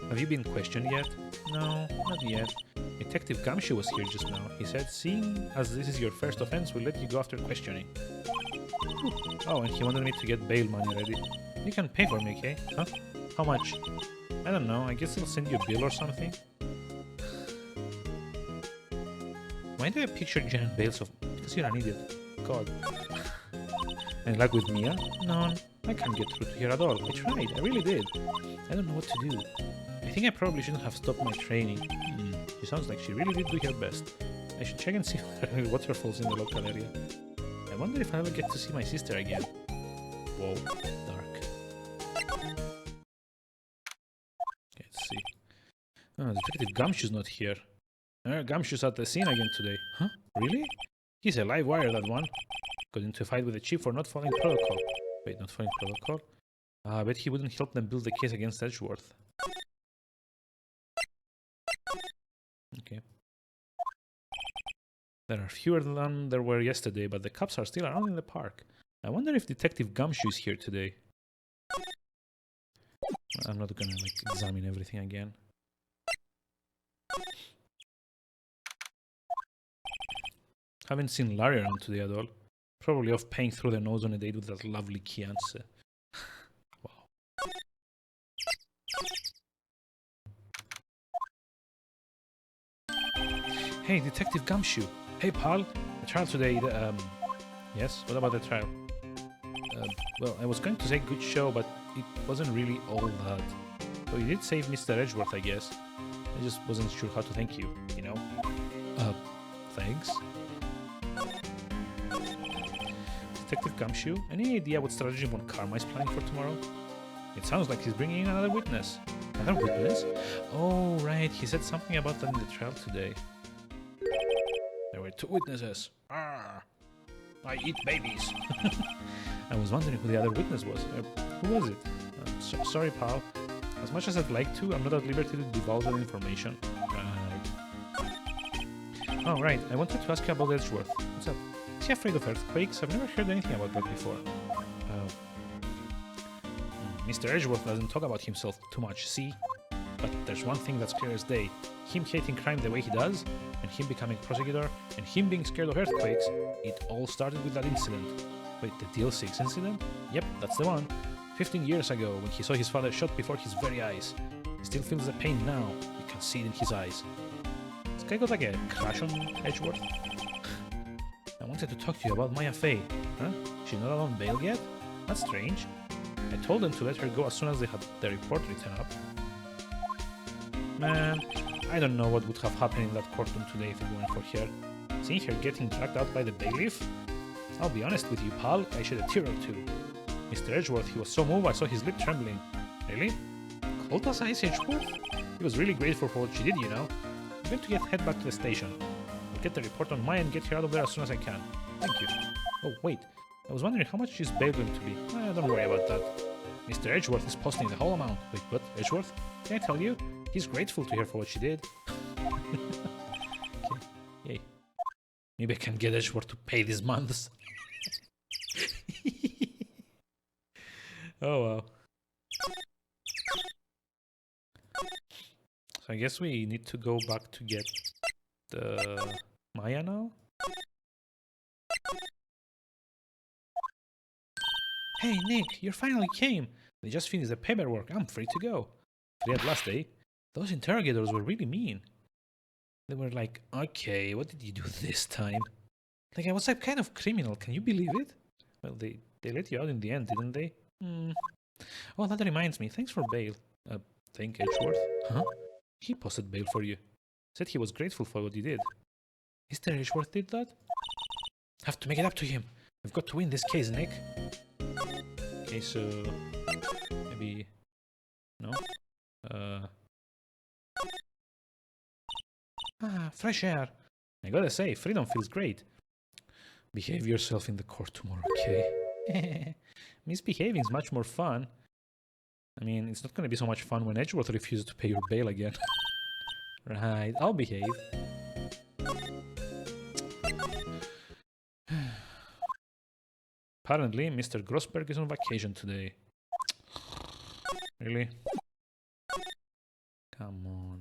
Have you been questioned yet? No, not yet. Detective Gumshoe was here just now. He said, seeing as this is your first offense, we'll let you go after questioning. Ooh. Oh, and he wanted me to get bail money ready. You can pay for me, okay? Huh? How much? I don't know. I guess he'll send you a bill or something. Why do I picture giant bales of... Because you're an idiot. God. And like with Mia? No, I can't get through to her at all. I tried. I really did. I don't know what to do. I think I probably shouldn't have stopped my training. She sounds like she really did do her best. I should check and see if there are waterfalls in the local area. I wonder if I ever get to see my sister again. Whoa, dark. Let's see. Oh, Detective Gumshoe's not here. Gumshoe's at the scene again today. Huh? Really? He's a live wire, that one. Got into a fight with the chief for not following protocol. Wait, not following protocol? I bet he wouldn't help them build the case against Edgeworth. Okay. There are fewer than there were yesterday, but the cops are still around in the park. I wonder if Detective Gumshoe is here today. I'm not gonna, like, examine everything again. Haven't seen Larry around today at all. Probably off paying through the nose on a date with that lovely Kiance. Wow. Hey, Detective Gumshoe. Hey, pal. The trial today, yes? What about the trial? Well, I was going to say good show, but it wasn't really all that. So you did save Mr. Edgeworth, I guess. I just wasn't sure how to thank you, you know? Thanks. Detective Gumshoe, any idea what strategy Von Karma is planning for tomorrow? It sounds like he's bringing in another witness. Another witness? Oh, right, he said something about that in the trial today. There were 2 witnesses. Arr! I eat babies. I was wondering who the other witness was. Who was it? Sorry, pal. As much as I'd like to, I'm not at liberty to divulge that information. Oh, right. I wanted to ask you about Edgeworth. What's up? Is he afraid of earthquakes? I've never heard anything about that before. Mr. Edgeworth doesn't talk about himself too much, see? But there's one thing that's clear as day. Him hating crime the way he does, and him becoming prosecutor, and him being scared of earthquakes, it all started with that incident. Wait, the DL6 incident? Yep, that's the one. 15 years ago, when he saw his father shot before his very eyes. He still feels the pain now. You can see it in his eyes. This guy got like a crush on Edgeworth? I wanted to talk to you about Maya Fey. Huh? She's not on bail yet? That's strange. I told them to let her go as soon as they had the report written up. Man, I don't know what would have happened in that courtroom today if it weren't for her. Seeing her getting dragged out by the bailiff? I'll be honest with you, pal, I shed a tear or two. Mr. Edgeworth, he was so moved I saw his lip trembling. Really? Cold as ice, Edgeworth? He was really grateful for what she did, you know. I'm going to head back to the station. I'll get the report on Maya and get her out of there as soon as I can. Thank you. Oh, wait. I was wondering how much is bail going to be. Don't worry about that. Mr. Edgeworth is posting the whole amount. Wait, what? Edgeworth? Can I tell you? He's grateful to her for what she did. Okay. Yay. Maybe I can get Edgeworth to pay these months. Oh wow. So I guess we need to go back to get the Maya now? Hey Nick, you finally came! They just finished the paperwork, I'm free to go. Free at last, eh? Those interrogators were really mean. They were like, okay, what did you do this time? Like, I was a kind of criminal, can you believe it? Well, they let you out in the end, didn't they? Oh, that reminds me, thanks for bail. Thank Edgeworth? Huh? He posted bail for you. Said he was grateful for what you did. Mr. Edgeworth did that? Have to make it up to him. We've got to win this case, Nick. Okay, so... maybe... no? Fresh air. I gotta say, freedom feels great. Behave yourself in the court tomorrow, okay? Misbehaving's much more fun. I mean, it's not gonna be so much fun when Edgeworth refuses to pay your bail again. Right, I'll behave. Apparently, Mr. Grossberg is on vacation today. Really? Come on.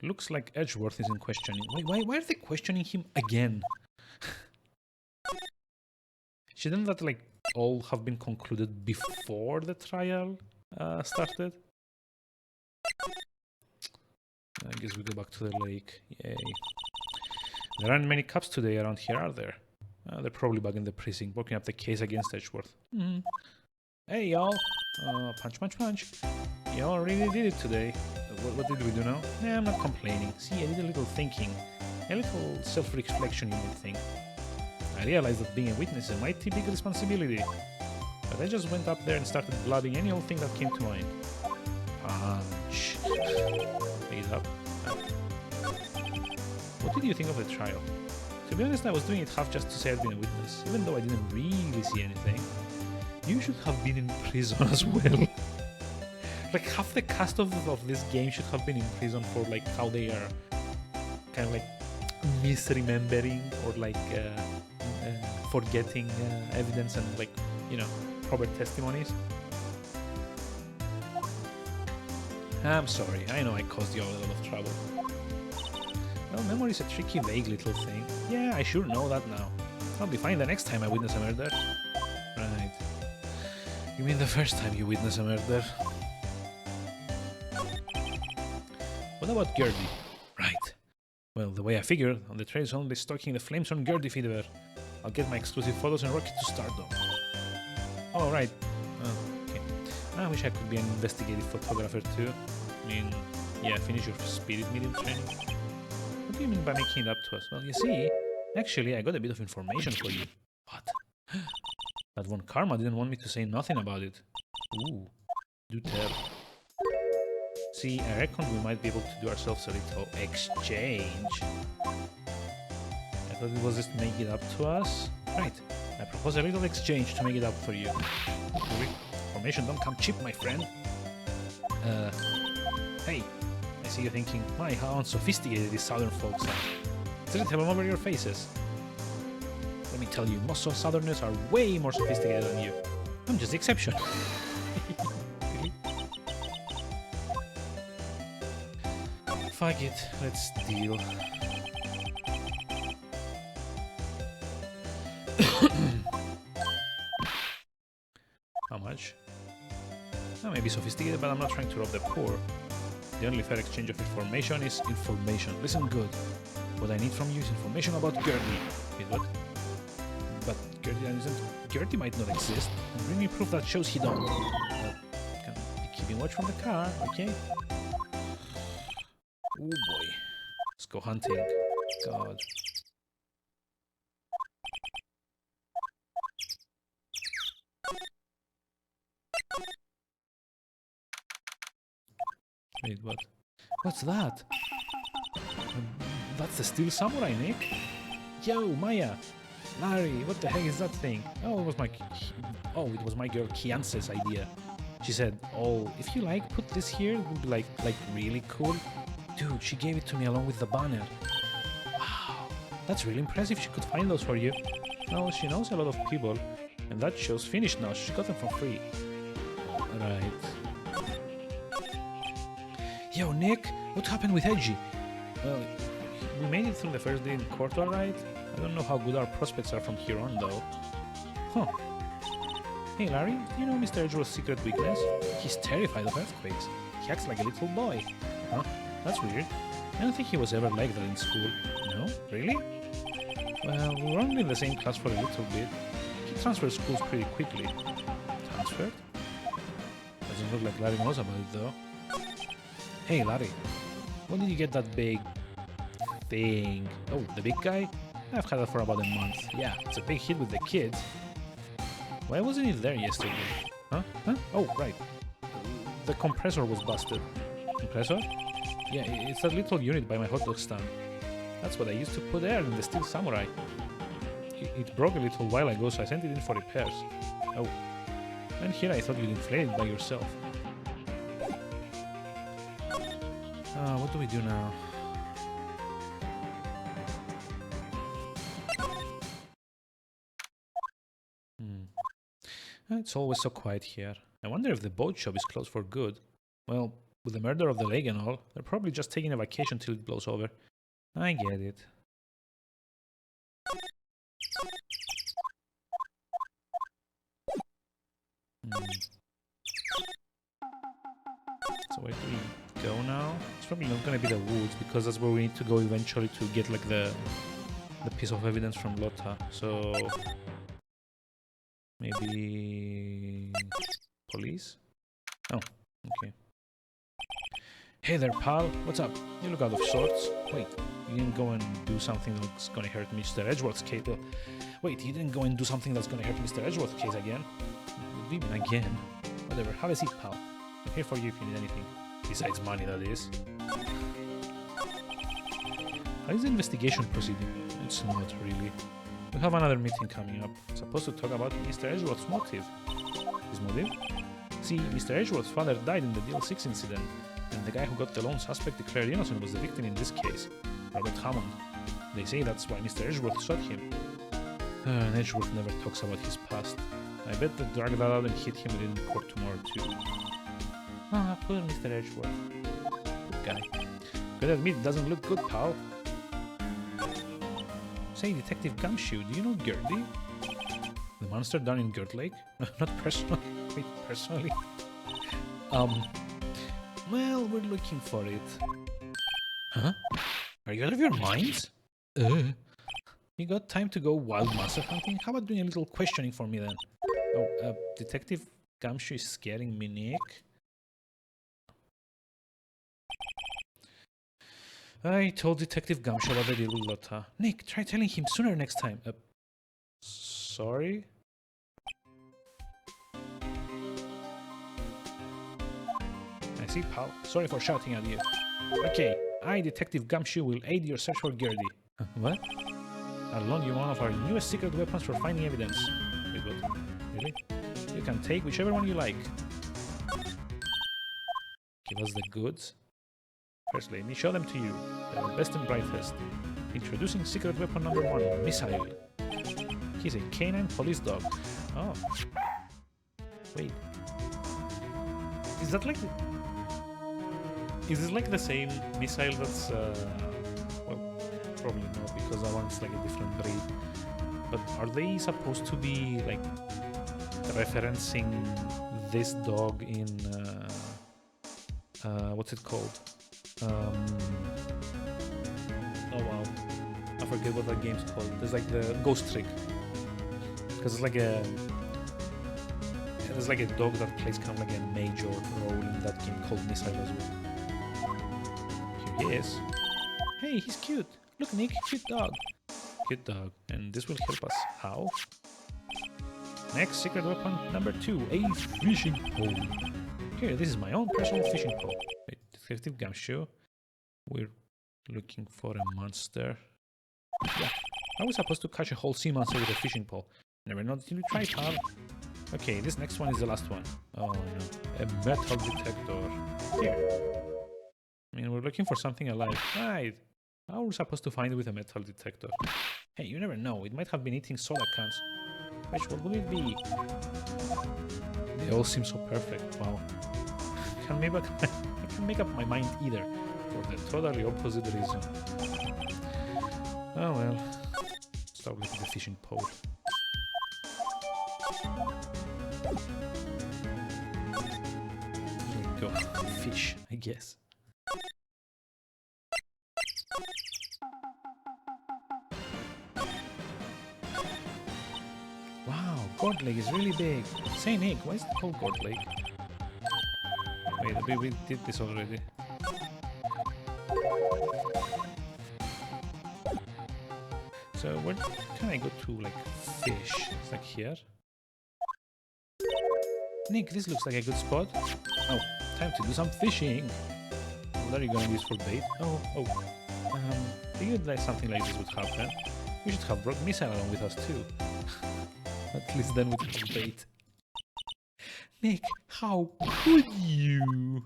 Looks like Edgeworth isn't questioning. Why are they questioning him again? Shouldn't that, like, all have been concluded before the trial started? I guess we go back to the lake. Yay. There aren't many cops today around here, are there? They're probably back in the precinct, working up the case against Edgeworth. Hey, y'all. Punch, punch, punch. Y'all really did it today. What did we do now? Nah, I'm not complaining. See, I did a little thinking. A little self-reflection, you might think. I realized that being a witness is a mighty big responsibility. But I just went up there and started blabbing any old thing that came to mind. Punch. Pick it up. What did you think of the trial? To be honest, I was doing it half just to say I'd been a witness, even though I didn't really see anything. You should have been in prison as well. Like, half the cast of this game should have been in prison for, like, how they are kind of, like, misremembering or, like, forgetting evidence and, like, you know, proper testimonies. I'm sorry, I know I caused you all a lot of trouble. Well, memory is a tricky, vague little thing. Yeah, I sure know that now. I'll be fine the next time I witness a murder. Right. You mean the first time you witness a murder? What about Gertie? Right. Well, the way I figured, on the trail is only stoking the flames on Gertie fever. I'll get my exclusive photos and rocket to stardom. Oh, right. Oh, okay. I wish I could be an investigative photographer too. I mean, yeah, finish your spirit medium training. What do you mean by making it up to us? Well, you see, actually, I got a bit of information for you. What? That one Karma didn't want me to say nothing about it. Ooh, do tell. See, I reckon we might be able to do ourselves a little exchange. I thought it was just make it up to us. Right, I propose a little exchange to make it up for you. Information don't come cheap, my friend. Hey, I see you thinking, my, how unsophisticated these southern folks are. Does it have them over your faces? Let me tell you, most southerners are way more sophisticated than you. I'm just the exception. Fuck it, let's deal. How much? I may be sophisticated, but I'm not trying to rob the poor. The only fair exchange of information is information. Listen good. What I need from you is information about Gertie. Wait, what? But Gertie might not exist. And bring me proof that shows he don't. Can be keeping watch from the car, okay? Oh boy. Let's go hunting. God. Wait, what? What's that? That's the Steel Samurai, Nick? Yo, Maya! Larry, what the heck is that thing? Oh, it was my girl Kiance's idea. She said, oh, if you like, put this here, it would be like really cool. Dude, she gave it to me along with the banner. Wow, that's really impressive she could find those for you. Well, she knows a lot of people, and that show's finished now, she got them for free. Right. Yo, Nick, what happened with Edgy? Well, we made it through the first day in court, alright? I don't know how good our prospects are from here on, though. Huh. Hey, Larry, do you know Mr. Edgeworth's secret weakness? He's terrified of earthquakes. He acts like a little boy. Huh? That's weird. I don't think he was ever like that in school. No? Really? Well, we were only in the same class for a little bit. He transferred schools pretty quickly. Transferred? Doesn't look like Larry knows about it though. Hey Larry, when did you get that big thing? Oh, the big guy? I've had it for about a month. Yeah, it's a big hit with the kids. Why wasn't it there yesterday? Huh? Oh, right. The compressor was busted. Compressor? Yeah, it's that little unit by my hot dog stand. That's what I used to put air in the Steel Samurai. It broke a little while ago, so I sent it in for repairs. Oh. And here I thought you'd inflate it by yourself. What do we do now? It's always so quiet here. I wonder if the boat shop is closed for good. Well, with the murder of the lake and all, they're probably just taking a vacation till it blows over. I get it. So where do we go now? It's probably not gonna be the woods, because that's where we need to go eventually to get like the piece of evidence from Lotta. So maybe police? Oh, okay. Hey there, pal. What's up? You look out of sorts. Wait, you didn't go and do something that's gonna hurt Mr. Edgeworth's case. Wait, you didn't go and do something that's gonna hurt Mr. Edgeworth's case again? What do you mean again? Whatever. Have a seat, pal. I'm here for you if you need anything. Besides money, that is. How is the investigation proceeding? It's not really. We have another meeting coming up. Supposed to talk about Mr. Edgeworth's motive. His motive? See, Mr. Edgeworth's father died in the DL6 incident, and the guy who got the lone suspect declared innocent was the victim in this case, Robert Hammond. They say that's why Mr. Edgeworth shot him. And Edgeworth never talks about his past. I bet they drag that out and hit him within court tomorrow too. Ah, poor Mr. Edgeworth. Good guy. Gotta admit, it doesn't look good, pal. Say, Detective Gumshoe, do you know Gertie? The monster down in Gert Lake? Not personally. Wait, personally? Well, we're looking for it. Huh? Are you out of your minds? You got time to go wild monster hunting? How about doing a little questioning for me then? Oh, Detective Gumshoe is scaring me, Nick. I told Detective Gumshoe about the deal with Lotta. Nick, try telling him sooner next time. Sorry? I see, pal. Sorry for shouting at you. Okay, I, Detective Gumshoe, will aid your search for Gertie. What? I'll loan you one of our newest secret weapons for finding evidence. Wait, what? Really? You can take whichever one you like. Give us the goods. First, let me show them to you. They're the best and brightest. Introducing secret weapon number 1, Missile. He's a canine police dog. Oh. Wait. Is that like... Is this like the same missile that's... well, probably not, because that one's like a different breed. But are they supposed to be like referencing this dog in... what's it called? Oh wow, I forget what that game's called. There's like the Ghost Trick, because it's like a there's like a dog that plays kind of like a major role in that game called Missile as well. Here he is. Hey, he's cute. Look, Nick, cute dog. Cute dog, and this will help us. How? Next, secret weapon number 2, a fishing pole. Here, this is my own personal fishing pole. Wait, Detective Gumshoe. We're looking for a monster. Yeah, I was supposed to catch a whole sea monster with a fishing pole. Never know until you try, pal. Okay, this next one is the last one. Oh no, a metal detector. Here. I mean, we're looking for something alive. Right. How are we supposed to find it with a metal detector? Hey, you never know. It might have been eating soda cans. Which what would it be? They all seem so perfect. Wow. I can't make up my mind either, for the totally opposite reason. Oh well. Start with the fishing pole. Here we go. Fish, I guess. Wow, God Lake is really big. Say, Nick, why is it called God Lake? Wait, we did this already. So where can I go to, like, fish? It's like here. Nick, this looks like a good spot. Oh, time to do some fishing. What are you going to use for bait? Oh. Figured that something like this would happen. We should have brought Missile along with us too. At least then we could bait. Nick, how could you?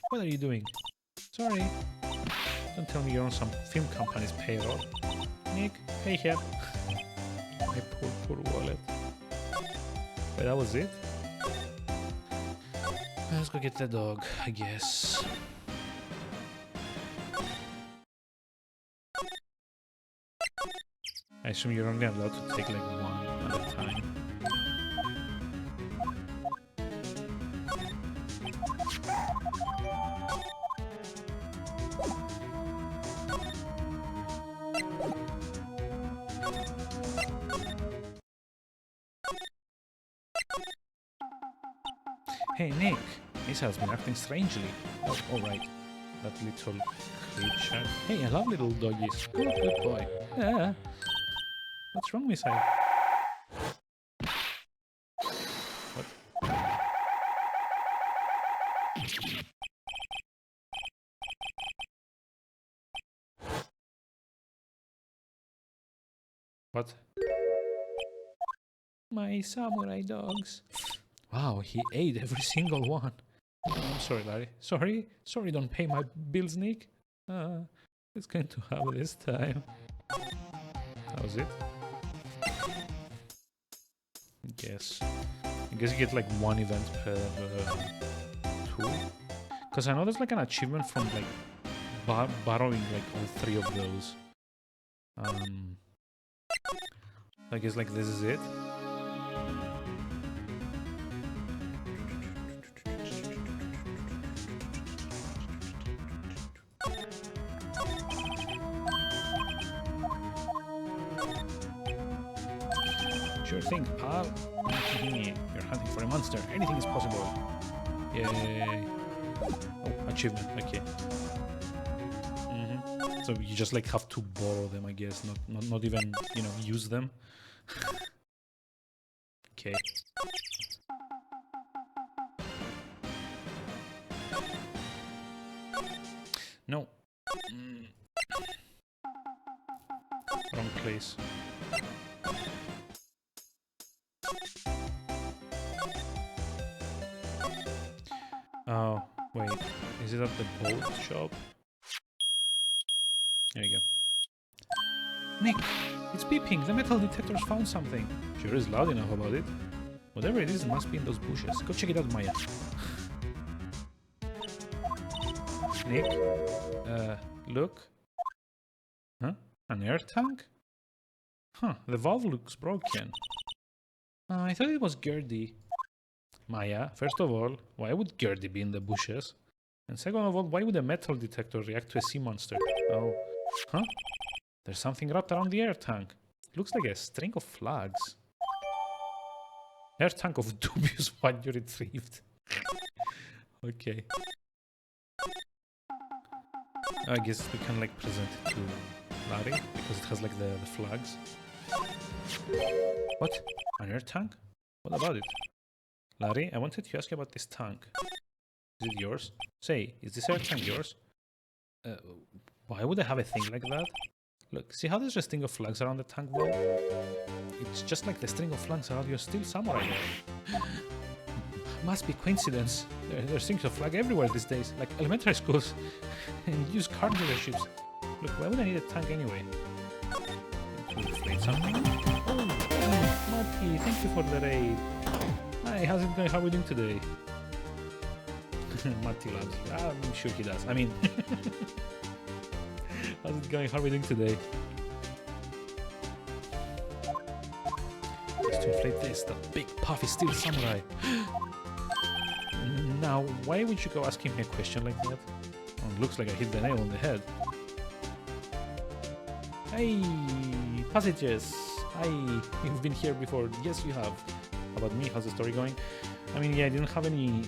What are you doing? Sorry. Don't tell me you're on some film company's payroll. Nick, hey here. My poor wallet. Wait, that was it? Let's go get the dog, I guess. I assume you're only allowed to take like one at a time. Hey Nick, Misa's been acting strangely. Oh, alright. That little creature. Hey, I love little doggies. Oh, good boy. Yeah. What's wrong, Misa? What? What? My samurai dogs. Wow, he ate every single one. I'm sorry, Larry. Sorry, don't pay my bills, Nick. It's going to happen this time. That was it? I guess you get like one event per tool. Because I know there's like an achievement from like borrowing like all three of those. I guess like this is it. Sure thing, pal. You're hunting for a monster. Anything is possible. Yay. Oh, achievement. Okay. So you just like have to borrow them, I guess. Not even, you know, use them. Okay. No. Wrong place. Oh, wait. Is it at the boat shop? There you go. Nick, it's beeping. The metal detector's found something. Sure is loud enough about it. Whatever it is, it must be in those bushes. Go check it out, Maya. Nick? Look. Huh? An air tank? Huh, the valve looks broken. I thought it was Gertie. Maya, first of all, why would Gertie be in the bushes? And second of all, why would a metal detector react to a sea monster? Oh, huh? There's something wrapped around the air tank. Looks like a string of flags. Air tank of dubious value retrieved. Okay. I guess we can like present it to Larry because it has like the flags. What? An air tank? What about it? Larry, I wanted to ask you about this tank. Is it yours? Say, is this air tank yours? Why would I have a thing like that? Look, see how there's a string of flags around the tank wall? It's just like the string of flags around your steel samurai there. Must be coincidence. There's strings of flag everywhere these days, like elementary schools and used car dealerships. Look, why would I need a tank anyway? To inflate something? Oh, Marty, thank you for the raid. Hi, how's it going? How are we doing today? Marty loves you. I'm sure he does. I mean, how's it going? How are we doing today? Just to inflate this, the big puffy steel samurai. Now, why would you go asking me a question like that? it looks like I hit the nail on the head. Hey, passages! Hi, you've been here before. Yes, you have. How about me? How's the story going? I mean, yeah, I didn't have any,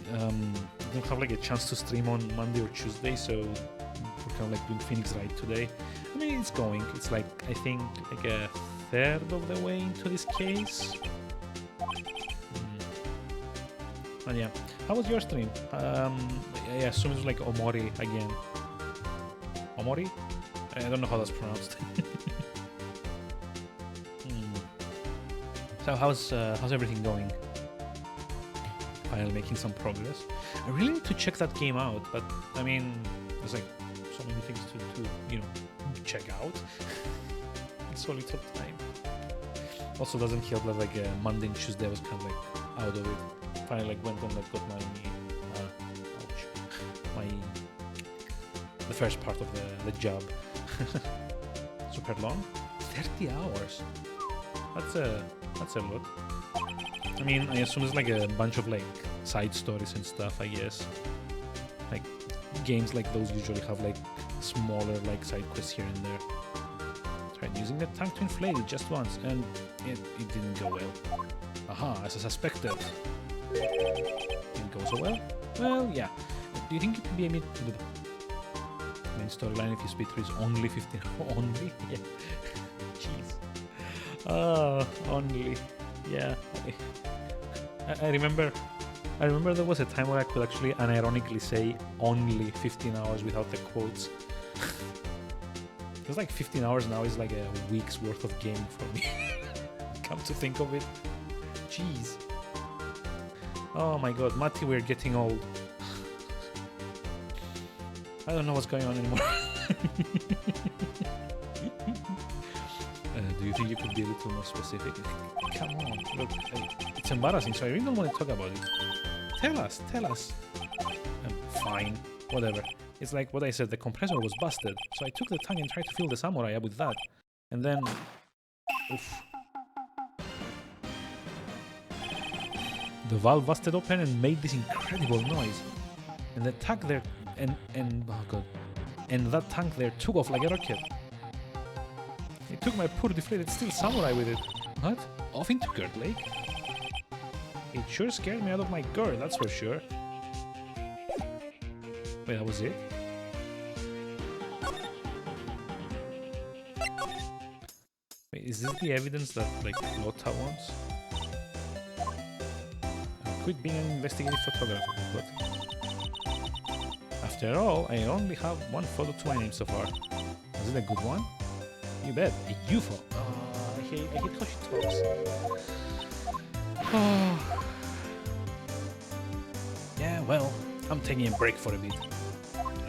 didn't have like a chance to stream on Monday or Tuesday, so we're kind of like doing Phoenix Wright today. I mean, it's going. It's like, I think, like a third of the way into this case. And yeah, how was your stream? I assume it's like Omori again. Omori? I don't know how that's pronounced. So how's everything going? Finally making some progress. I really need to check that game out, but I mean, there's like so many things to you know, check out. It's so little time. Also doesn't help that like Monday and Tuesday I was kind of like out of it. Finally like went and like got my the first part of the job. Super long. 30 hours. That's a lot. I mean, I assume it's like a bunch of like side stories and stuff, I guess. Like games like those usually have like smaller like side quests here and there. Tried using the tank to inflate it just once and it didn't go well. Aha, as I suspected. Didn't go so well? Well, yeah. Do you think it could be a main storyline if your speed through is only 15? Only? Yeah. Jeez. Only. Yeah. I remember there was a time where I could actually unironically say only 15 hours without the quotes. It's like 15 hours now is like a week's worth of game for me. Come to think of it. Jeez. Oh my god, Matti, we're getting old. I don't know what's going on anymore. Do you think you could be a little more specific? Come on, look, it's embarrassing, so I really don't want to talk about it. Tell us. Fine, whatever. It's like what I said, the compressor was busted, so I took the tank and tried to fill the samurai up with that. And then... Oof. The valve busted open and made this incredible noise. And the tank there... oh god. And that tank there took off like a rocket. It took my poor deflated steel samurai with it. What? Off into Gert Lake? It sure scared me out of my gourd, that's for sure. Wait, that was it? Wait, is this the evidence that, like, Lotta wants? Quit being an investigative photographer, but... After all, I only have one photo to my name so far. Was it a good one? You bet, a UFO. I hate how she talks. Oh. Yeah, well, I'm taking a break for a bit.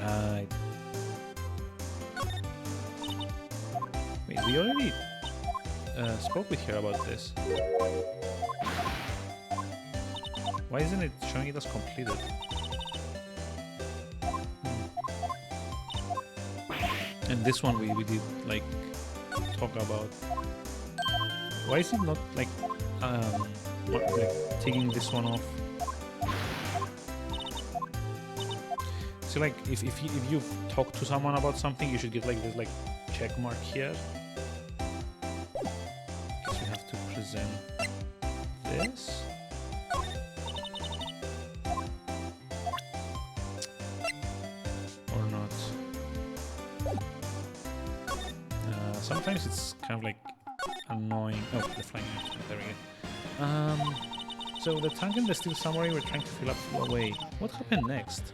Right. Wait, we already spoke with her about this. Why isn't it showing it as completed? And this one we did like talk about. Why is it not like taking this one off? So like if you've talked to someone about something, you should get like this like check mark here. Guess we have to present this. Or not. Sometimes it's kind of like annoying. Oh, the flying knife. There we go. So the tank and the steel samurai were trying to fill up flew away. What happened next?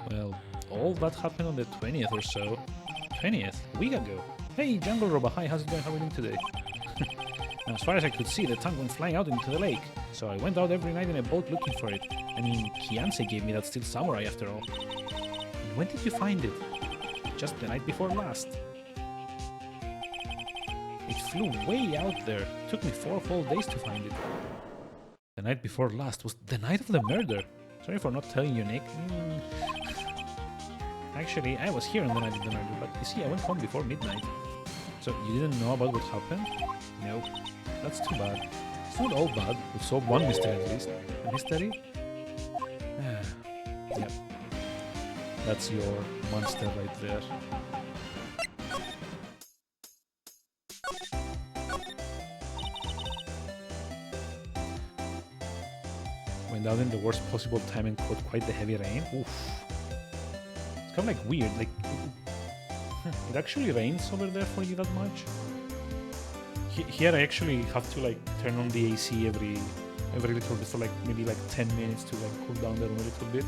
Well, all that happened on the 20th or so. 20th? A week ago. Hey, Jungle Roba, hi, how's it going? How are we doing today? As far as I could see, the tank went flying out into the lake. So I went out every night in a boat looking for it. I mean, Kianse gave me that steel samurai after all. And when did you find it? Just the night before last. It flew way out there. Took me 4 whole days to find it. The night before last was the night of the murder. Sorry for not telling you, Nick. Actually, I was here on the night of the murder, but you see, I went home before midnight. So you didn't know about what happened? Nope. That's too bad. It's not all bad. We've solved one mystery at least. A mystery? Yep. That's your monster right there. Went out in the worst possible time and caught quite the heavy rain. Oof. It's kind of like weird, like it actually rains over there for you that much? Here I actually have to like turn on the AC every little bit for like maybe like 10 minutes to like cool down the room a little bit.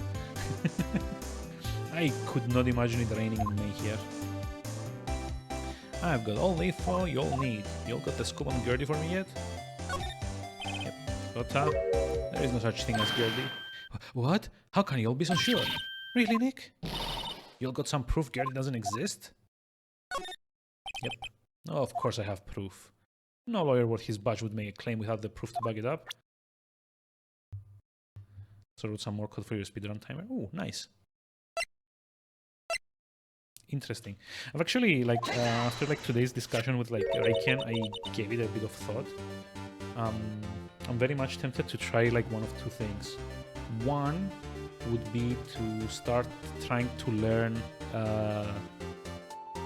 I could not imagine it raining in May here. I've got all the info you'll need. You all got the scoop on Gertie for me yet? Yep, got that. There is no such thing as Gertie. What? How can you all be so sure? Really, Nick? You all got some proof Gertie doesn't exist? Yep. Oh, of course I have proof. No lawyer worth his badge would make a claim without the proof to back it up. So I wrote some more code for your speedrun timer. Oh, nice. Interesting. I've actually, like, after like today's discussion with like Raiken, I gave it a bit of thought. I'm very much tempted to try like one of two things. One would be to start trying to learn.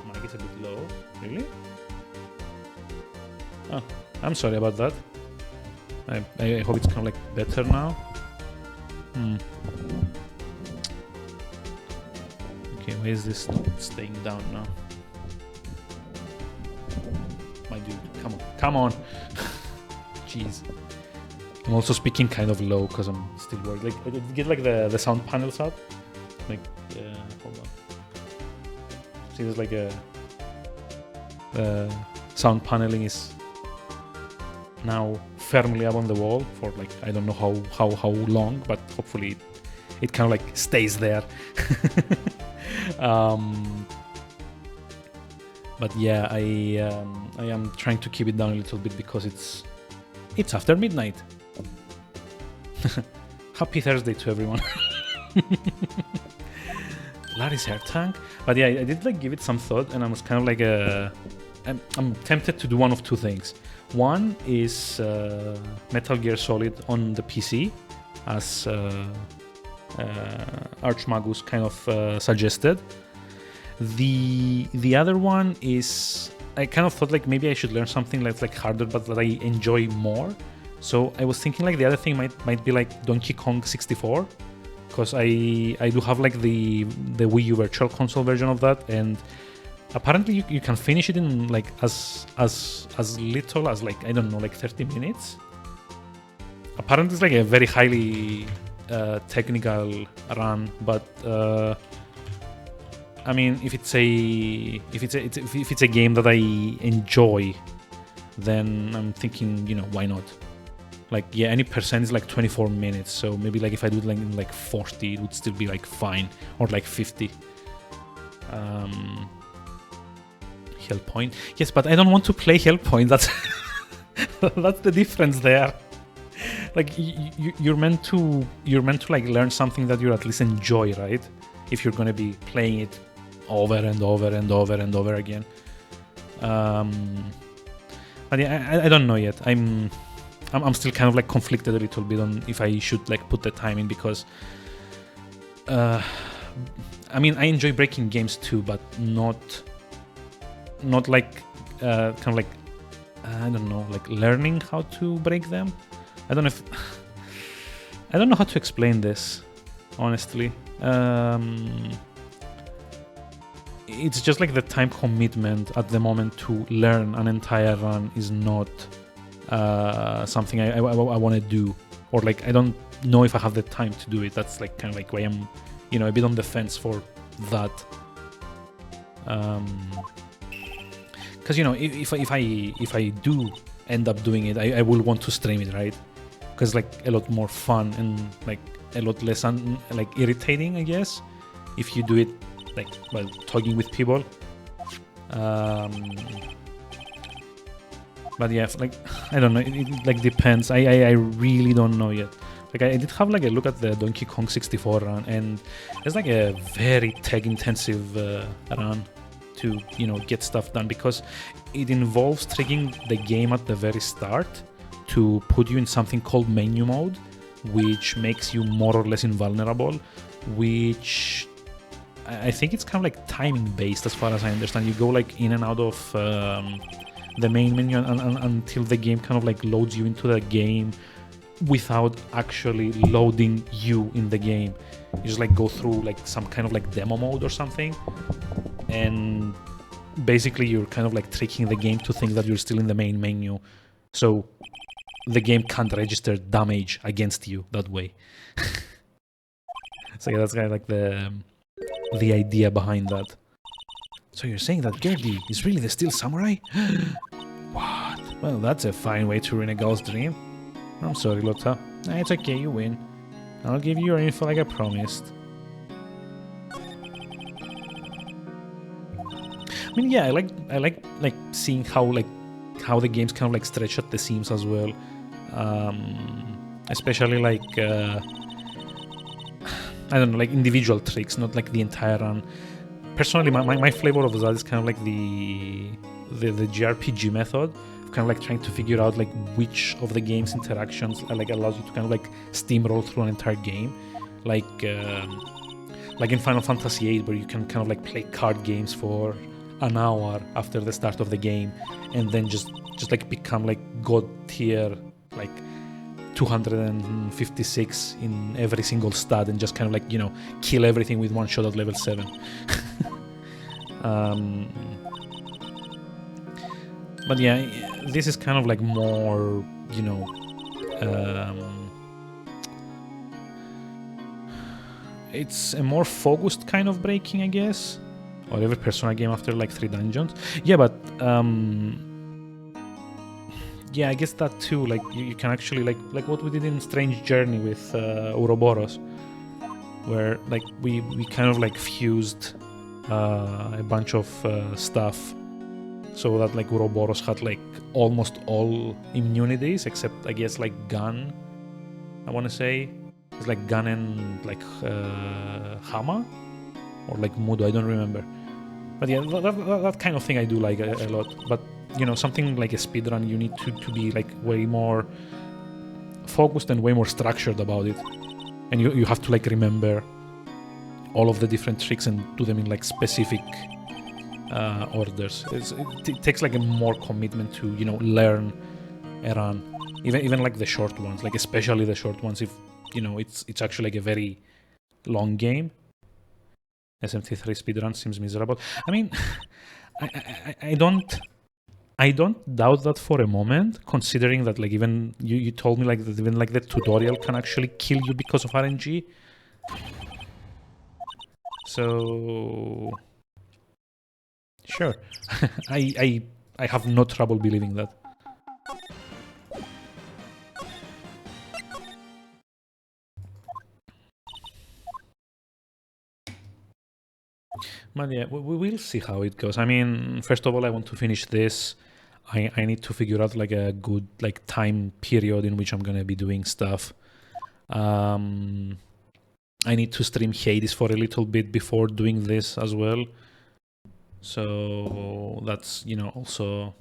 Mic is a bit low. Really? Oh, I'm sorry about that. I hope it's kind of like better now. Okay, why is this not staying down now? My dude, come on, come on! Jeez. I'm also speaking kind of low because I'm still worried. Like, I did get like the sound panels up. Like, hold on. See, there's like the sound paneling is now firmly up on the wall for like I don't know how long, but hopefully it kind of like stays there. But yeah, I am trying to keep it down a little bit because it's after midnight. Happy Thursday to everyone. Larry's hair tank. But yeah, I did like give it some thought, and I was kind of like I'm tempted to do one of two things. One is Metal Gear Solid on the PC, as Archmagus kind of suggested. The other one is I kind of thought like maybe I should learn something that's like harder but that I enjoy more. So I was thinking like the other thing might be like Donkey Kong 64, because I do have like the Wii U Virtual Console version of that, and apparently you can finish it in like as little as like I don't know like 30 minutes. Apparently it's like a very highly technical run, but I mean if it's a game that I enjoy, then I'm thinking, you know, why not? Like, yeah, any percent is like 24 minutes, so maybe like if I do it like in like 40, it would still be like fine, or like 50. Hellpoint, yes, but I don't want to play Hellpoint. That's that's the difference there. Like you're meant to like learn something that you at least enjoy, right? If you're gonna be playing it over and over and over and over again. But yeah, I don't know yet. I'm still kind of like conflicted a little bit on if I should like put the time in, because I mean I enjoy breaking games too, but not like kind of like I don't know, like learning how to break them. I don't know how to explain this, honestly. It's just like the time commitment at the moment to learn an entire run is not something I want to do, or like I don't know if I have the time to do it. That's like kind of like why I'm, you know, a bit on the fence for that. Because you know, if I do end up doing it, I will want to stream it, right? Because like a lot more fun and like a lot less like irritating, I guess, if you do it like while talking with people. But yeah, like I don't know, it like depends. I really don't know yet. Like I did have like a look at the Donkey Kong 64 run, and it's like a very tech intensive run to, you know, get stuff done, because it involves triggering the game at the very start to put you in something called menu mode, which makes you more or less invulnerable, which I think it's kind of like timing based as far as I understand. You go like in and out of the main menu until the game kind of like loads you into the game without actually loading you in the game. You just like go through like some kind of like demo mode or something, and basically you're kind of like tricking the game to think that you're still in the main menu, so the game can't register damage against you that way. So yeah, that's kind of like the idea behind that. So you're saying that Gertie is really the Steel Samurai? What? Well, that's a fine way to ruin a girl's dream. I'm sorry, Lotta. Nah, it's okay, you win. I'll give you your info like I promised. I mean, yeah, I like seeing how the games kind of like stretch at the seams as well. Especially like I don't know, like individual tricks, not like the entire run. Personally, my flavor of that is kind of like the JRPG method, kind of like trying to figure out like which of the game's interactions like allows you to kind of like steamroll through an entire game, like in Final Fantasy VIII, where you can kind of like play card games for an hour after the start of the game, and then just like become like god tier, like 256 in every single stat, and just kind of like, you know, kill everything with one shot at level 7. But yeah, this is kind of like more, you know, it's a more focused kind of breaking, I guess, or every Persona game after like 3 dungeons. Yeah, but yeah, I guess that too, like you can actually like what we did in Strange Journey with Ouroboros, where like we kind of like fused a bunch of stuff, so that like Ouroboros had like almost all immunities except, I guess, like Gun. I want to say it's like Gun and like Hama or like Mudo, I don't remember. But yeah, that kind of thing I do like a lot. But you know, something like a speedrun, you need to be like way more focused and way more structured about it, and you have to like remember all of the different tricks and do them in like specific orders. It takes like a more commitment to, you know, learn a run, even like the short ones, like especially the short ones, if you know it's actually like a very long game. SMT3 speedrun seems miserable. I mean, I don't doubt that for a moment, considering that like even you told me like that even like the tutorial can actually kill you because of RNG. So sure, I have no trouble believing that. But yeah, we will see how it goes. I mean, first of all, I want to finish this. I need to figure out like a good like time period in which I'm gonna be doing stuff. I need to stream Hades for a little bit before doing this as well. So that's, you know, also.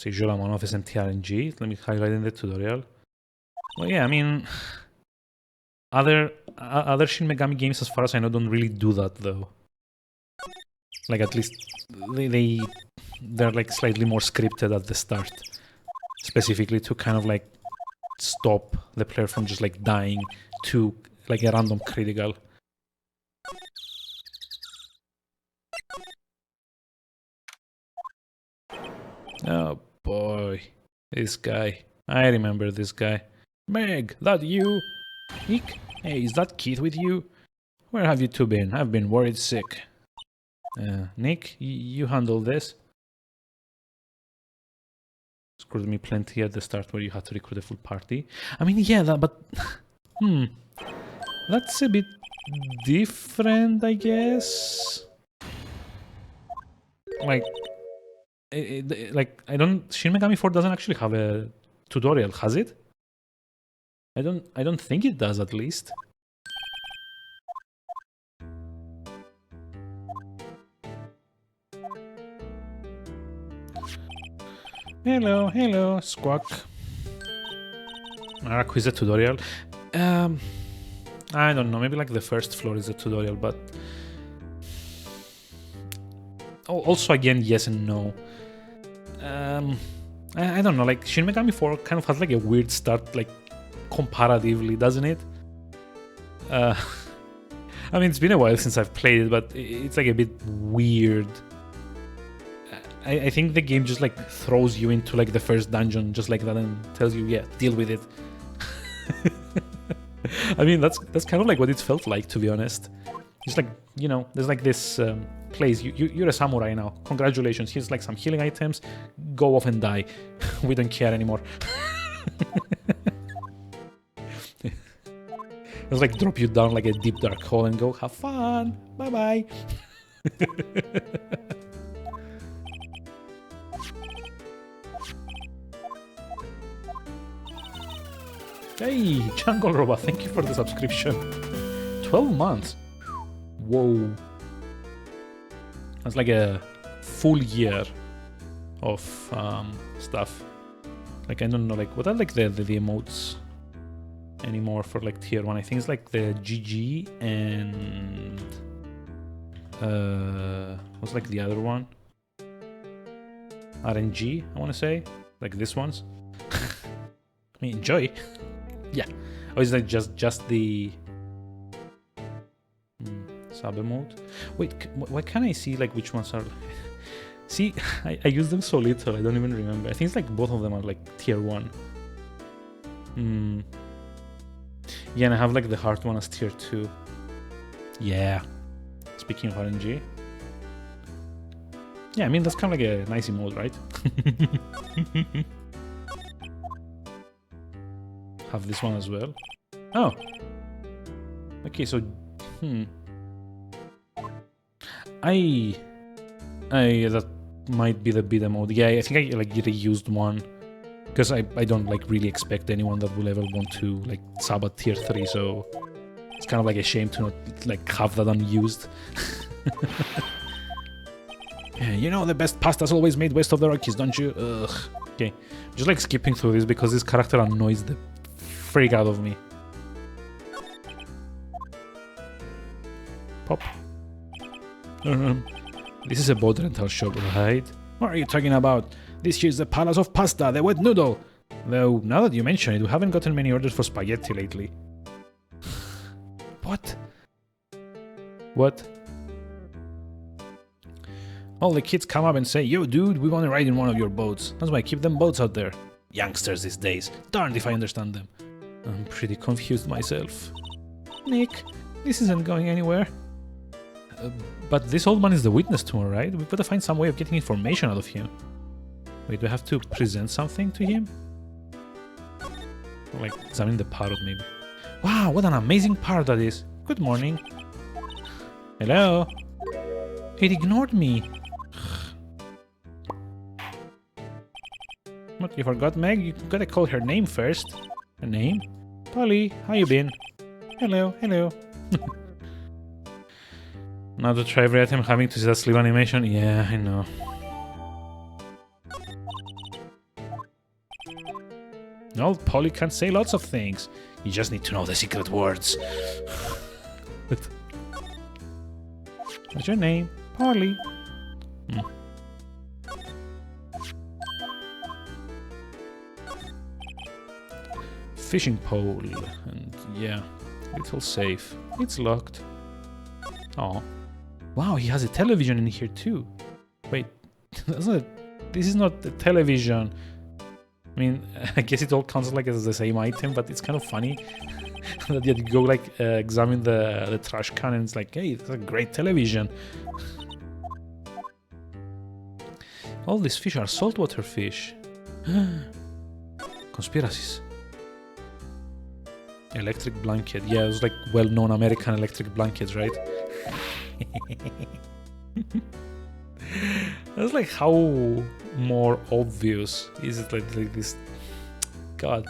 So usually I'm on off SMT-RNG. Let me highlight in the tutorial. Well, yeah, I mean, other Shin Megami games, as far as I know, don't really do that though. Like at least they're like slightly more scripted at the start, specifically to kind of like stop the player from just like dying to like a random critical. Oh boy, this guy. I remember this guy. Meg, that you? Nick? Hey, is that Keith with you? Where have you two been? I've been worried sick. Nick, you handle this. Screwed me plenty at the start where you had to recruit a full party. I mean, yeah, but that's a bit different, I guess. Like, I don't. Shin Megami 4 doesn't actually have a tutorial, has it? I don't think it does, at least. Hello, hello, Squawk. Quiz tutorial. I don't know, maybe like the first floor is a tutorial, but also again, yes and no. I don't know, like Shin Megami 4 kind of has like a weird start, like comparatively, doesn't it? I mean, it's been a while since I've played it, but it's like a bit weird. I think the game just like throws you into like the first dungeon just like that and tells you, yeah, deal with it. I mean, that's kind of like what it felt like, to be honest. It's like, you know, there's like this place, you're a samurai now. Congratulations, here's like some healing items. Go off and die. We don't care anymore. It's like drop you down like a deep dark hole and go, have fun. Bye-bye. Hey, Jungle Robot, thank you for the subscription. 12 months. Whoa. That's like a full year of stuff. Like, I don't know, like, what are like the emotes anymore for like tier 1? I think it's like the GG and what's like the other one? RNG, I want to say. Like this one's. I mean, enjoy. Yeah. Or is that just the sub emote? Wait, why can't I see like which ones are? See, I use them so little, I don't even remember. I think it's like both of them are like tier 1. Yeah, and I have like the heart one as tier 2. Yeah. Speaking of RNG. Yeah, I mean, that's kind of like a nice emote, right? Have this one as well. Oh. Okay, so... that might be the beta mode. Yeah, I think I like reused one. Because I don't like really expect anyone that will ever want to like sub at tier 3, so... It's kind of like a shame to not like have that unused. Yeah, you know the best pasta's always made west of the Rockies, don't you? Ugh. Okay, just like skipping through this because this character annoys the freak out of me. Pop. This is a boat rental shop, right? What are you talking about? This here's the Palace of Pasta, the wet noodle. Though, now that you mention it, we haven't gotten many orders for spaghetti lately. What? What? All the kids come up and say, yo dude, we want to ride in one of your boats. That's why I keep them boats out there. Youngsters these days. Darned if I understand them. I'm pretty confused myself. Nick, this isn't going anywhere. But this old man is the witness tomorrow, right? We've got to find some way of getting information out of him. Wait, do I have to present something to him? Or like examine the parrot maybe. Wow, what an amazing parrot that is. Good morning. Hello? It ignored me. What, you forgot, Meg? You gotta call her name first. Her name? Polly, how you been? Hello, hello. Now to try every item having to see that sleeve animation? Yeah, I know. No, Polly can say lots of things. You just need to know the secret words. What's your name? Polly. Fishing pole. And yeah, little safe. It's locked. Oh. Wow, he has a television in here too. Wait, this is not a television. I mean, I guess it all counts like as the same item, but it's kind of funny that you go like examine the trash can and it's like, hey, it's a great television. All these fish are saltwater fish. Conspiracies. Electric blanket. Yeah, it was like well-known American electric blankets, right? That's like how more obvious is it like this? God.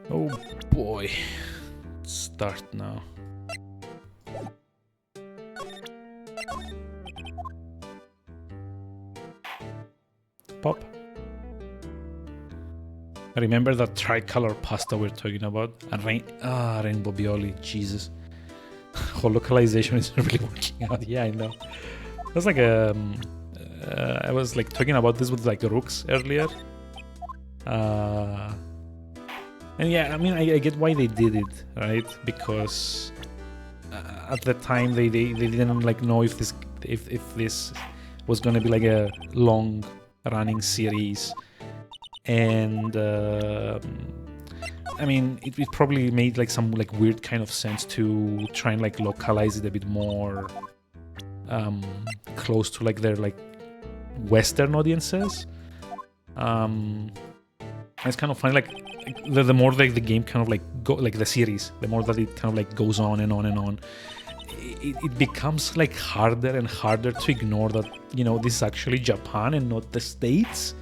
Oh boy. Start now. Remember that tricolor pasta we're talking about? And rainbow bioli, Jesus. Whole localization is really working out. Yeah, I know. That's like I was like talking about this with like rooks earlier. And yeah, I mean, I get why they did it, right? Because at the time they didn't like know if this was gonna be like a long running series, and I mean, it probably made like some like weird kind of sense to try and like localize it a bit more close to like their like Western audiences. It's kind of funny, like the more like the game kind of like the series, the more that it kind of like goes on and on and on, it becomes like harder and harder to ignore that, you know, this is actually Japan and not the States.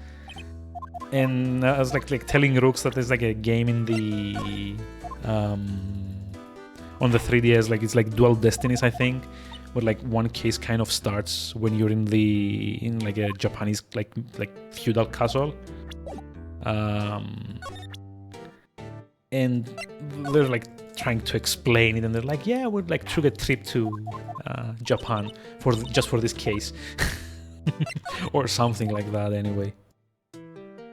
And I was like telling Rooks that there's like a game in the on the 3DS, like it's like Dual Destinies, I think, where like one case kind of starts when you're in like a Japanese like feudal castle. And they're like trying to explain it, and they're like, yeah, we're like took a trip to Japan just for this case. Or something like that anyway.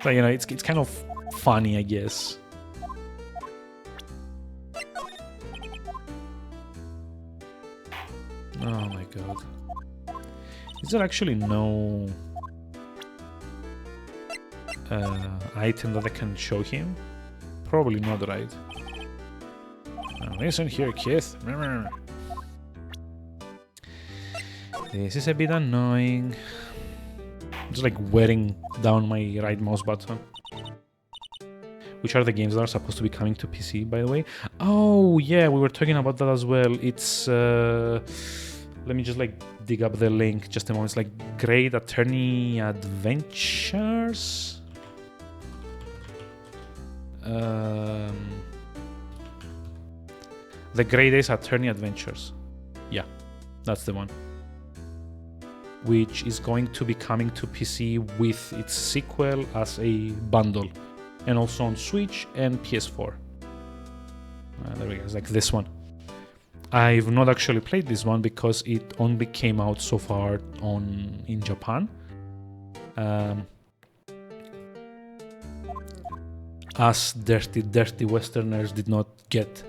So, you know, it's kind of funny, I guess. Oh my god. Is there actually no item that I can show him? Probably not, right? Now listen here, Keith. This is a bit annoying. Just like wearing down my right mouse button. Which are the games that are supposed to be coming to PC, by the way? Oh yeah, we were talking about that as well. It's let me just like dig up the link just a moment. It's like Great Attorney Adventures. The Great Ace Attorney Adventures. Yeah, that's the one. Which is going to be coming to PC with its sequel as a bundle. And also on Switch and PS4. There we go, it's like this one. I've not actually played this one because it only came out so far in Japan. Us dirty Westerners did not get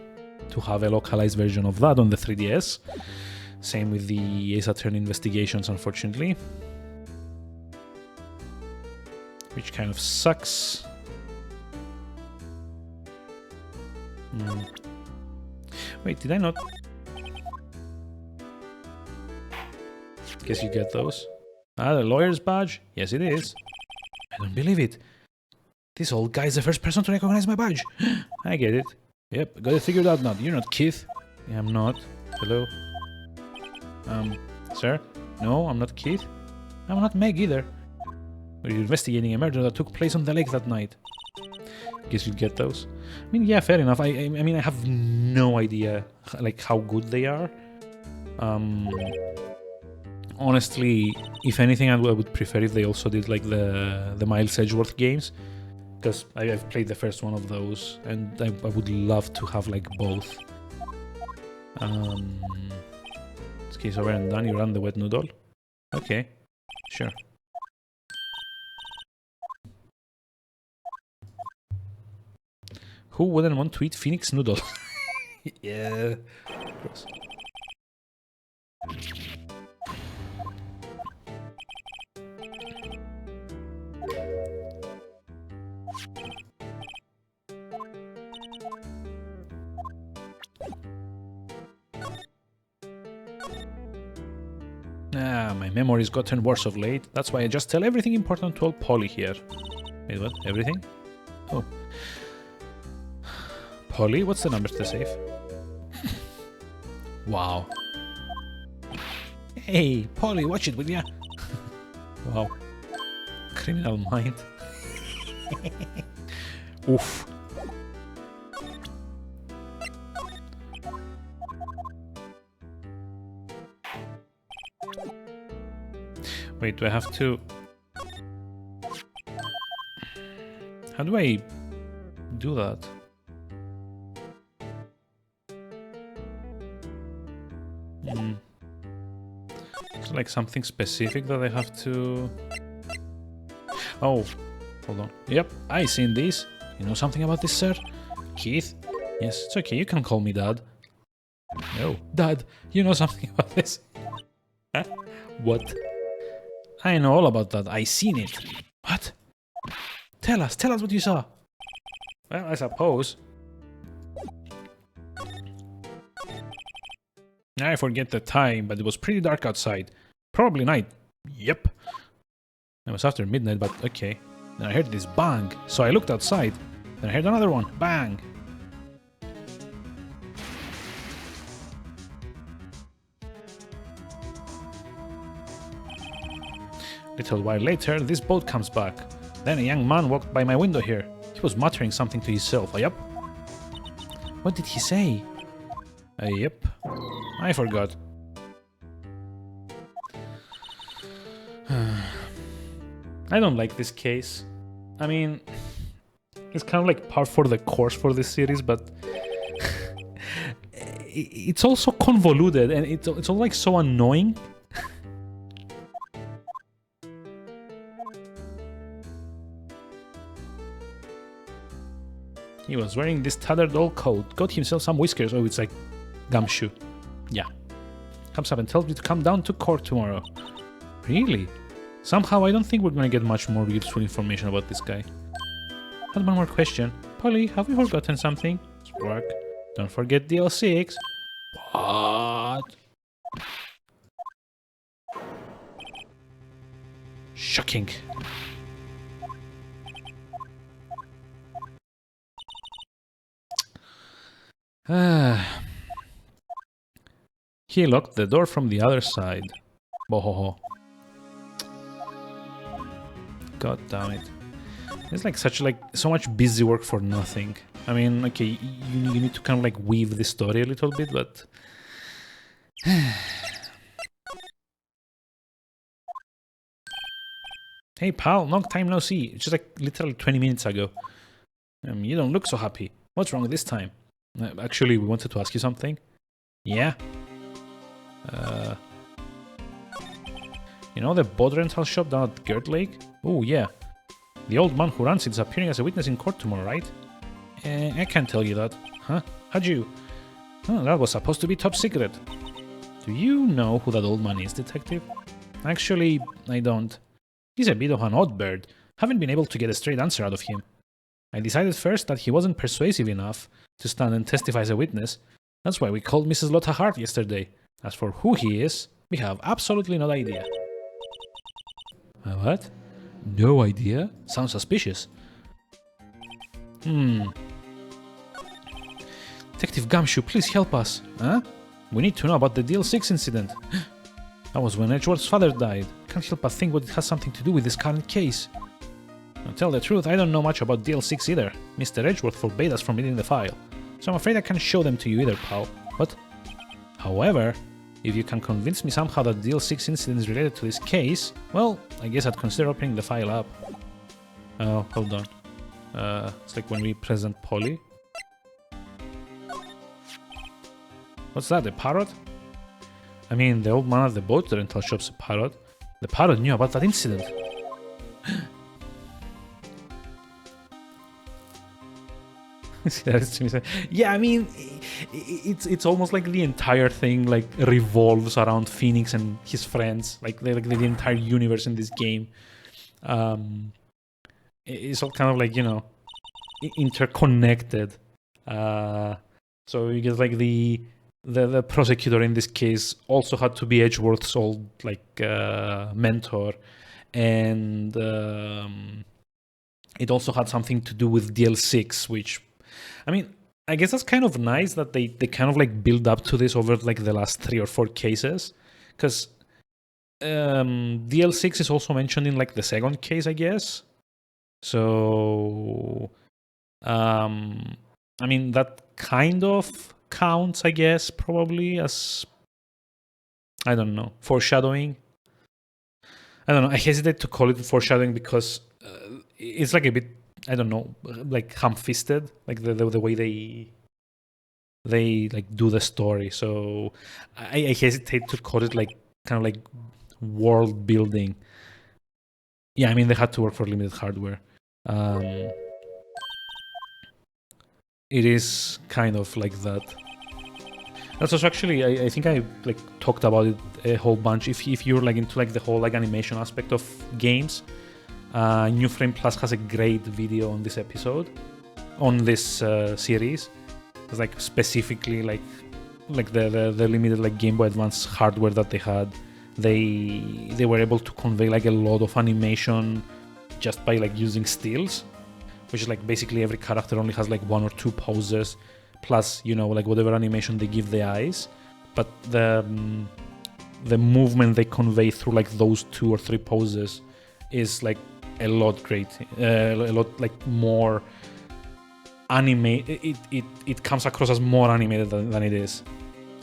to have a localized version of that on the 3DS. Same with the Ace Attorney Investigations, unfortunately. Which kind of sucks. Wait, did I not? Guess you get those. Ah, the lawyer's badge? Yes, it is. I don't believe it. This old guy is the first person to recognize my badge. I get it. Yep, got it figured out now. You're not Keith. Yeah, I'm not. Hello? Sir? No, I'm not Keith. I'm not Meg either. We're investigating a murder that took place on the lake that night. Guess you'd get those. I mean, yeah, fair enough. I mean, I have no idea like how good they are. Honestly, if anything, I would prefer if they also did like the Miles Edgeworth games, because I've played the first one of those, and I would love to have like both. This case over and done. You run the wet noodle. Okay, sure. Who wouldn't want to eat Phoenix noodle? Yeah. Gross. My memory's gotten worse of late. That's why I just tell everything important to old Polly here. Wait, what? Everything? Oh. Polly, what's the number to the safe? Wow. Hey, Polly, watch it, will ya? Wow. Criminal mind. Oof. Wait, do I have to... How do I do that? It's like something specific that I have to... Oh, hold on. Yep, I seen this. You know something about this, sir? Keith? Yes, it's okay, you can call me Dad. No, Dad, you know something about this? Huh? What? I know all about that, I seen it. What? Tell us what you saw. Well, I suppose. I forget the time, but it was pretty dark outside. Probably night. Yep. It was after midnight, but okay. Then I heard this bang, so I looked outside. Then I heard another one. Bang. Little while later, this boat comes back. Then a young man walked by my window here. He was muttering something to himself. Yup. What did he say? Yep. I forgot. I don't like this case. I mean, it's kind of like par for the course for this series, but it's also convoluted and it's all like so annoying. He was wearing this tattered old coat, got himself some whiskers. Oh, it's like gumshoe. Yeah. Comes up and tells me to come down to court tomorrow. Really? Somehow I don't think we're gonna get much more useful information about this guy. Had one more question. Polly, have we forgotten something? Spark. Don't forget DL6. What? Shocking. He locked the door from the other side. Bohoho. God damn it. It's like so much busy work for nothing. I mean, okay, you need to kind of like weave the story a little bit, but... Hey pal, long time no see. It's just like literally 20 minutes ago. You don't look so happy. What's wrong this time? Actually, we wanted to ask you something. Yeah? You know the boat rental shop down at Gert Lake? Oh, yeah. The old man who runs it is appearing as a witness in court tomorrow, right? I can't tell you that. Huh? How'd you? Oh, that was supposed to be top secret. Do you know who that old man is, detective? Actually, I don't. He's a bit of an odd bird. Haven't been able to get a straight answer out of him. I decided first that he wasn't persuasive enough to stand and testify as a witness. That's why we called Mrs. Lotta Hart yesterday. As for who he is, we have absolutely no idea. What? No idea? Sounds suspicious. Detective Gumshoe, please help us. Huh? We need to know about the DL6 incident. That was when Edgeworth's father died. Can't help but think what it has something to do with this current case. To tell the truth, I don't know much about DL6 either. Mr. Edgeworth forbade us from reading the file. So I'm afraid I can't show them to you either, pal. What? However, if you can convince me somehow that the DL6 incident is related to this case, well, I guess I'd consider opening the file up. Oh, hold on. It's like when we present Polly. What's that, a parrot? I mean, the old man at the boat rental shop's a parrot. The parrot knew about that incident. Yeah, I mean, it's almost like the entire thing like revolves around Phoenix and his friends, like the entire universe in this game. It's all kind of like, you know, interconnected. So you get like the prosecutor in this case also had to be Edgeworth's old like mentor, and it also had something to do with DL6, which, I mean, I guess that's kind of nice that they kind of like build up to this over like the last 3 or 4 cases, because DL6 is also mentioned in like the second case, I guess. So I mean, that kind of counts, I guess, probably as, I don't know, foreshadowing. I don't know, I hesitate to call it foreshadowing because it's like a bit I don't know, like ham-fisted, like the way they like do the story. So I hesitate to call it like kind of like world building. Yeah, I mean they had to work for limited hardware. It is kind of like that. That's also actually I think I like talked about it a whole bunch. If you're like into like the whole like animation aspect of games, New Frame Plus has a great video on this episode, on this series. It's like specifically like the limited like Game Boy Advance hardware that they had. They were able to convey like a lot of animation just by like using stills, which is like basically every character only has like one or two poses, plus like whatever animation they give the eyes, but the movement they convey through like those two or three poses is like a lot like more it comes across as more animated than it is.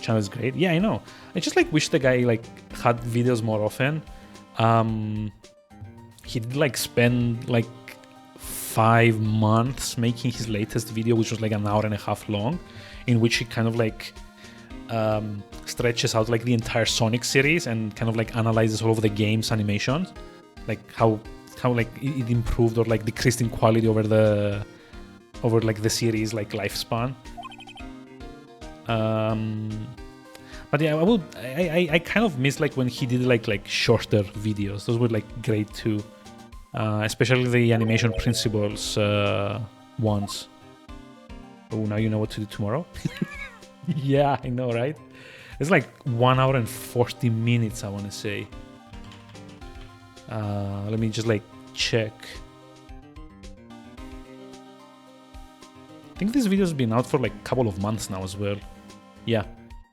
Channel is great. Yeah, I know. I just like wish the guy like had videos more often. He did like spend like 5 months making his latest video, which was like an hour and a half long, in which he kind of like stretches out like the entire Sonic series and kind of like analyzes all of the game's animations, like how like it improved or like decreased in quality over like the series like lifespan. But yeah, I kind of miss like when he did like shorter videos. Those were like great too, especially the animation principles ones. Oh, now you know what to do tomorrow. Yeah, I know, right? It's like 1 hour and 40 minutes, I want to say. Let me just like check. I think this video's been out for like a couple of months now as well. Yeah,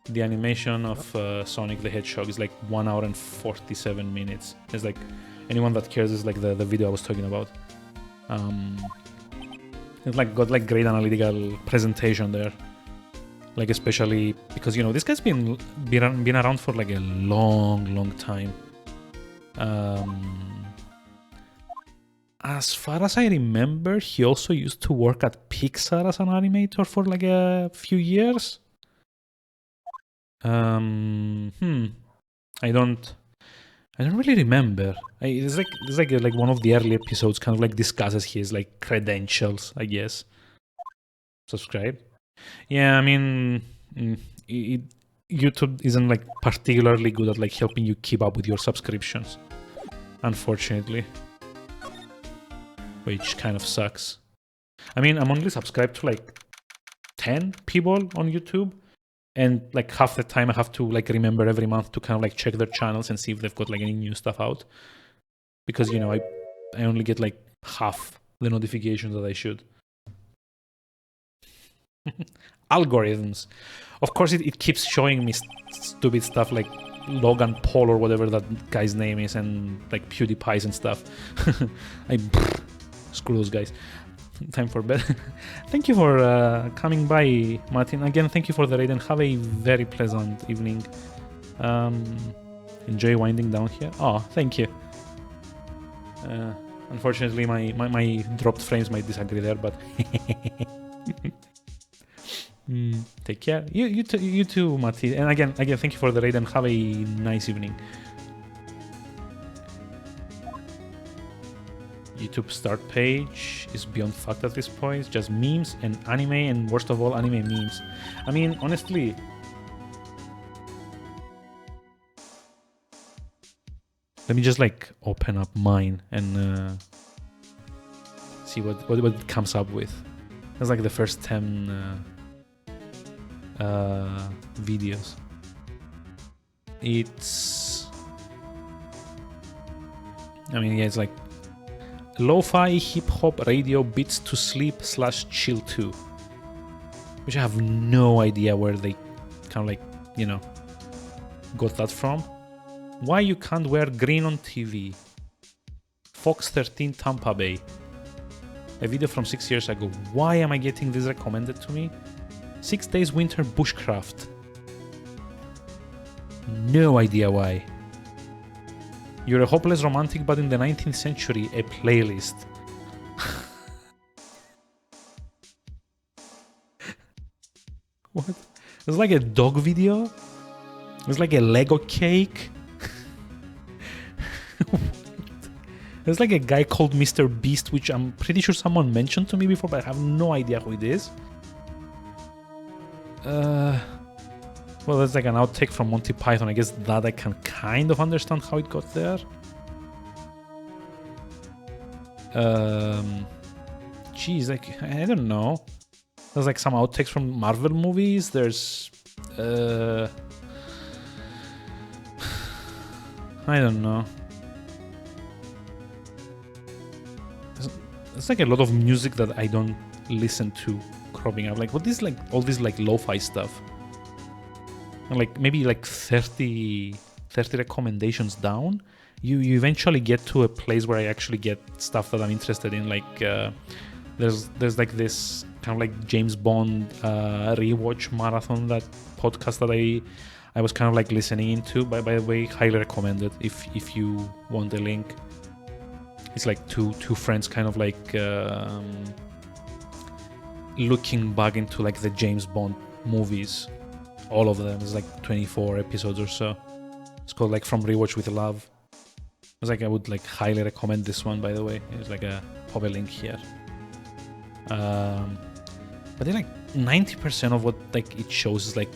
the animation of Sonic the Hedgehog is like 1 hour and 47 minutes. It's like, anyone that cares is like the video I was talking about. It's like got like great analytical presentation there. Like especially because this guy's been around for like a long time. As far as I remember, he also used to work at Pixar as an animator for like a few years. I don't really remember. It's like one of the early episodes kind of like discusses his like credentials, I guess. Subscribe. Yeah, I mean, YouTube isn't like particularly good at like helping you keep up with your subscriptions, unfortunately, which kind of sucks. I mean, I'm only subscribed to like 10 people on YouTube, and like half the time I have to like remember every month to kind of like check their channels and see if they've got like any new stuff out, because I only get like half the notifications that I should. Algorithms. Of course, it keeps showing me stupid stuff like Logan Paul or whatever that guy's name is, and like PewDiePie's and stuff. Screw those guys. Time for bed. Thank you for coming by, Martin. Again, thank you for the raid, and have a very pleasant evening. Enjoy winding down here. Oh, thank you. Unfortunately, my dropped frames might disagree there, but take care. You too, Mati. And again, thank you for the raid, and have a nice evening. YouTube start page is beyond fucked at this point. It's just memes and anime, and worst of all, anime memes. I mean, honestly, let me just like open up mine and see what it comes up with. That's like the first 10 videos. It's like lo-fi hip-hop radio beats to sleep / chill to, which I have no idea where they kind of like got that from. Why you can't wear green on TV? Fox 13 Tampa Bay. A video from 6 years ago. Why am I getting this recommended to me? 6 days winter bushcraft. No idea why. You're a hopeless romantic, but in the 19th century, a playlist. It's like a dog video. It's like a Lego cake. There's like a guy called Mr. Beast, which I'm pretty sure someone mentioned to me before, but I have no idea who it is. Well, there's like an outtake from Monty Python. I guess that I can kind of understand how it got there. Geez, like, I don't know. There's like some outtakes from Marvel movies. There's... I don't know. There's like a lot of music that I don't listen to growing up. Like, what is like all this like lo-fi stuff? And like maybe like 30 recommendations down, you eventually get to a place where I actually get stuff that I'm interested in. Like there's like this kind of like James Bond rewatch marathon, that podcast that I was kind of like listening into. By the way, highly recommended if you want the link. It's like two friends kind of like looking back into like the James Bond movies. All of them. It's like 24 episodes or so. It's called like From Rewatch with Love. It's like I would like highly recommend this one, by the way. It's like pop a link here. But then like 90% of what like it shows is like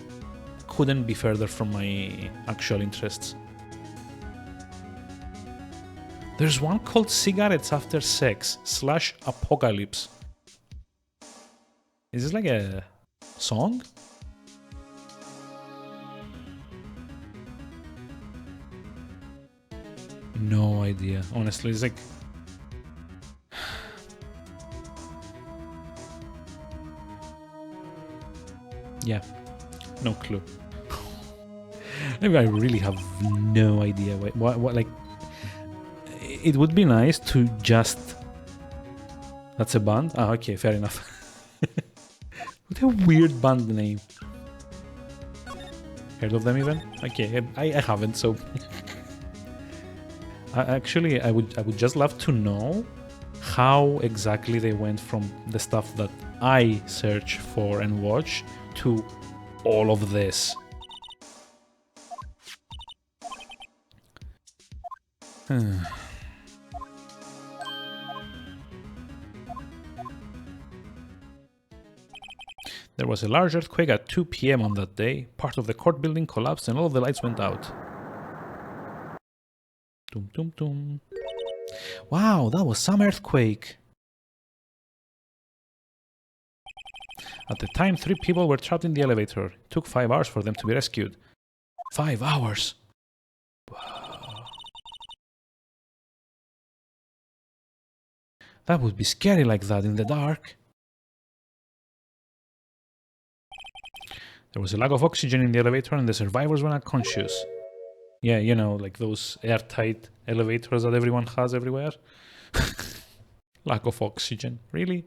couldn't be further from my actual interests. There's one called Cigarettes After Sex / Apocalypse. Is this like a song? No idea. Honestly, it's like... yeah, no clue. Maybe I really have no idea what like... It would be nice to just... That's a band? Ah, okay, fair enough. What a weird band name. Heard of them even? Okay, I haven't, so... Actually, I would just love to know how exactly they went from the stuff that I search for and watch to all of this. There was a large earthquake at 2 p.m. on that day. Part of the court building collapsed and all of the lights went out. Dum dum dum. Wow, that was some earthquake. At the time, 3 people were trapped in the elevator. It took 5 hours for them to be rescued. 5 hours? Wow. That would be scary like that in the dark. There was a lack of oxygen in the elevator and the survivors were not conscious. Yeah, you know, like those airtight elevators that everyone has everywhere. Lack of oxygen. Really?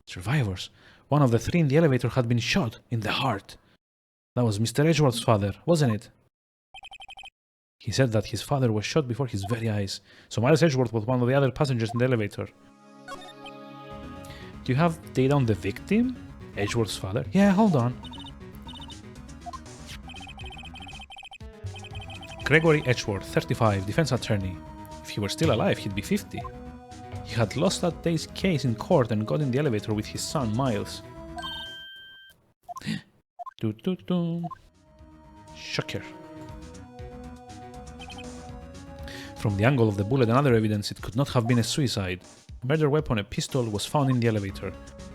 Survivors. One of the 3 in the elevator had been shot in the heart. That was Mr. Edgeworth's father, wasn't it? He said that his father was shot before his very eyes. So Miles Edgeworth was one of the other passengers in the elevator. Do you have data on the victim? Edgeworth's father? Yeah, hold on. Gregory Edgeworth, 35, defense attorney. If he were still alive, he'd be 50. He had lost that day's case in court and got in the elevator with his son, Miles. Shocker. From the angle of the bullet and other evidence, it could not have been a suicide. A murder weapon, a pistol, was found in the elevator.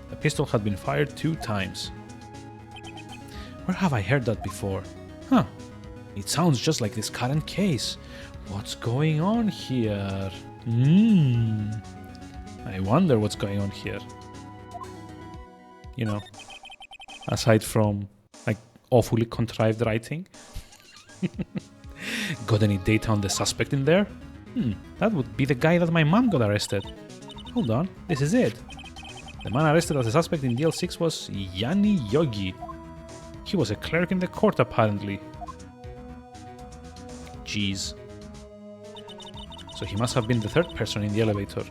The pistol had been fired 2 times. Where have I heard that before? Huh. It sounds just like this current case. What's going on here? I wonder what's going on here. You know, aside from like awfully contrived writing. Got any data on the suspect in there? That would be the guy that my mom got arrested. Hold on, this is it. The man arrested as a suspect in DL6 was Yanni Yogi. He was a clerk in the court apparently. Jeez. So he must have been the 3rd person in the elevator.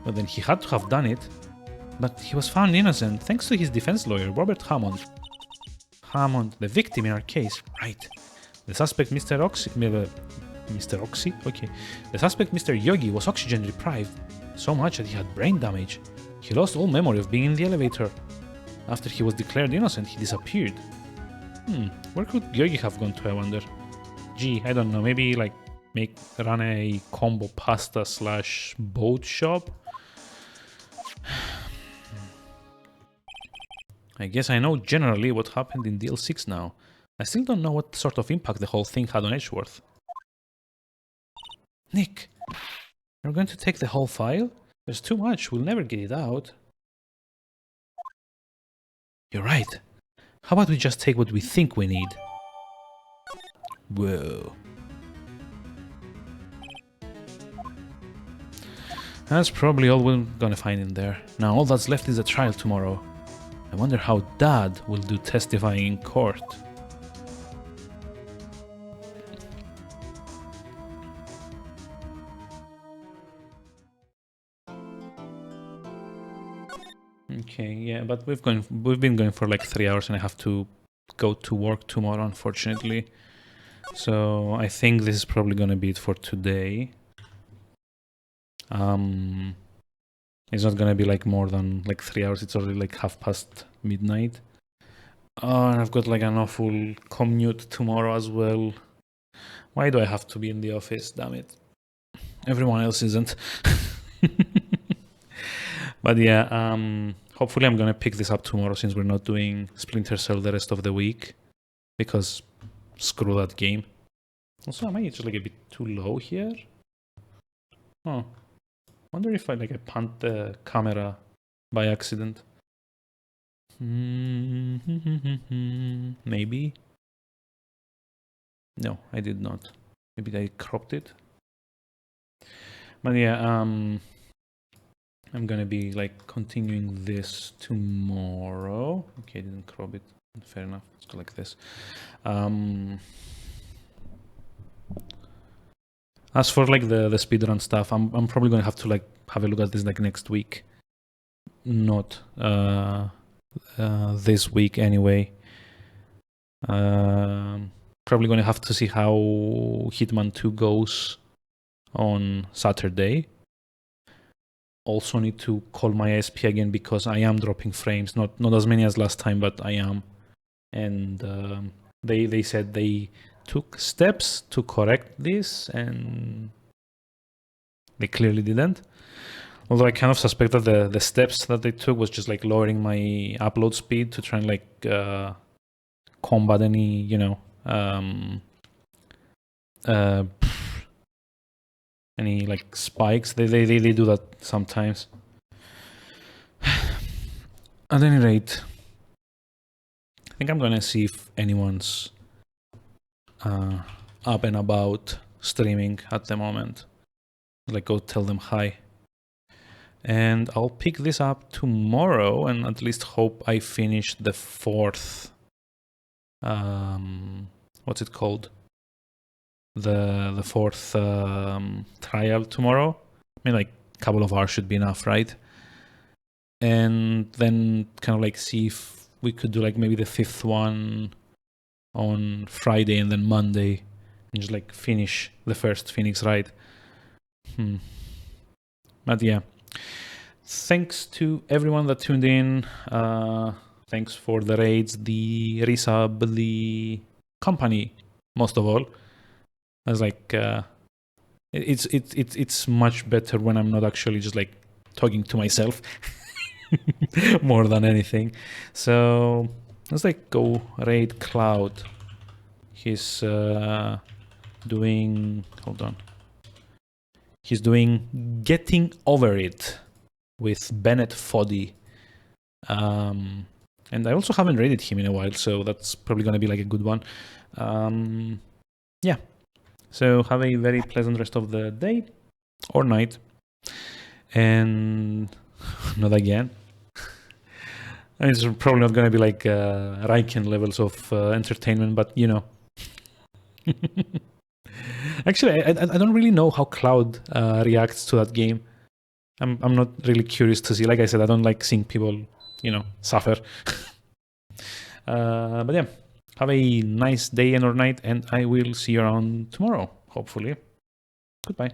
Well, then he had to have done it. But he was found innocent thanks to his defense lawyer, Robert Hammond. Hammond, the victim in our case. Right. The suspect, Mr. Oxy... Mr. Oxy? Okay. The suspect, Mr. Yogi, was oxygen deprived. So much that he had brain damage. He lost all memory of being in the elevator. After he was declared innocent, he disappeared. Where could Yogi have gone to, I wonder? Gee, I don't know. Maybe, like, run a combo pasta / boat shop? I guess I know generally what happened in DL6 now. I still don't know what sort of impact the whole thing had on Edgeworth. Nick, you're going to take the whole file? There's too much, we'll never get it out. You're right. How about we just take what we think we need? Whoa. That's probably all we're gonna find in there. Now all that's left is the trial tomorrow. I wonder how Dad will do testifying in court. Okay, yeah, but we've been going for like 3 hours and I have to go to work tomorrow, unfortunately. So I think this is probably gonna be it for today. It's not gonna be like more than like 3 hours. It's already like midnight. Oh, and I've got like an awful commute tomorrow as well. Why do I have to be in the office? Damn it. Everyone else isn't. But yeah, hopefully I'm gonna pick this up tomorrow since we're not doing Splinter Cell the rest of the week. Because screw that game. Also, am I just like a bit too low here? Oh. Wonder if I punt the camera by accident. Maybe. No, I did not. Maybe I cropped it. But yeah, I'm gonna be like continuing this tomorrow. Okay, I didn't crop it. Fair enough. Let's go like this. As for like the speedrun stuff, I'm probably gonna have to like have a look at this like next week. Not this week anyway. Probably gonna have to see how Hitman 2 goes on Saturday. Also need to call my SP again because I am dropping frames, not as many as last time, but I am. And they said they took steps to correct this, and they clearly didn't. Although I kind of suspect that the steps that they took was just like lowering my upload speed to try and like combat any, you know, any like spikes. They do that sometimes. At any rate, I think I'm gonna see if anyone's up and about streaming at the moment. Like, go tell them hi. And I'll pick this up tomorrow and at least hope I finish the 4th. What's it called? The 4th trial tomorrow. I mean, like a couple of hours should be enough, right? And then kind of like see if we could do like maybe the 5th one on Friday and then Monday and just like finish the first Phoenix Wright. But yeah, thanks to everyone that tuned in. Thanks for the raids, the resub, the company, most of all. I was like, it's much better when I'm not actually just like talking to myself more than anything. So let's like go raid Cloud. He's doing, hold on. He's doing Getting Over It with Bennett Foddy. And I also haven't raided him in a while, so that's probably going to be like a good one. Yeah. So have a very pleasant rest of the day or night. And not again. It's probably not going to be like Riken levels of entertainment, but you know. Actually, I don't really know how Cloud reacts to that game. I'm not really curious to see. Like I said, I don't like seeing people, you know, suffer. But yeah, have a nice day and or night, and I will see you around tomorrow, hopefully. Goodbye.